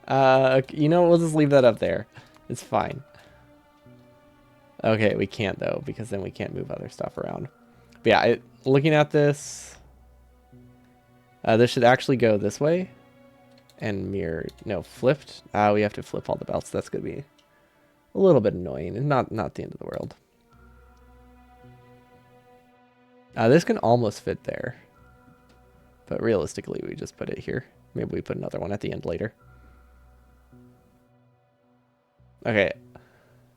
You know, we'll just leave that up there. It's fine. Okay, we can't though, because then we can't move other stuff around. But yeah, looking at this, this should actually go this way and mirror, no, flipped. We have to flip all the belts. That's gonna be a little bit annoying and not the end of the world. This can almost fit there, but realistically, we just put it here. Maybe we put another one at the end later. Okay,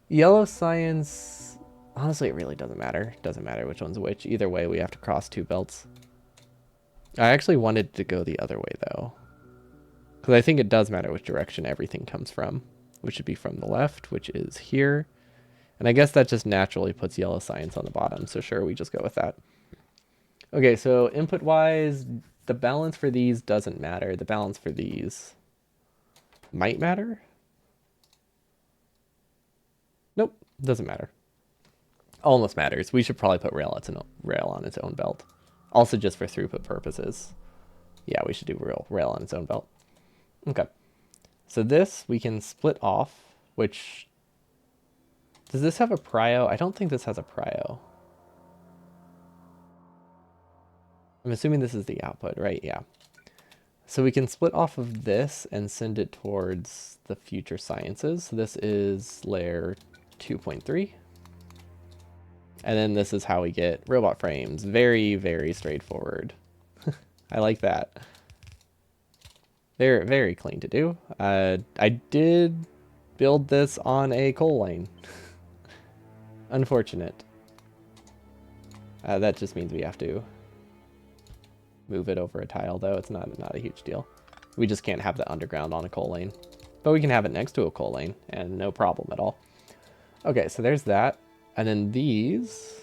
yellow science, honestly, it really doesn't matter. It doesn't matter which one's which. Either way, we have to cross two belts. I actually wanted to go the other way, though, because I think it does matter which direction everything comes from, which would be from the left, which is here. And I guess that just naturally puts yellow science on the bottom, so sure, we just go with that. Okay, so input-wise, the balance for these doesn't matter. The balance for these might matter. Nope, doesn't matter. Almost matters. We should probably put rail on its own belt. Also just for throughput purposes. Yeah, we should do rail on its own belt. Okay. So this we can split off, which... Does this have a prio? I don't think this has a prio. I'm assuming this is the output, right? Yeah. So we can split off of this and send it towards the future sciences. So this is layer 2.3. And then this is how we get robot frames. Very, very straightforward. I like that. They're very clean to do. I did build this on a coal lane. Unfortunate. That just means we have to move it over a tile, though. It's not a huge deal. We just can't have the underground on a coal lane. But we can have it next to a coal lane, and no problem at all. Okay, so there's that. And then these...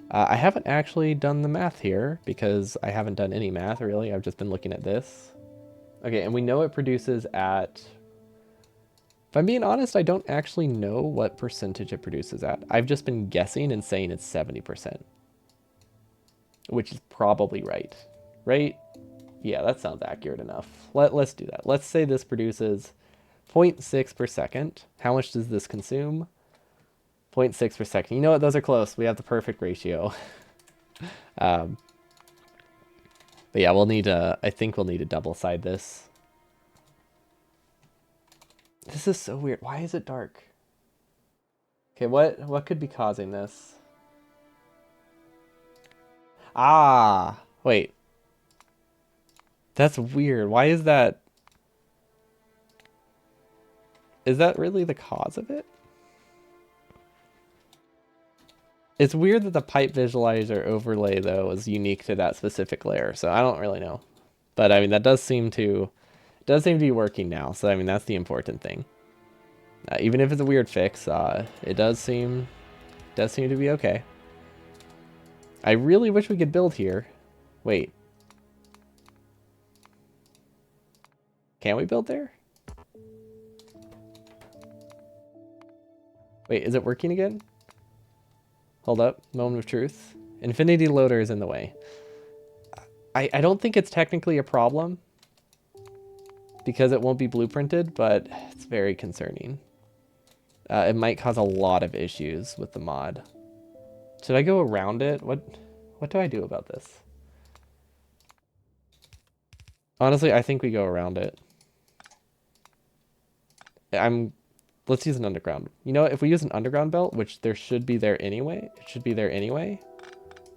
I haven't actually done the math here, because I haven't done any math, really. I've just been looking at this. Okay, and we know it produces at... If I'm being honest, I don't actually know what percentage it produces at. I've just been guessing and saying it's 70%. Which is probably right. Right? Yeah, that sounds accurate enough. Let's do that. Let's say this produces 0.6 per second. How much does this consume? 0.6 per second. You know what? Those are close. We have the perfect ratio. But yeah, we'll need to... I think we'll need to double side this. This is so weird. Why is it dark? Okay, what could be causing this? Ah, wait. That's weird. Why is that? Is that really the cause of it? It's weird that the pipe visualizer overlay, though, is unique to that specific layer, so I don't really know. But I mean, that does seem to be working now, so I mean, that's the important thing. Even if it's a weird fix, it does seem to be okay. I really wish we could build here. Wait. Can we build there? Wait, is it working again? Hold up, moment of truth. Infinity loader is in the way. I don't think it's technically a problem because it won't be blueprinted, but it's very concerning. It might cause a lot of issues with the mod. Should I go around it? What do I do about this? Honestly, I think we go around it. Let's use an underground. You know, if we use an underground belt, which there should be there anyway, it should be there anyway,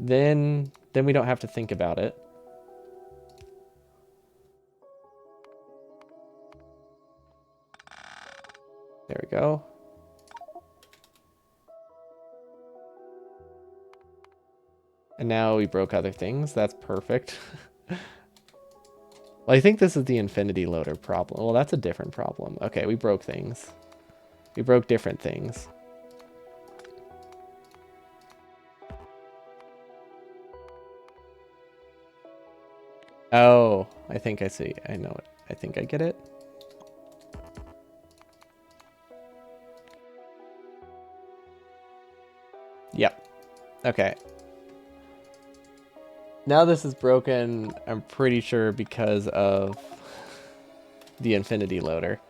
then we don't have to think about it. There we go. And now we broke other things. That's perfect. Well, I think this is the infinity loader problem. Well, that's a different problem. Okay, we broke things. We broke different things. Oh, I think I see. I know it. I think I get it. Yep. Okay. Now this is broken, I'm pretty sure because of the infinity loader.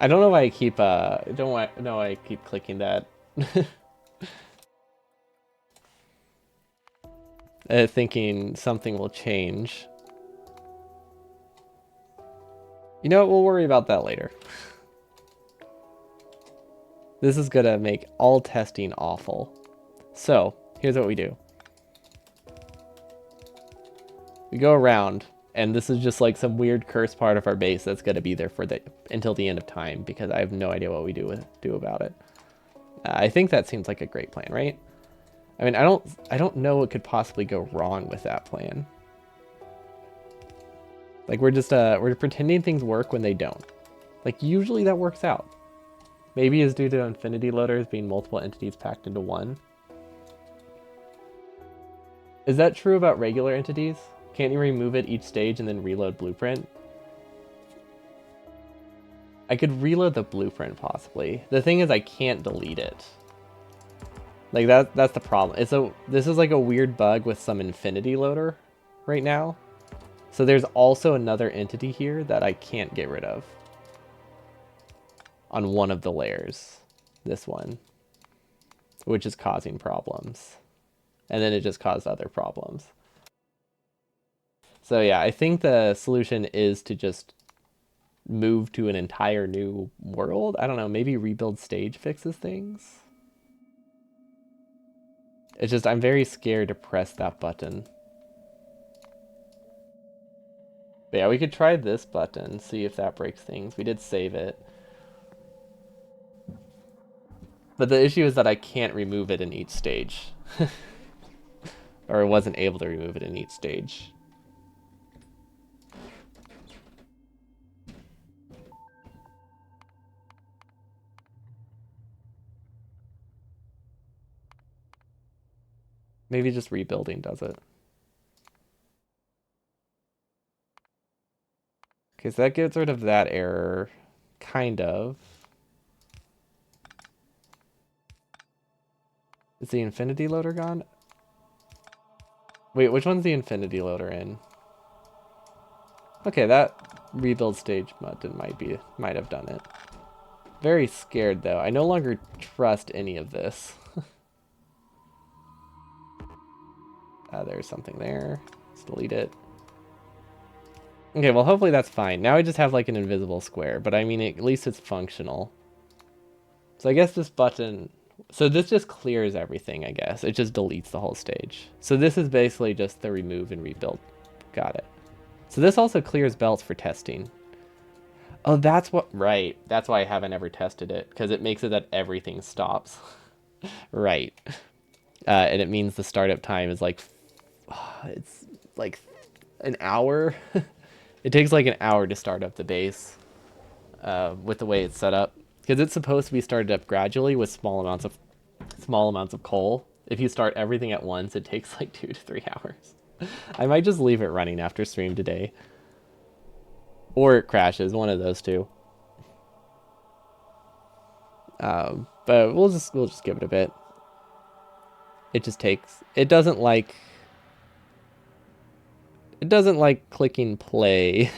I don't know why I keep know why I keep clicking that. Thinking something will change. You know what? We'll worry about that later. This is gonna make all testing awful. So, here's what we do. We go around, and this is just like some weird cursed part of our base that's gonna be there for until the end of time, because I have no idea what we do about it. I think that seems like a great plan, right? I mean, I don't know what could possibly go wrong with that plan. Like we're pretending things work when they don't. Like usually that works out. Maybe it's due to infinity loaders being multiple entities packed into one. Is that true about regular entities? Can't you remove it each stage and then reload blueprint? I could reload the blueprint possibly. The thing is I can't delete it. Like that's the problem. This is like a weird bug with some infinity loader right now. So there's also another entity here that I can't get rid of on one of the layers. This one, which is causing problems. And then it just caused other problems. So yeah, I think the solution is to just move to an entire new world. I don't know, maybe rebuild stage fixes things. It's just I'm very scared to press that button. But yeah, we could try this button, see if that breaks things. We did save it. But the issue is that I can't remove it in each stage. Or I wasn't able to remove it in each stage. Maybe just rebuilding does it. Okay, so that gets rid of that error. Kind of. Is the infinity loader gone? Wait, which one's the infinity loader in? Okay, that rebuild stage button might have done it. Very scared though. I no longer trust any of this. There's something there. Let's delete it. Okay, well hopefully that's fine. Now I just have like an invisible square, but I mean at least it's functional. So I guess this button, so this just clears everything, I guess. It just deletes the whole stage. So this is basically just the remove and rebuild. Got it. So this also clears belts for testing. Oh, that's what, right. That's why I haven't ever tested it, because it makes it that everything stops. Right. And it means the startup time is like, it's like an hour. It takes like an hour to start up the base with the way it's set up. Because it's supposed to be started up gradually with small amounts of coal. If you start everything at once, it takes like 2 to 3 hours. I might just leave it running after stream today. Or it crashes, one of those two. But we'll just give it a bit. It just takes, it doesn't like clicking play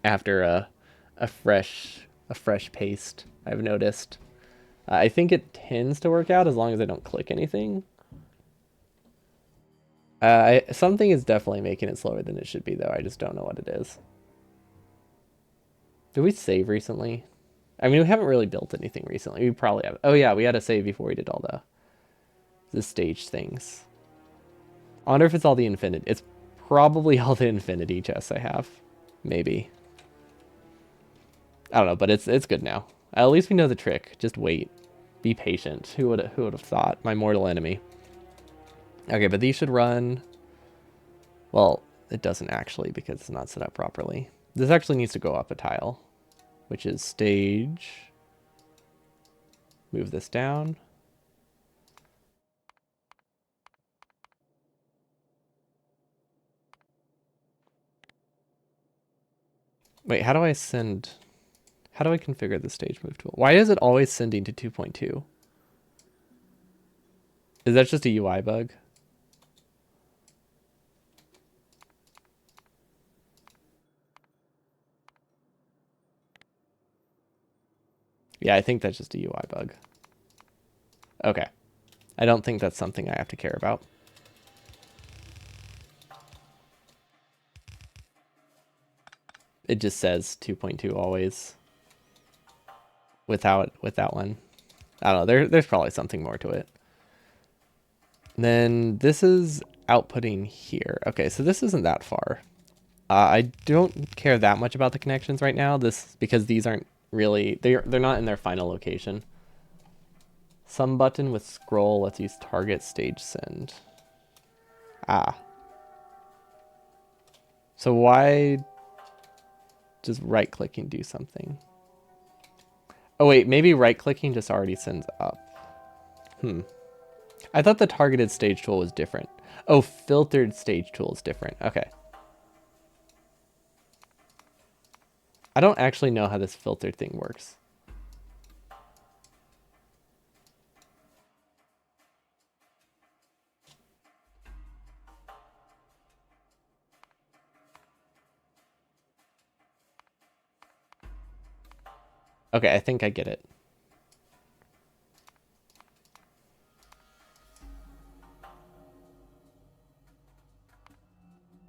after a fresh paste, I've noticed. I think it tends to work out as long as I don't click anything. Something is definitely making it slower than it should be though. I just don't know what it is. Did we save recently? I mean, we haven't really built anything recently. We probably have. Oh yeah, we had to save before we did all the stage things. I wonder if it's all the infinity. It's probably all the infinity chests I have. Maybe. I don't know, but it's good now. At least we know the trick. Just wait. Be patient. Who would have thought? My mortal enemy. Okay, but these should run. Well, it doesn't actually because it's not set up properly. This actually needs to go up a tile, which is stage. Move this down. Wait, how do I configure the stage move tool? Why is it always sending to 2.2? Is that just a UI bug? Yeah, I think that's just a UI bug. Okay. I don't think that's something I have to care about. It just says 2.2 always with that one. I don't know. There's probably something more to it. And then this is outputting here. Okay, so this isn't that far. I don't care that much about the connections right now. Because these aren't really they're not in their final location. Some button with scroll. Let's use target stage send. Ah. So why does right clicking do something? Oh wait, maybe right clicking just already sends up. I thought the targeted stage tool was different. Oh, filtered stage tool is different. Okay. I don't actually know how this filtered thing works. Okay, I think I get it.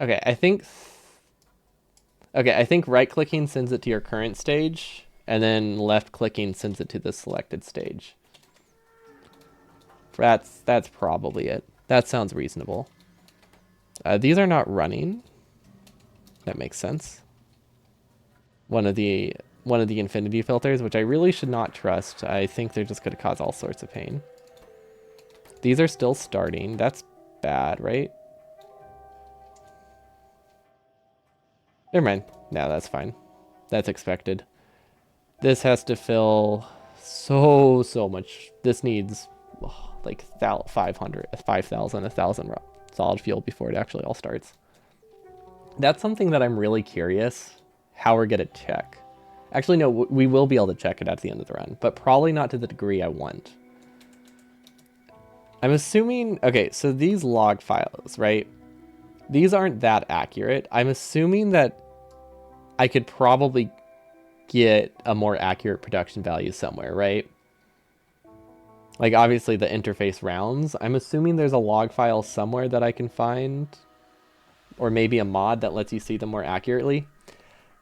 Okay, I think right clicking sends it to your current stage, and then left clicking sends it to the selected stage. That's probably it. That sounds reasonable. These are not running. That makes sense. One of the infinity filters, which I really should not trust. I think they're just going to cause all sorts of pain. These are still starting. That's bad, right? Never mind. No, that's fine. That's expected. This has to fill so much. This needs like 500, 5,000, 1,000 solid fuel before it actually all starts. That's something that I'm really curious how we're going to check. Actually, no, we will be able to check it at the end of the run, but probably not to the degree I want. I'm assuming, okay, so these log files, right? These aren't that accurate. I'm assuming that I could probably get a more accurate production value somewhere, right? Like, obviously, the interface rounds. I'm assuming there's a log file somewhere that I can find, or maybe a mod that lets you see them more accurately.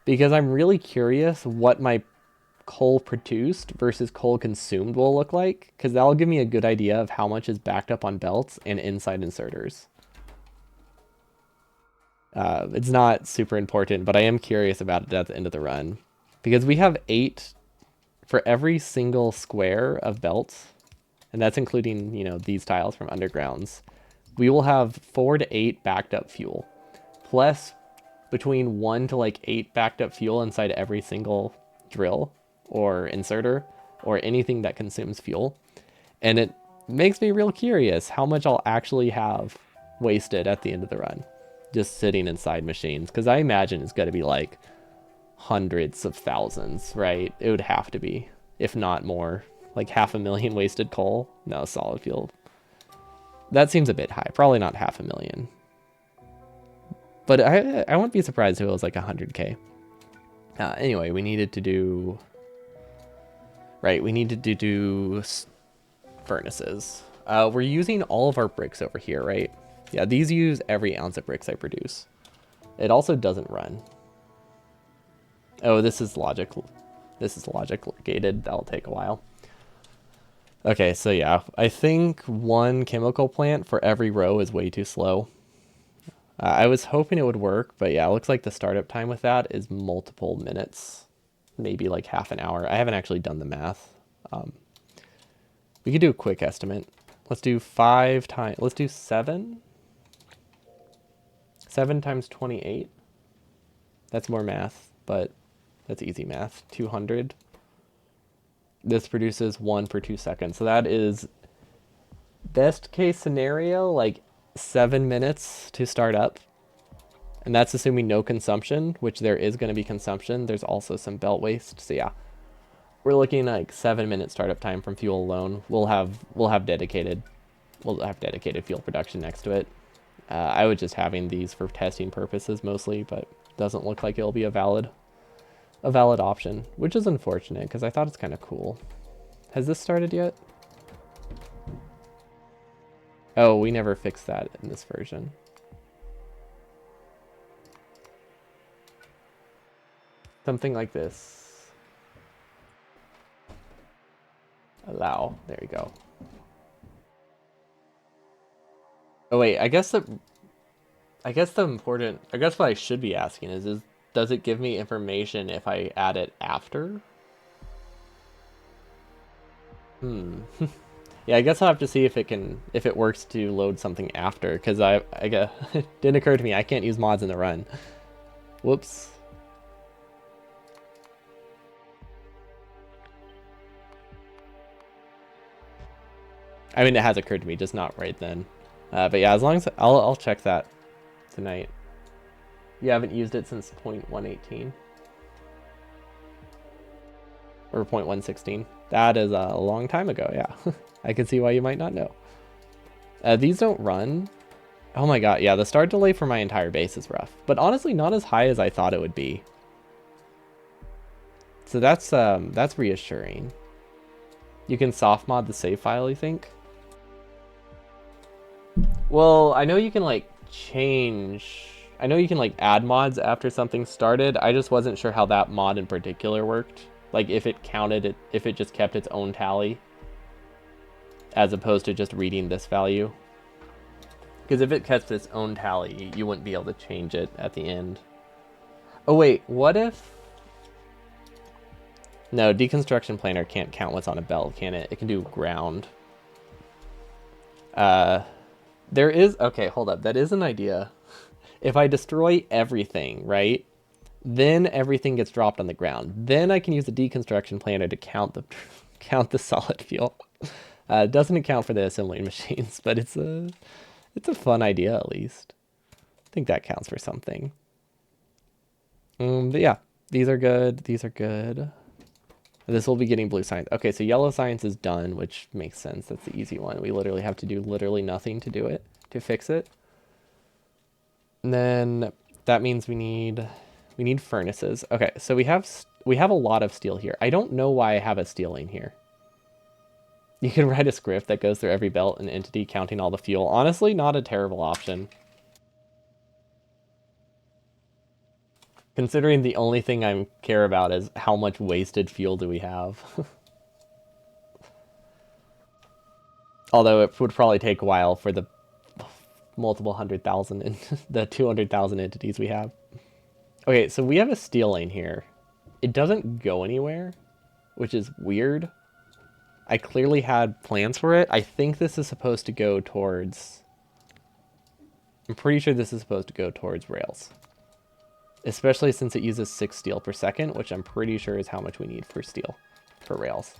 Because I'm really curious what my coal produced versus coal consumed will look like, because that'll give me a good idea of how much is backed up on belts and inside inserters. It's not super important, but I am curious about it at the end of the run. Because we have 8 for every single square of belts, and that's including, these tiles from undergrounds. We will have 4 to 8 backed up fuel, plus between 1 to 8 backed up fuel inside every single drill or inserter or anything that consumes fuel. And it makes me real curious how much I'll actually have wasted at the end of the run, just sitting inside machines, because I imagine it's going to be like hundreds of thousands, right? It would have to be, if not more. Like 500,000 wasted coal? No, solid fuel. That seems a bit high. Probably not 500,000. But I wouldn't be surprised if it was like 100k. Anyway, we needed to do... Right, we needed to do furnaces. We're using all of our bricks over here, right? Yeah, these use every ounce of bricks I produce. It also doesn't run. Oh, this is logic. This is logic gated. That'll take a while. Okay, so yeah, I think 1 chemical plant for every row is way too slow. I was hoping it would work, but yeah, it looks like the startup time with that is multiple minutes, maybe like half an hour. I haven't actually done the math. We could do a quick estimate. Let's do 5 times, let's do 7. 7 times 28. That's more math, but that's easy math. 200. This produces 1 per 2 seconds. So that is best case scenario, like 7 minutes to start up. And that's assuming no consumption, which there is going to be consumption. There's also some belt waste. So yeah, we're looking like 7 minute startup time from fuel alone. We'll have dedicated we'll have dedicated fuel production next to it. I was just having these for testing purposes mostly, but doesn't look like it'll be a valid option, which is unfortunate because I thought it's kind of cool. Has this started yet? Oh, we never fixed that in this version. Something like this. Allow. There you go. Oh wait, I guess what I should be asking is does it give me information if I add it after? Yeah, I guess I'll have to see if it works to load something after, because I guess it didn't occur to me I can't use mods in the run. Whoops. I mean, it has occurred to me, just not right then. But yeah, as long as I'll check that tonight. You haven't used it since 0.118 or 0.116. That is a long time ago. Yeah, I can see why you might not know. These don't run. Oh my god, yeah, the start delay for my entire base is rough, but honestly not as high as I thought it would be. So that's reassuring. You can soft mod the save file, you think? Well, I know you can like I know you can like add mods after something started. I just wasn't sure how that mod in particular worked. Like if it counted it, if it just kept its own tally as opposed to just reading this value. Because if it kept its own tally, you wouldn't be able to change it at the end. Oh wait, what if... No, deconstruction planner can't count what's on a belt, can it? It can do ground. There is... Okay, hold up. That is an idea. If I destroy everything, right? Then everything gets dropped on the ground. Then I can use the deconstruction planner to count the solid fuel. It doesn't account for the assembling machines, but it's a fun idea at least. I think that counts for something. But yeah, these are good. These are good. This will be getting blue science. Okay, so yellow science is done, which makes sense. That's the easy one. We literally have to do literally nothing to do it, to fix it. And then that means we need furnaces. Okay, so we have a lot of steel here. I don't know why I have a steel lane here. You can write a script that goes through every belt and entity counting all the fuel. Honestly, not a terrible option. Considering the only thing I care about is how much wasted fuel do we have. Although it would probably take a while for the multiple 100,000 and the 200,000 entities we have. Okay, so we have a steel lane here. It doesn't go anywhere, which is weird. I clearly had plans for it. I think this is supposed to go towards... I'm pretty sure this is supposed to go towards rails. Especially since it uses 6 steel per second, which I'm pretty sure is how much we need for steel, for rails.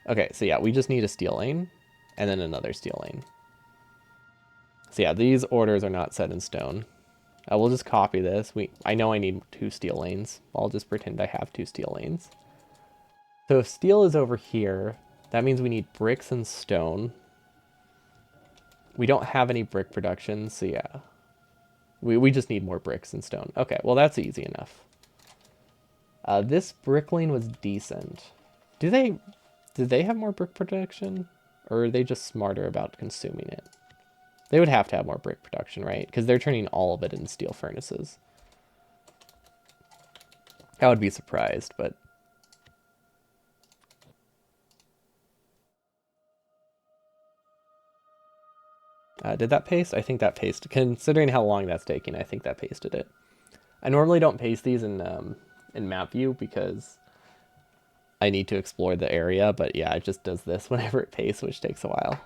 Okay, so yeah, we just need a steel lane, and then another steel lane. So yeah, these orders are not set in stone. We'll just copy this. I know I need 2 steel lanes. I'll just pretend I have 2 steel lanes. So if steel is over here, that means we need bricks and stone. We don't have any brick production, so yeah. We just need more bricks and stone. Okay, well that's easy enough. This brick lane was decent. Did they have more brick production? Or are they just smarter about consuming it? They would have to have more brick production, right? Because they're turning all of it into steel furnaces. I would be surprised, but... did that paste? I think that pasted. Considering how long that's taking, I think that pasted it. I normally don't paste these in map view because I need to explore the area, but yeah, it just does this whenever it pastes, which takes a while.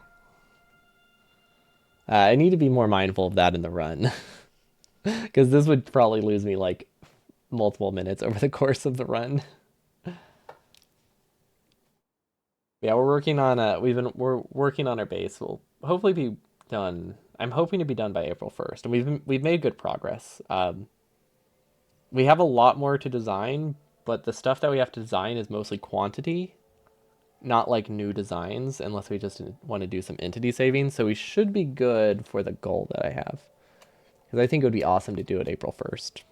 I need to be more mindful of that in the run. Because this would probably lose me like multiple minutes over the course of the run. Yeah, we're working on we're working on our base. We'll hopefully be done. I'm hoping to be done by April 1st, and we've made good progress. We have a lot more to design, but the stuff that we have to design is mostly quantity. not like new designs unless we just want to do some entity saving. So we should be good for the goal that I have. Because I think it would be awesome to do it April 1st.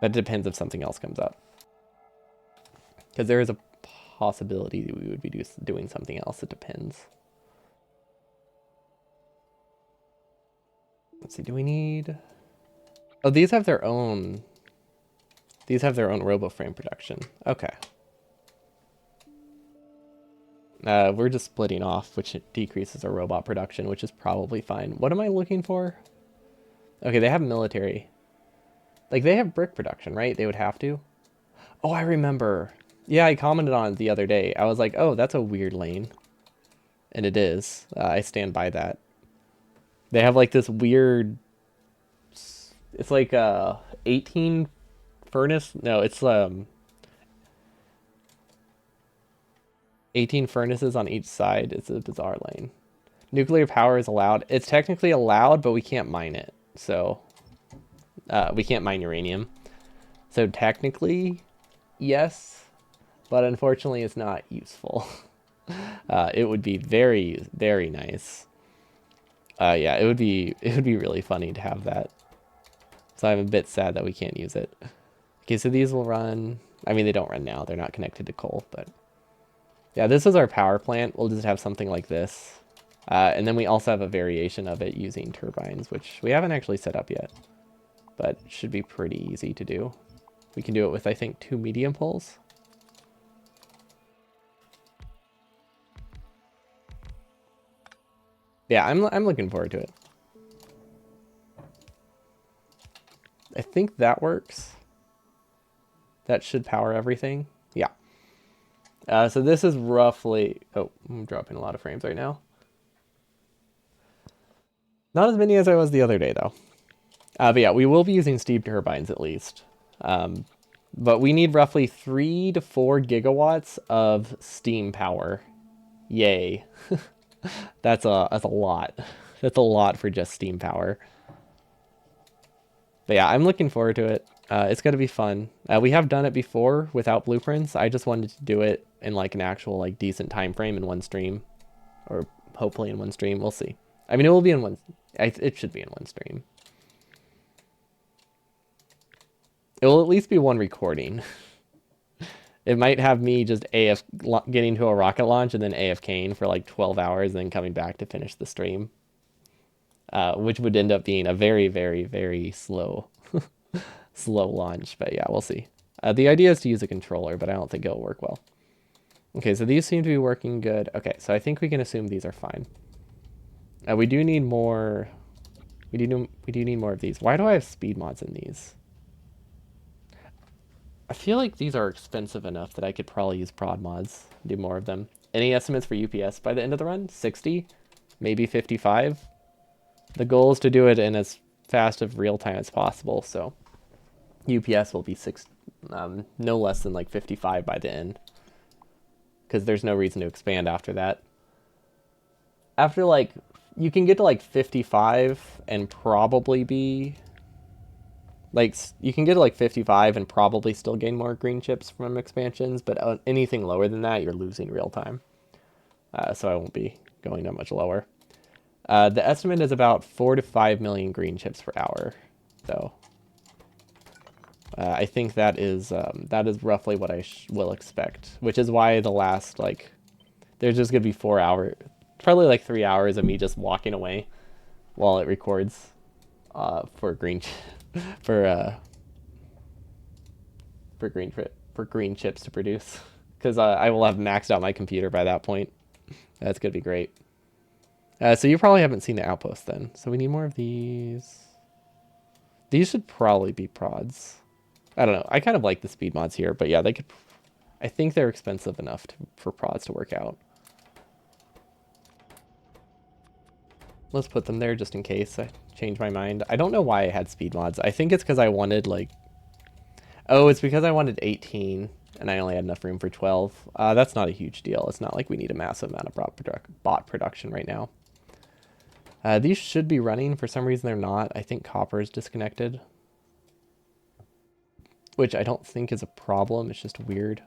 That depends if something else comes up. Because there is a possibility that we would be doing something else. It depends. Let's see, do we need... Oh, these have their own... These have their own RoboFrame production. Okay. We're just splitting off, which decreases our robot production, which is probably fine. What am I looking for? Okay, they have military. Like, they have brick production, right? They would have to. Oh, I remember. Yeah, I commented on it the other day. I was like, oh, that's a weird lane. And it is. I stand by that. They have, like, this weird... It's like 18 furnace. No, it's 18 furnaces on each side. It's a bizarre lane. Nuclear power is allowed. It's technically allowed, but we can't mine it. So we can't mine uranium. So technically, yes, but unfortunately, it's not useful. It would be very, very nice. Yeah, it would be really funny to have that. So I'm a bit sad that we can't use it. Okay, so these will run. I mean, they don't run now. They're not connected to coal, but yeah, this is our power plant. We'll just have something like this. And then we also have a variation of it using turbines, which we haven't actually set up yet, but should be pretty easy to do. We can do it with, I think, 2 medium poles. Yeah, I'm looking forward to it. I think that works. That should power everything. Yeah. So this is roughly... Oh, I'm dropping a lot of frames right now. Not as many as I was the other day, though. But yeah, we will be using steam turbines at least. But we need roughly 3 to 4 gigawatts of steam power. Yay. That's a lot. That's a lot for just steam power. But yeah, I'm looking forward to it. It's going to be fun. We have done it before without blueprints. I just wanted to do it in like an actual like decent time frame in one stream. Or hopefully in one stream. We'll see. I mean, it will be in one... It should be in one stream. It will at least be one recording. It might have me just getting to a rocket launch and then AFKing for like 12 hours and then coming back to finish the stream. Which would end up being a very, very, very slow launch. But yeah, we'll see. The idea is to use a controller, but I don't think it'll work well. Okay, so these seem to be working good. Okay, so I think we can assume these are fine. We do need more... We do need more of these. Why do I have speed mods in these? I feel like these are expensive enough that I could probably use prod mods, do more of them. Any estimates for UPS by the end of the run? 60? Maybe 55? The goal is to do it in as fast of real time as possible, so UPS will be no less than like 55 by the end. Because there's no reason to expand after that. After like, you can get to like 55 and probably be... Like, you can get to like 55 and probably still gain more green chips from expansions, but anything lower than that, you're losing real time. So I won't be going that much lower. The estimate is about 4 to 5 million green chips per hour, though. I think that is roughly what I will expect, which is why the last, like, there's just going to be 4 hours, probably like 3 hours of me just walking away while it records for green for green chips to produce, because I will have maxed out my computer by that point. That's gonna be great. So you probably haven't seen the outpost then. So we need more of these. These should probably be prods. I don't know. I kind of like the speed mods here, but yeah, they could. I think they're expensive enough for prods to work out. Let's put them there just in case I change my mind. I don't know why I had speed mods. I think it's because I wanted like... Oh, it's because I wanted 18 and I only had enough room for 12. That's not a huge deal. It's not like we need a massive amount of bot production right now. These should be running. For some reason they're not. I think copper is disconnected. Which I don't think is a problem. It's just weird.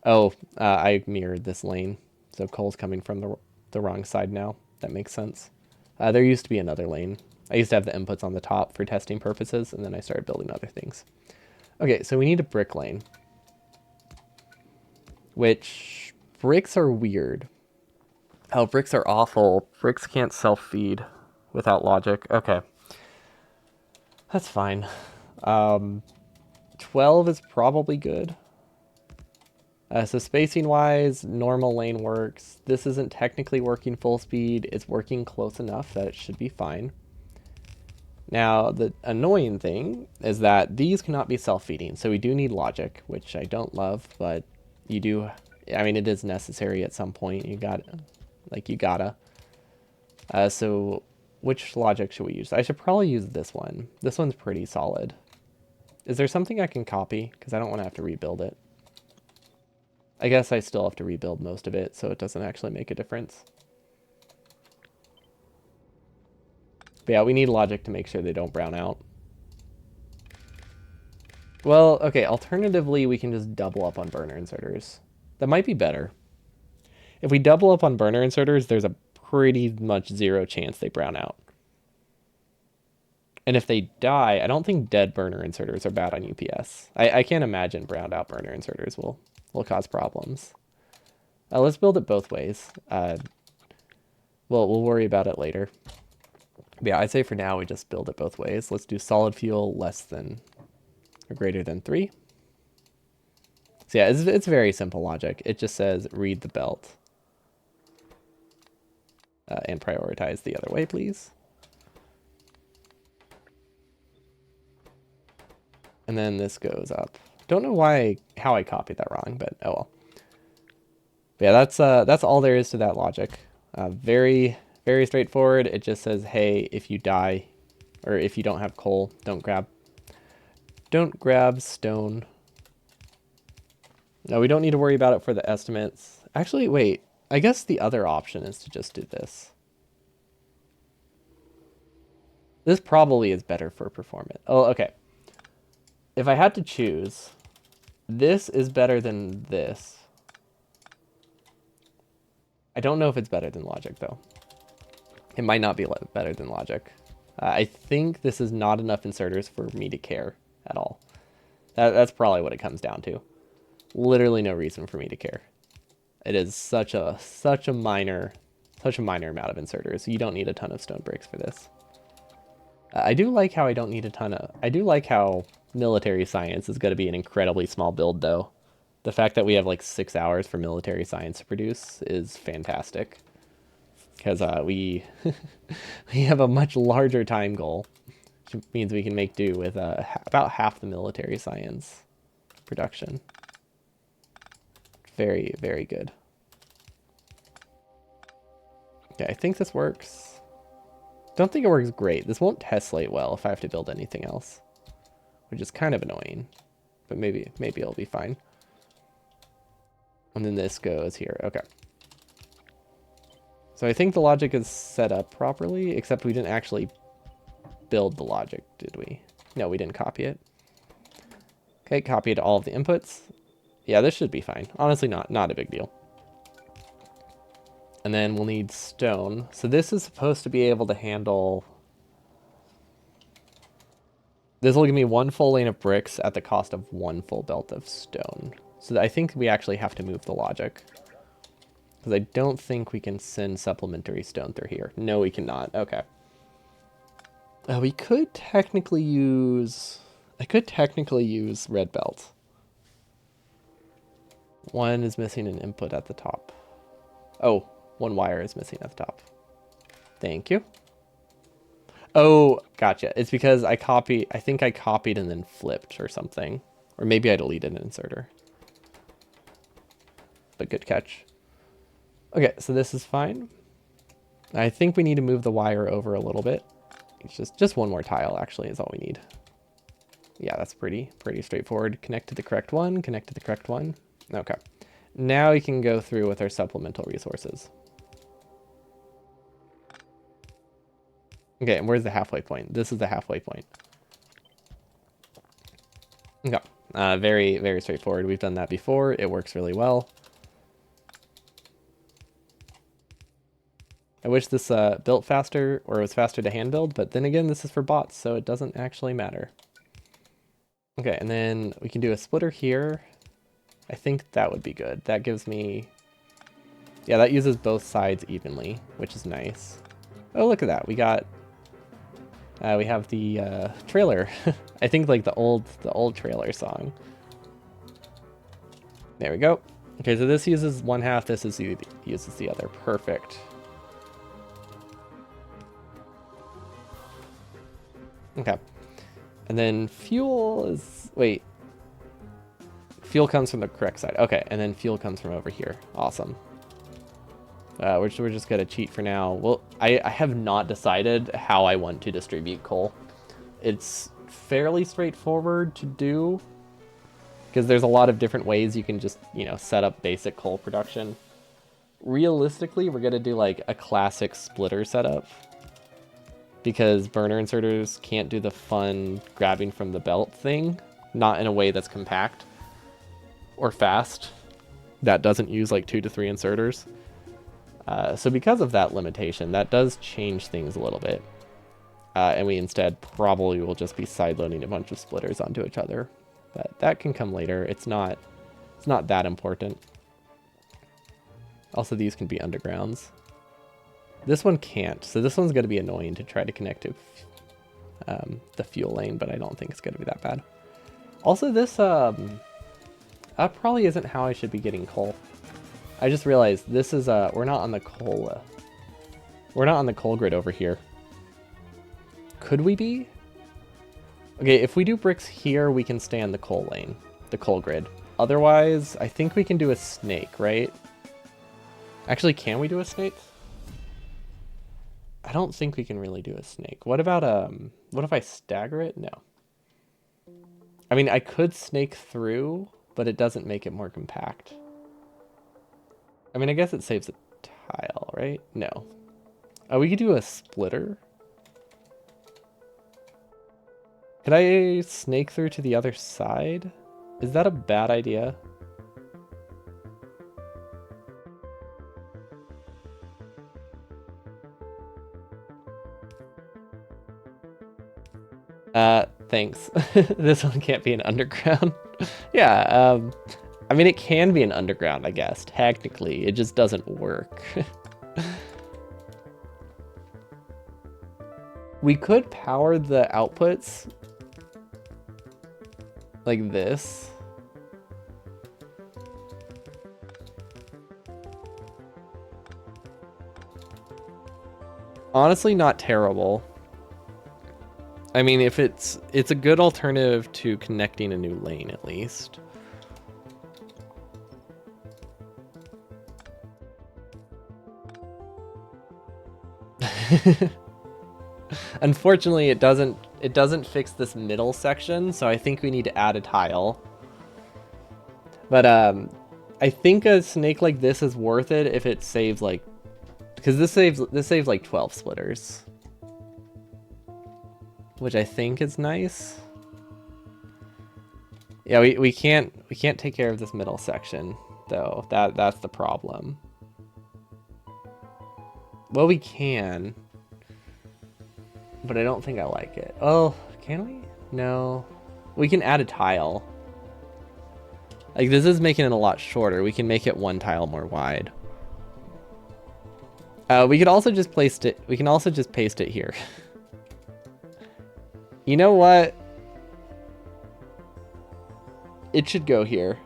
Oh, I mirrored this lane. So coal's coming from the wrong side now. That makes sense. There used to be another lane. I used to have the inputs on the top for testing purposes, and then I started building other things. Okay, so we need a brick lane. Which, bricks are weird. Oh, bricks are awful. Bricks can't self-feed without logic. Okay. That's fine. 12 is probably good. So spacing wise, normal lane works. This isn't technically working full speed. It's working close enough that it should be fine. Now, the annoying thing is that these cannot be self-feeding, so we do need logic, which I don't love, but you do, I mean, it is necessary at some point. You gotta. So which logic should we use? I should probably use this one. This one's pretty solid. Is there something I can copy? Because I don't want to have to rebuild it. I guess I still have to rebuild most of it, so it doesn't actually make a difference. But yeah, we need logic to make sure they don't brown out. Well, okay, alternatively, we can just double up on burner inserters. That might be better. If we double up on burner inserters, there's a pretty much zero chance they brown out. And if they die, I don't think dead burner inserters are bad on UPS. I can't imagine browned out burner inserters will cause problems. Let's build it both ways. We'll worry about it later. But yeah, I'd say for now we just build it both ways. Let's do solid fuel less than or greater than 3. So yeah, it's very simple logic. It just says read the belt. And prioritize the other way, please. And then this goes up. Don't know how I copied that wrong, but oh well. But yeah, that's all there is to that logic. Very, very straightforward. It just says, hey, if you die, or if you don't have coal, don't grab stone. No, we don't need to worry about it for the estimates. Actually, wait. I guess the other option is to just do this. This probably is better for performance. Oh, okay. If I had to choose, this is better than this. I don't know if it's better than logic, though. It might not be better than logic. I think this is not enough inserters for me to care at all. That's probably what it comes down to. Literally no reason for me to care. It is such a minor amount of inserters. You don't need a ton of stone bricks for this. I do like how I do like how military science is going to be an incredibly small build, though. The fact that we have like 6 hours for military science to produce is fantastic. Because we we have a much larger time goal, which means we can make do with about half the military science production. Very, very good. Okay, I think this works. Don't think it works great. This won't tessellate well if I have to build anything else, which is kind of annoying, but maybe it'll be fine. And then this goes here. Okay. So I think the logic is set up properly, except we didn't actually build the logic, did we? No, we didn't copy it. Okay, copied all of the inputs. Yeah, this should be fine. Honestly, not a big deal. And then we'll need stone. So this is supposed to be able to handle... This will give me 1 full lane of bricks at the cost of 1 full belt of stone. So I think we actually have to move the logic. Because I don't think we can send supplementary stone through here. No, we cannot. Okay. We could technically use... I could technically use red belt. 1 is missing an input at the top. Oh, 1 wire is missing at the top. Thank you. Oh, gotcha. It's because I think I copied and then flipped or something. Or maybe I deleted an inserter. But good catch. Okay, so this is fine. I think we need to move the wire over a little bit. It's just 1 more tile, actually, is all we need. Yeah, that's pretty straightforward. Connect to the correct one, connect to the correct one. Okay. Now we can go through with our supplemental resources. Okay, and where's the halfway point? This is the halfway point. Okay, Very, very straightforward. We've done that before. It works really well. I wish this built faster or was faster to hand build, but then again, this is for bots, so it doesn't actually matter. Okay, and then we can do a splitter here. I think that would be good. That gives me... Yeah, that uses both sides evenly, which is nice. Oh, look at that. We got... we have the trailer. I think like the old trailer song. There we go. Okay, so this uses one half, this uses the other. Perfect. Okay. And then fuel is... Wait. Fuel comes from the correct side. Okay, and then fuel comes from over here. Awesome. We're just going to cheat for now. Well, I have not decided how I want to distribute coal. It's fairly straightforward to do, because there's a lot of different ways you can just, you know, set up basic coal production. Realistically, we're going to do like a classic splitter setup, because burner inserters can't do the fun grabbing from the belt thing, not in a way that's compact or fast. That doesn't use like 2 to 3 inserters. So because of that limitation, that does change things a little bit. And we instead probably will just be sideloading a bunch of splitters onto each other. But that can come later. It's not that important. Also, these can be undergrounds. This one can't, so this one's going to be annoying to try to connect to the fuel lane, but I don't think it's going to be that bad. Also, this probably isn't how I should be getting coal. I just realized this is we're not on the coal grid over here. Could we be? Okay, if we do bricks here, we can stay on the coal lane, the coal grid. Otherwise, I think we can do a snake, right? Actually, can we do a snake? I don't think we can really do a snake. What about what if I stagger it? No. I mean, I could snake through, but it doesn't make it more compact. I mean, I guess it saves a tile, right? No. Oh, we could do a splitter. Could I snake through to the other side? Is that a bad idea? Thanks. This one can't be an underground. Yeah, I mean, it can be an underground, I guess. Technically, it just doesn't work. We could power the outputs like this. Honestly, not terrible. I mean, if it's a good alternative to connecting a new lane, at least. Unfortunately, it doesn't fix this middle section, so I think we need to add a tile. But I think a snake like this is worth it if it saves like, because this saves like 12 splitters, which I think is nice. Yeah, we can't take care of this middle section though. That's the problem. Well, we can, but I don't think I like it. Oh, can we? No. We can add a tile. Like, this is making it a lot shorter. We can make it 1 tile more wide. We could also just paste it here. You know what? It should go here.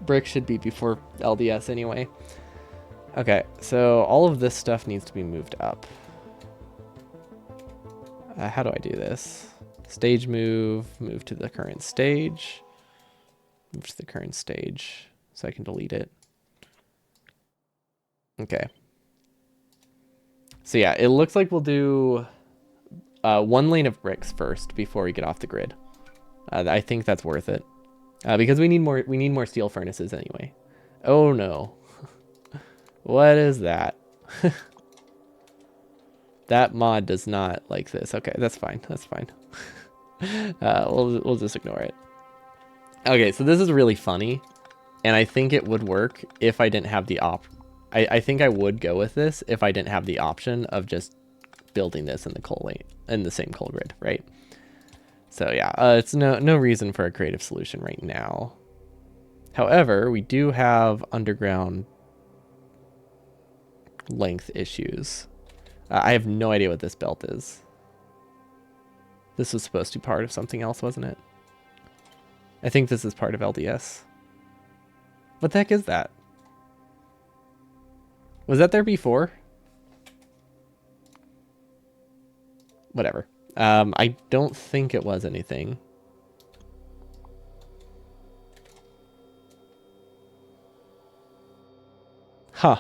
Brick should be before LDS anyway. Okay, so all of this stuff needs to be moved up. How do I do this? Stage move to the current stage. Move to the current stage so I can delete it. Okay. So yeah, it looks like we'll do 1 lane of bricks first before we get off the grid. I think that's worth it. Because we need more steel furnaces anyway. Oh no. What is that? That mod does not like this. Okay, that's fine. That's fine. We'll just ignore it. Okay, so this is really funny, and I think it would work if I didn't have the I think I would go with this if I didn't have the option of just building this in the coal lane in the same coal grid, right? So yeah, it's no reason for a creative solution right now. However, we do have underground length issues. I have no idea what this belt is. This was supposed to be part of something else, wasn't it? I think this is part of LDS. What the heck is that? Was that there before? Whatever. I don't think it was anything. Huh.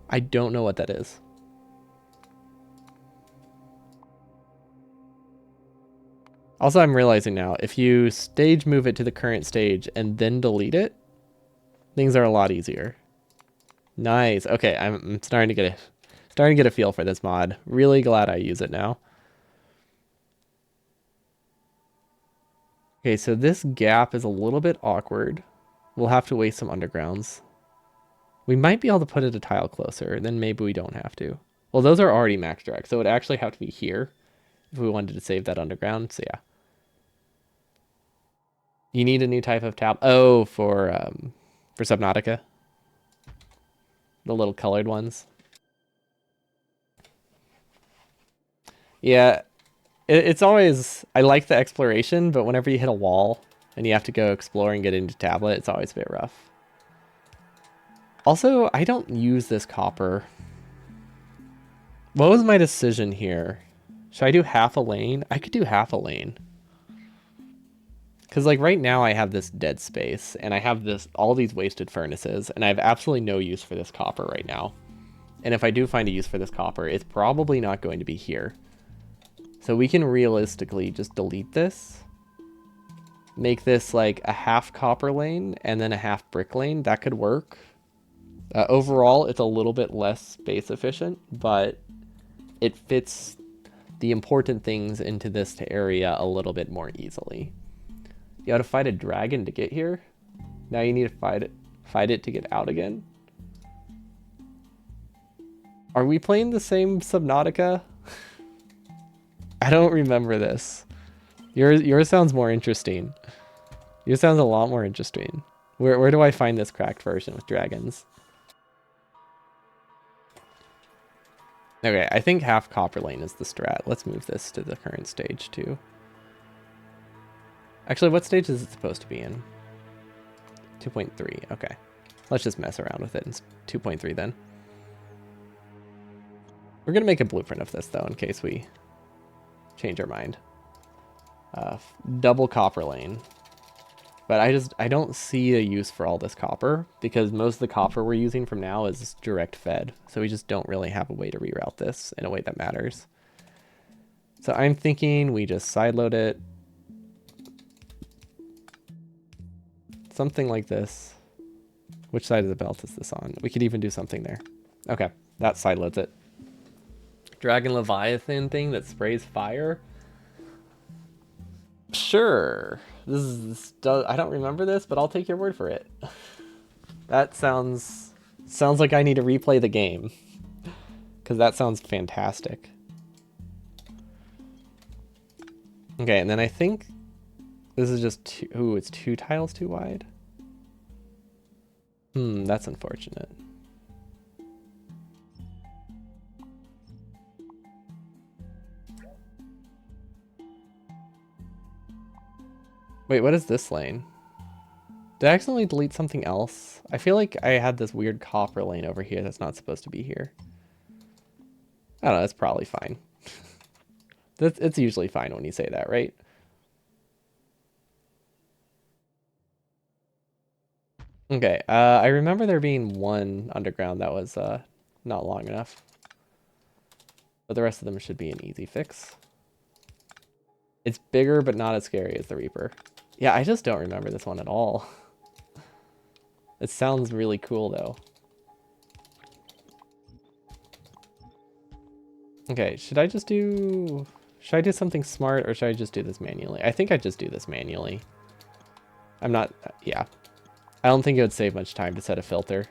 I don't know what that is. Also, I'm realizing now, if you stage move it to the current stage and then delete it, things are a lot easier. Nice. Okay, I'm starting to get a feel for this mod. Really glad I use it now. Okay, so this gap is a little bit awkward. We'll have to waste some undergrounds. We might be able to put it a tile closer, then maybe we don't have to. Well, those are already max direct, so it would actually have to be here if we wanted to save that underground, so yeah. You need a new type of tab. Oh, for Subnautica. The little colored ones. Yeah, it's always... I like the exploration, but whenever you hit a wall and you have to go explore and get into tablet, it's always a bit rough. Also, I don't use this copper. What was my decision here? Should I do half a lane? I could do half a lane. Because like right now I have this dead space and I have all these wasted furnaces and I have absolutely no use for this copper right now. And if I do find a use for this copper, it's probably not going to be here. So we can realistically just delete this. Make this like a half copper lane and then a half brick lane. That could work. Overall, it's a little bit less space efficient, but it fits the important things into this area a little bit more easily. You had to fight a dragon to get here. Now you need to fight it to get out again. Are we playing the same Subnautica? I don't remember this. Yours sounds more interesting. Yours sounds a lot more interesting. Where do I find this cracked version with dragons? Okay, I think half copper lane is the strat. Let's move this to the current stage too. Actually, what stage is it supposed to be in? 2.3, okay. Let's just mess around with it in 2.3 then. We're gonna make a blueprint of this though, in case we change our mind. Double copper lane. But I don't see a use for all this copper because most of the copper we're using from now is direct fed. So we just don't really have a way to reroute this in a way that matters. So I'm thinking we just sideload it. Something like this. Which side of the belt is this on? We could even do something there. Okay, that sideloads it. Dragon Leviathan thing that sprays fire? Sure. I don't remember this, but I'll take your word for it. That sounds like I need to replay the game. Because that sounds fantastic. Okay, and then I think this is just two... Ooh, it's 2 tiles too wide? That's unfortunate. Wait, what is this lane? Did I accidentally delete something else? I feel like I had this weird copper lane over here that's not supposed to be here. I don't know, that's probably fine. It's usually fine when you say that, right? Okay, I remember there being one underground that was not long enough. But the rest of them should be an easy fix. It's bigger, but not as scary as the Reaper. Yeah, I just don't remember this one at all. It sounds really cool, though. Okay, should I just do Should I do something smart or should I just do this manually? I think I just do this manually. I'm not, yeah. I don't think it would save much time to set a filter.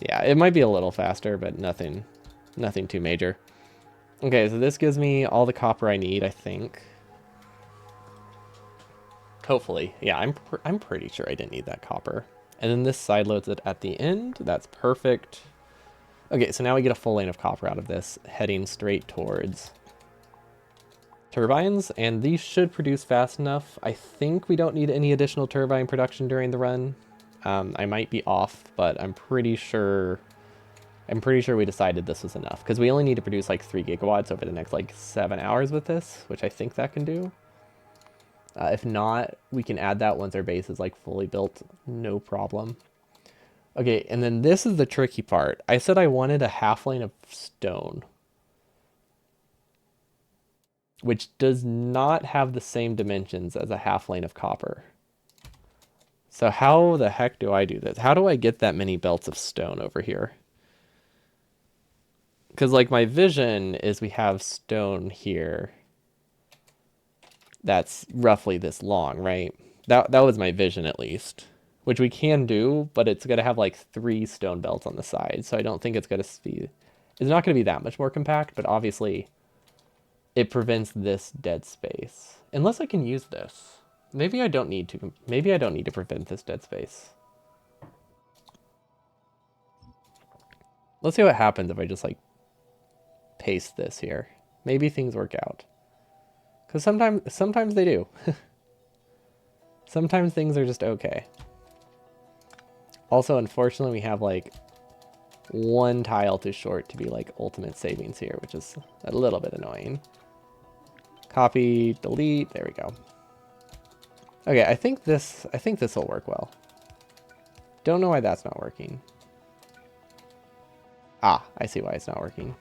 Yeah, it might be a little faster, but nothing too major. Okay, so this gives me all the copper I need, I think. Hopefully. Yeah, I'm pretty sure I didn't need that copper. And then this side loads it at the end. That's perfect. Okay, so now we get a full lane of copper out of this, heading straight towards turbines, and these should produce fast enough. I think we don't need any additional turbine production during the run. I might be off, but I'm pretty sure we decided this was enough, because we only need to produce like 3 gigawatts over the next like 7 hours with this, which I think that can do. If not, we can add that once our base is like fully built, no problem. Okay, and then this is the tricky part. I said I wanted a half lane of stone, which does not have the same dimensions as a half lane of copper. So how the heck do I do this? How do I get that many belts of stone over here? Because like my vision is we have stone here that's roughly this long, right? That was my vision at least, which we can do, but it's going to have like 3 stone belts on the side, so I don't think it's going to be, it's not going to be that much more compact, but obviously it prevents this dead space. Unless I can use this. Maybe I don't need to prevent this dead space. Let's see what happens if I just like paste this here. Maybe things work out. Because sometimes they do. Sometimes things are just okay. Also, unfortunately, we have like 1 tile too short to be like ultimate savings here, which is a little bit annoying. Copy, delete, there we go. Okay, I think this will work well. Don't know why that's not working. Ah, I see why it's not working.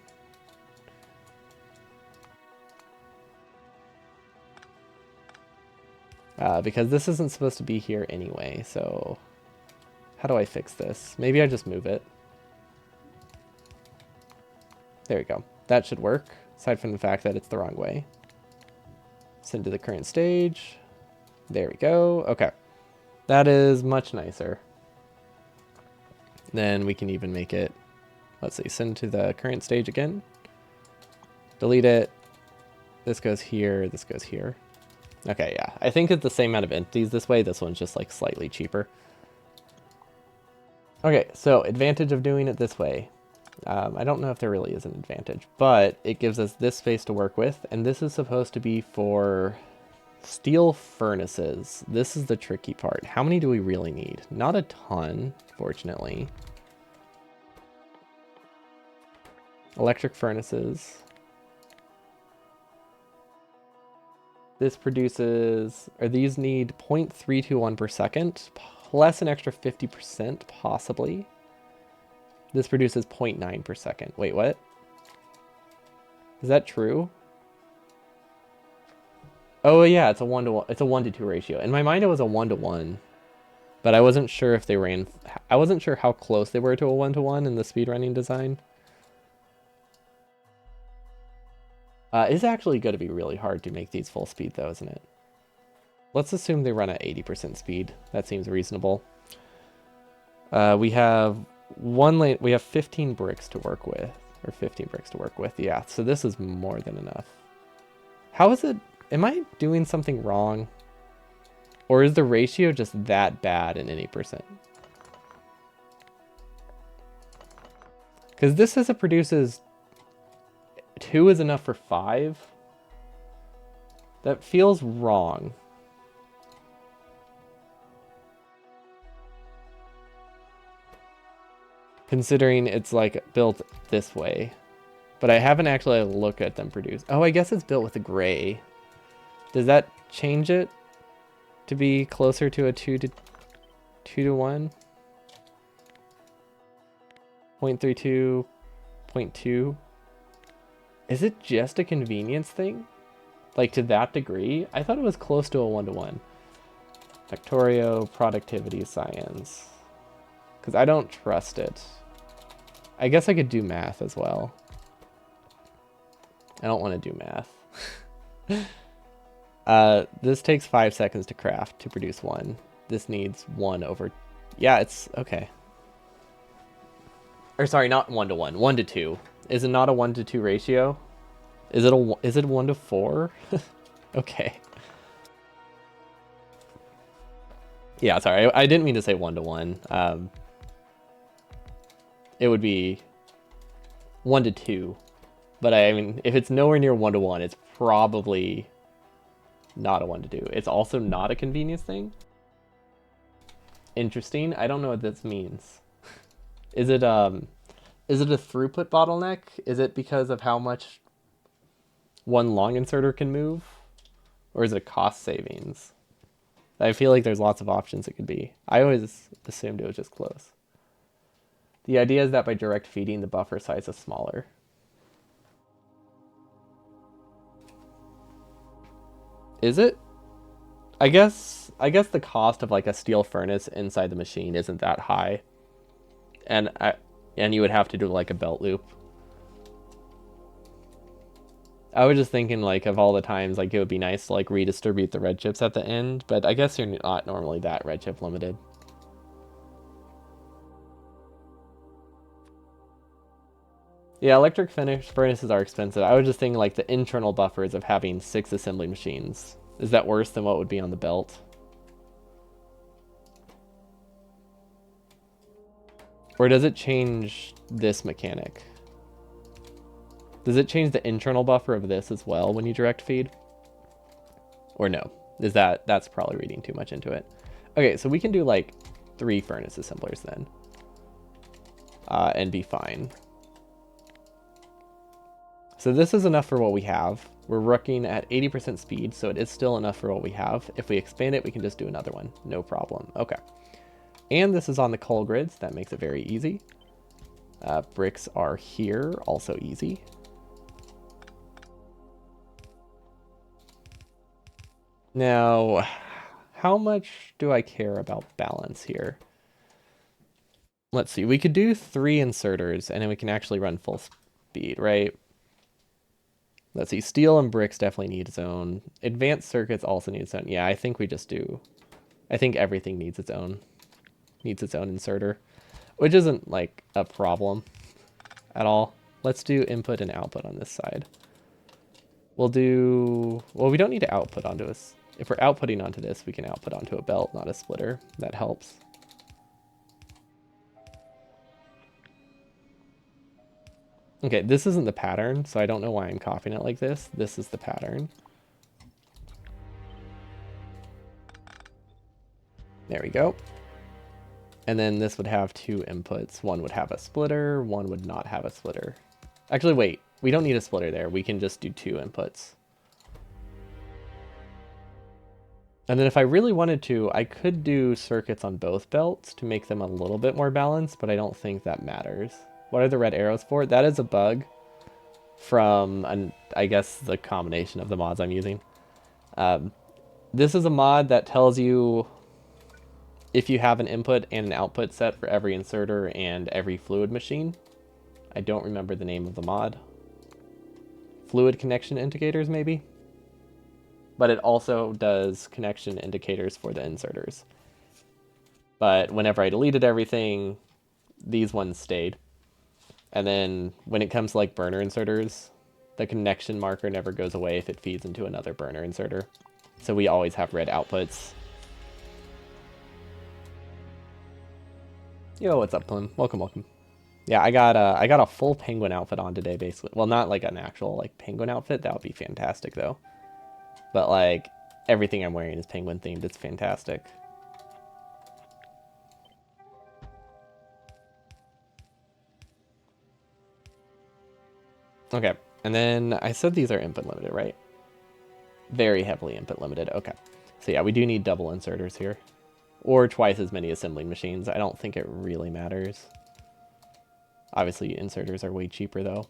Because this isn't supposed to be here anyway, so how do I fix this? Maybe I just move it. There we go. That should work, aside from the fact that it's the wrong way. Send to the current stage. There we go. Okay. That is much nicer. Then we can even make it, let's see, send to the current stage again. Delete it. This goes here, this goes here. Okay, yeah. I think it's the same amount of entities this way. This one's just like slightly cheaper. Okay, so advantage of doing it this way. I don't know if there really is an advantage, but it gives us this space to work with, and this is supposed to be for steel furnaces. This is the tricky part. How many do we really need? Not a ton, fortunately. Electric furnaces. This produces, or these need 0.321 per second, plus an extra 50% possibly. This produces 0.9 per second. Wait, what? Is that true? Oh yeah, it's a 1-to-1. It's a 1-to-2 ratio. In my mind, it was a 1-to-1, but I wasn't sure if they ran. I wasn't sure how close they were to a 1-to-1 in the speedrunning design. It's actually going to be really hard to make these full speed, though, isn't it? Let's assume they run at 80% speed. That seems reasonable. We have 1 lane. We have 15 bricks to work with, or 15 bricks to work with. Yeah, so this is more than enough. How is it? Am I doing something wrong? Or is the ratio just that bad in any percent? Because this says it produces 2 is enough for 5. That feels wrong. Considering it's like built this way. But I haven't actually looked at them produce. Oh, I guess it's built with a gray. Does that change it to be closer to a 2-to-1? 0.32, 0.2. Is it just a convenience thing? Like to that degree? I thought it was close to a 1-to-1. Factorio, productivity, science. Because I don't trust it. I guess I could do math as well. I don't want to do math. This takes 5 seconds to craft to produce one. This needs 1 over... Yeah, it's... Okay. Or sorry, not 1 to 1. 1 to 2. Is it not a 1 to 2 ratio? Is it 1 to 4? Okay. Yeah, sorry. I didn't mean to say 1 to 1. It would be 1 to 2. But I mean, if it's nowhere near 1 to 1, it's probably not a 1 to 2. It's also not a convenience thing. Interesting. I don't know what this means. Is it a throughput bottleneck? Is it because of how much one long inserter can move? Or is it a cost savings? I feel like there's lots of options it could be. I always assumed it was just close. The idea is that by direct feeding, the buffer size is smaller. Is it? I guess the cost of like a steel furnace inside the machine isn't that high. And you would have to do like a belt loop. I was just thinking like of all the times like it would be nice to like redistribute the red chips at the end, but I guess you're not normally that red chip limited. Yeah, electric furnaces are expensive. I was just thinking like the internal buffers of having 6 assembly machines. Is that worse than what would be on the belt? Or does it change this mechanic? Does it change the internal buffer of this as well when you direct feed? Or no? That's probably reading too much into it. Okay, so we can do like 3 furnace assemblers then. And be fine. So this is enough for what we have. We're working at 80% speed, so it is still enough for what we have. If we expand it, we can just do another one. No problem. Okay. And this is on the coal grids. That makes it very easy. Bricks are here. Also easy. Now, how much do I care about balance here? Let's see. We could do 3 inserters, and then we can actually run full speed, right? Let's see, steel and bricks definitely need its own. Advanced circuits also need its own. Yeah, I think we just do. I think everything needs its own inserter, which isn't like a problem at all. Let's do input and output on this side. We'll do, well, we don't need to output onto us. If we're outputting onto this, we can output onto a belt, not a splitter. That helps. Okay, this isn't the pattern, so I don't know why I'm copying it like this. This is the pattern. There we go. And then this would have 2 inputs. One would have a splitter, one would not have a splitter. Actually, wait, we don't need a splitter there. We can just do 2 inputs. And then if I really wanted to, I could do circuits on both belts to make them a little bit more balanced, but I don't think that matters. What are the red arrows for? That is a bug from, I guess, the combination of the mods I'm using. This is a mod that tells you if you have an input and an output set for every inserter and every fluid machine. I don't remember the name of the mod. Fluid connection indicators, maybe? But it also does connection indicators for the inserters. But whenever I deleted everything, these ones stayed. And then when it comes to like burner inserters, the connection marker never goes away if it feeds into another burner inserter. So we always have red outputs. Yo, what's up, Plim? Welcome, welcome. Yeah, I got a full penguin outfit on today, basically. Well, not like an actual like penguin outfit. That would be fantastic, though. But like everything I'm wearing is penguin themed. It's fantastic. Okay, and then I said these are input limited, right? Very heavily input limited. Okay, so yeah, we do need double inserters here, or twice as many assembling machines. I don't think it really matters. Obviously, inserters are way cheaper though.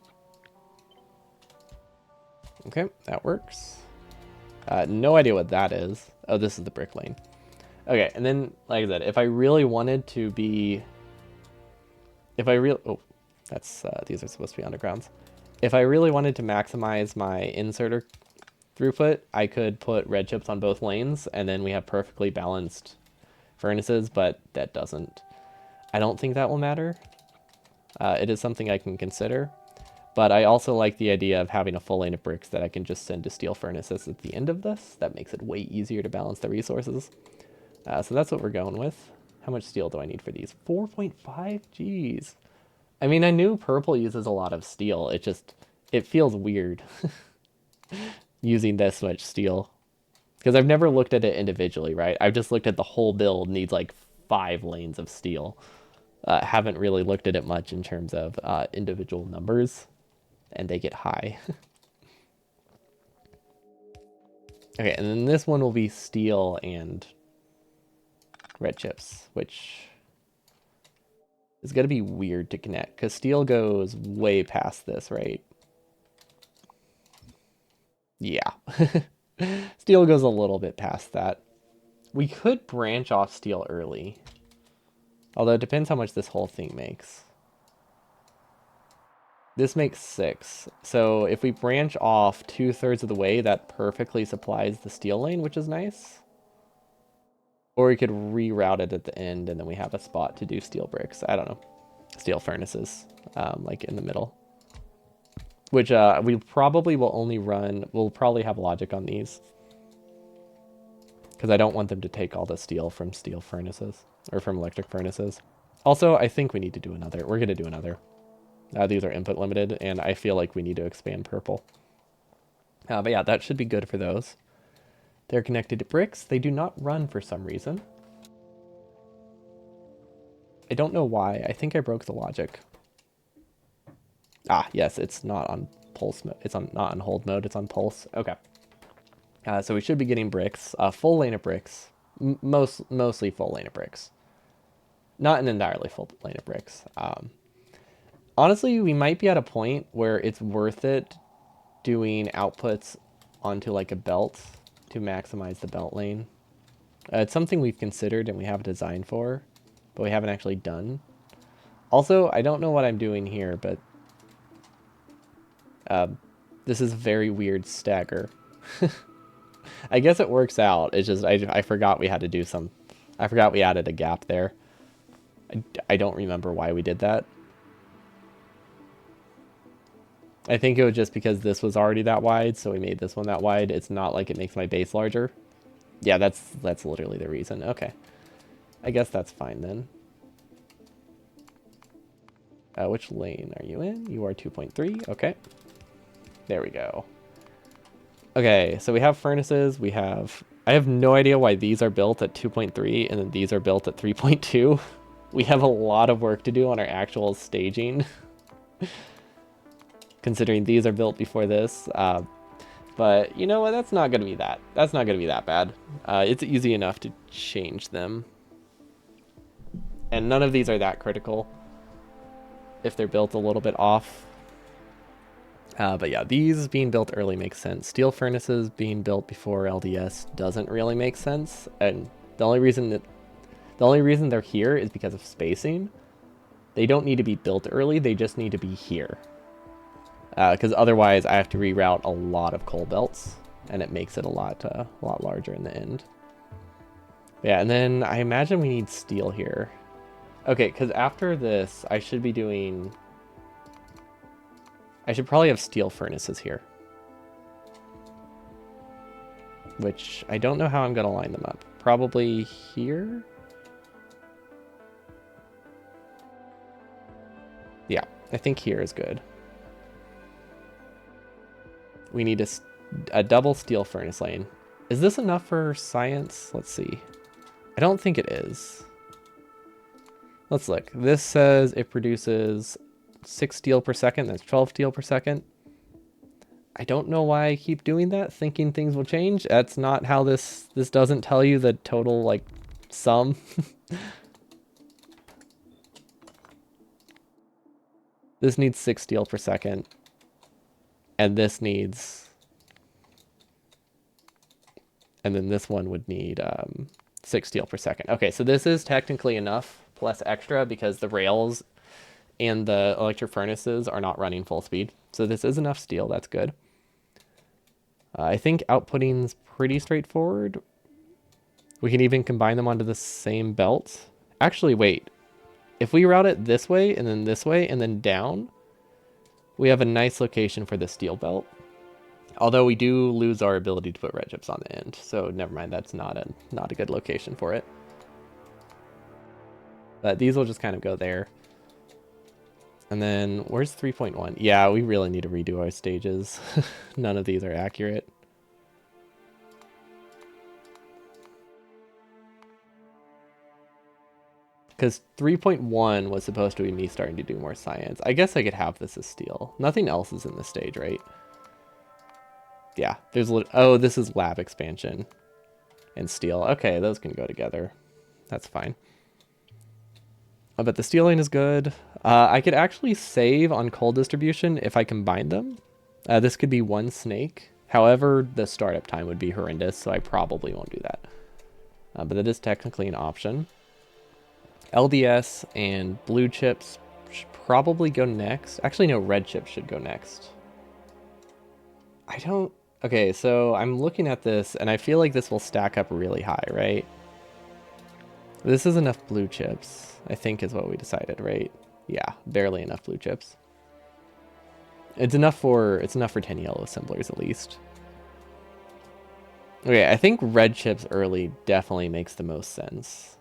Okay, that works. No idea what that is. Oh, this is the brick lane. Okay, and then, like I said, if I really wanted to be... oh, that's, these are supposed to be undergrounds. If I really wanted to maximize my inserter throughput, I could put red chips on both lanes, and then we have perfectly balanced furnaces, but that doesn't. I don't think that will matter. It is something I can consider, but I also like the idea of having a full lane of bricks that I can just send to steel furnaces at the end of this. That makes it way easier to balance the resources. So that's what we're going with. How much steel do I need for these? 4.5? Jeez. I mean, I knew purple uses a lot of steel. It feels weird using this much steel. Because I've never looked at it individually, right? I've just looked at the whole build needs like 5 lanes of steel. Haven't really looked at it much in terms of individual numbers, and they get high. Okay, and then this one will be steel and red chips, which is going to be weird to connect, because steel goes way past this, right? Yeah. Steel goes a little bit past that. We could branch off steel early, although it depends how much this whole thing makes. This makes 6. So if we branch off 2/3 of the way, that perfectly supplies the steel lane, which is nice. Or we could reroute it at the end, and then we have a spot to do steel bricks. I don't know. Steel furnaces, like in the middle. Which we probably will only run... We'll probably have logic on these. Because I don't want them to take all the steel from steel furnaces. Or from electric furnaces. Also, I think we need to do another. We're going to do another. These are input limited, and I feel like we need to expand purple. But yeah, that should be good for those. They're connected to bricks. They do not run for some reason. I don't know why. I think I broke the logic. Ah, yes, it's not on pulse mode. It's not on hold mode. It's on pulse. Okay. So we should be getting bricks. Full lane of bricks. Mostly full lane of bricks. Not an entirely full lane of bricks. Honestly, we might be at a point where it's worth it doing outputs onto like a belt to maximize the belt lane. It's something we've considered and we have a design for, but we haven't actually done. Also, I don't know what I'm doing here, but this is a very weird stagger. I guess it works out. It's just I forgot we had to do some... I forgot we added a gap there. I don't remember why we did that. I think it was just because this was already that wide, so we made this one that wide. It's not like it makes my base larger. Yeah, that's literally the reason. Okay. I guess that's fine then. Which lane are you in? You are 2.3. Okay. There we go. Okay, so we have furnaces. We have... I have no idea why these are built at 2.3 and then these are built at 3.2. We have a lot of work to do on our actual staging. Considering these are built before this. But you know what? That's not going to be that. That's not going to be that bad. It's easy enough to change them. And none of these are that critical if they're built a little bit off. But yeah, these being built early makes sense. Steel furnaces being built before LDS doesn't really make sense. And the only reason they're here is because of spacing. They don't need to be built early. They just need to be here. Because otherwise I have to reroute a lot of coal belts, and it makes it a lot larger in the end. Yeah, and then I imagine we need steel here. Okay, because after this, I should be doing... I should probably have steel furnaces here. Which, I don't know how I'm going to line them up. Probably here? Yeah, I think here is good. We need a double steel furnace lane. Is this enough for science? Let's see. I don't think it is. Let's look. This says it produces 6 steel per second. That's 12 steel per second. I don't know why I keep doing that, thinking things will change. That's not how this doesn't tell you the total, like, sum. This needs 6 steel per second. And this needs... And then this one would need 6 steel per second. Okay, so this is technically enough plus extra because the rails and the electric furnaces are not running full speed. So this is enough steel, that's good. I think outputting's pretty straightforward. We can even combine them onto the same belt. Actually, wait. If we route it this way, and then down, we have a nice location for the steel belt. Although we do lose our ability to put red chips on the end, so never mind, that's not a good location for it. But these will just kind of go there. And then, where's 3.1? Yeah, we really need to redo our stages. None of these are accurate. Because 3.1 was supposed to be me starting to do more science. I guess I could have this as steel. Nothing else is in this stage, right? Yeah, there's... Oh, this is lab expansion and steel. Okay, those can go together. That's fine. But the steel lane is good. I could actually save on coal distribution if I combine them. This could be one snake. However, the startup time would be horrendous, so I probably won't do that. But that is technically an option. LDS and blue chips should probably go next. Actually, no, red chips should go next. I don't... Okay, so I'm looking at this, and I feel like this will stack up really high, right? This is enough blue chips, I think is what we decided, right? Yeah, barely enough blue chips. It's enough for 10 yellow assemblers at least. Okay, I think red chips early definitely makes the most sense.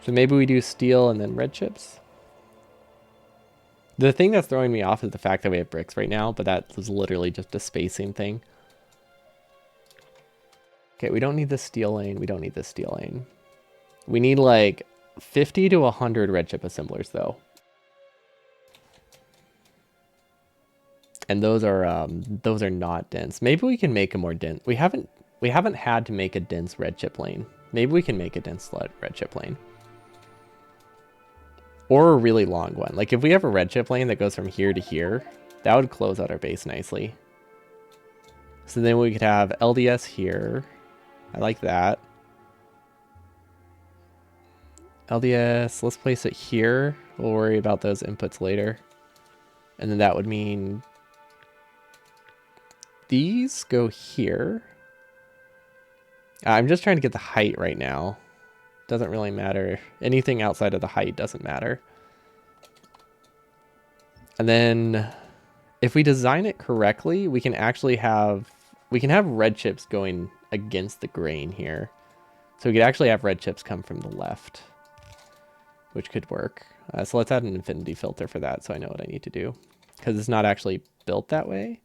So maybe we do steel and then red chips. The thing that's throwing me off is the fact that we have bricks right now, but that was literally just a spacing thing. Okay, we don't need the steel lane. We don't need the steel lane. We need like 50 to 100 red chip assemblers though. And those are not dense. Maybe we can make a more dense. We haven't had to make a dense red chip lane. Maybe we can make a dense red chip lane. Or a really long one. Like if we have a red chip lane that goes from here to here, that would close out our base nicely. So then we could have LDS here. I like that. LDS, let's place it here. We'll worry about those inputs later. And then that would mean these go here. I'm just trying to get the height right now. Doesn't really matter. Anything outside of the height doesn't matter. And then if we design it correctly, we can actually have red chips going against the grain here. So we could actually have red chips come from the left, which could work. So let's add an infinity filter for that so I know what I need to do, because it's not actually built that way.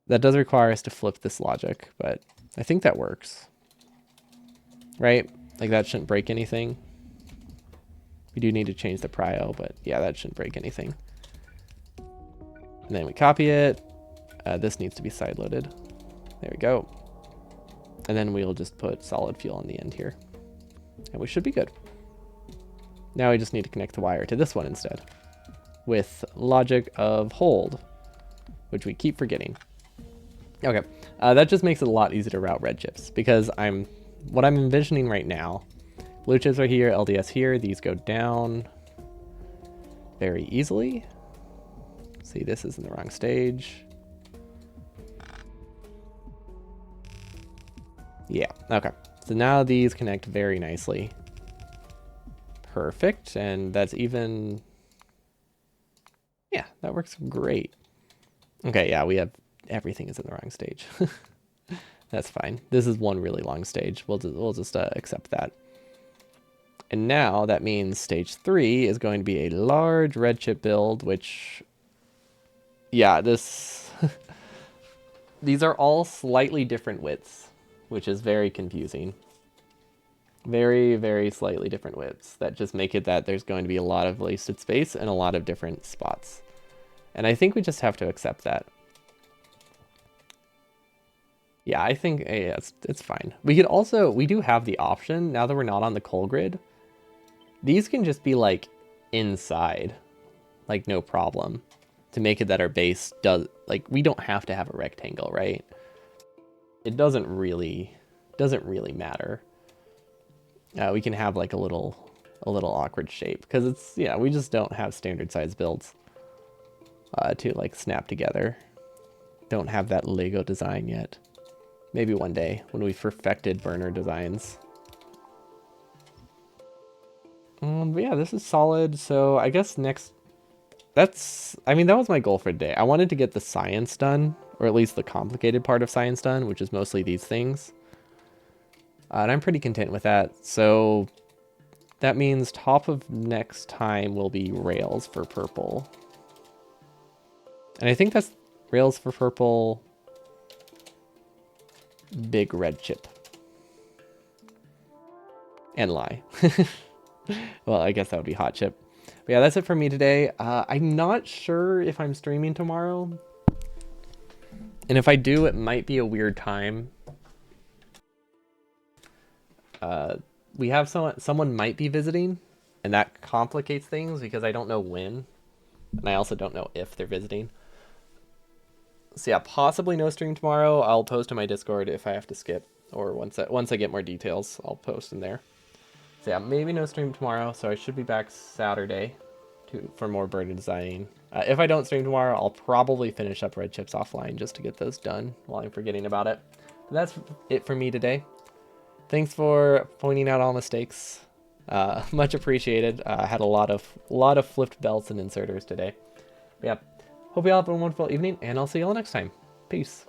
That does require us to flip this logic, but I think that works. Right? Like that shouldn't break anything. We do need to change the prio, but yeah, that shouldn't break anything. And then we copy it. This needs to be side loaded. There we go. And then we'll just put solid fuel on the end here. And we should be good. Now we just need to connect the wire to this one instead, with logic of hold, which we keep forgetting. Okay, that just makes it a lot easier to route red chips, because what I'm envisioning right now, blue chips are here, LDS here, these go down very easily. See, this is in the wrong stage. Yeah, okay. So now these connect very nicely. Perfect, and that's even... Yeah, that works great. Okay, yeah, we have... Everything is in the wrong stage. That's fine. This is one really long stage. We'll just accept that. And now that means stage 3 is going to be a large red chip build, which... Yeah, this... These are all slightly different widths, which is very confusing. Very, very slightly different widths that just make it that there's going to be a lot of wasted space and a lot of different spots. And I think we just have to accept that. Yeah, I think yeah, it's fine. We do have the option, now that we're not on the coal grid, these can just be like inside, like no problem, to make it that our base does, like we don't have to have a rectangle, right? It doesn't really doesn't really matter. We can have like a little awkward shape because it's, yeah, we just don't have standard size builds to like snap together. Don't have that Lego design yet. Maybe one day when we've perfected burner designs. But yeah, this is solid. So I guess next, I mean, that was my goal for today. I wanted to get the science done, or at least the complicated part of science done, which is mostly these things. And I'm pretty content with that. So that means top of next time will be rails for purple. And I think that's rails for purple, big red chip. And lie. Well, I guess that would be hot chip. But yeah, that's it for me today. I'm not sure if I'm streaming tomorrow. And if I do, it might be a weird time. We have someone might be visiting, and that complicates things because I don't know when, and I also don't know if they're visiting. So yeah, possibly no stream tomorrow. I'll post in my Discord if I have to skip, or once I get more details, I'll post in there. So yeah, maybe no stream tomorrow. So I should be back Saturday for more burner designing. If I don't stream tomorrow, I'll probably finish up red chips offline just to get those done while I'm forgetting about it. But that's it for me today. Thanks for pointing out all mistakes. Much appreciated. I had a lot of flipped belts and inserters today. But yeah, hope you all have a wonderful evening, and I'll see you all next time. Peace.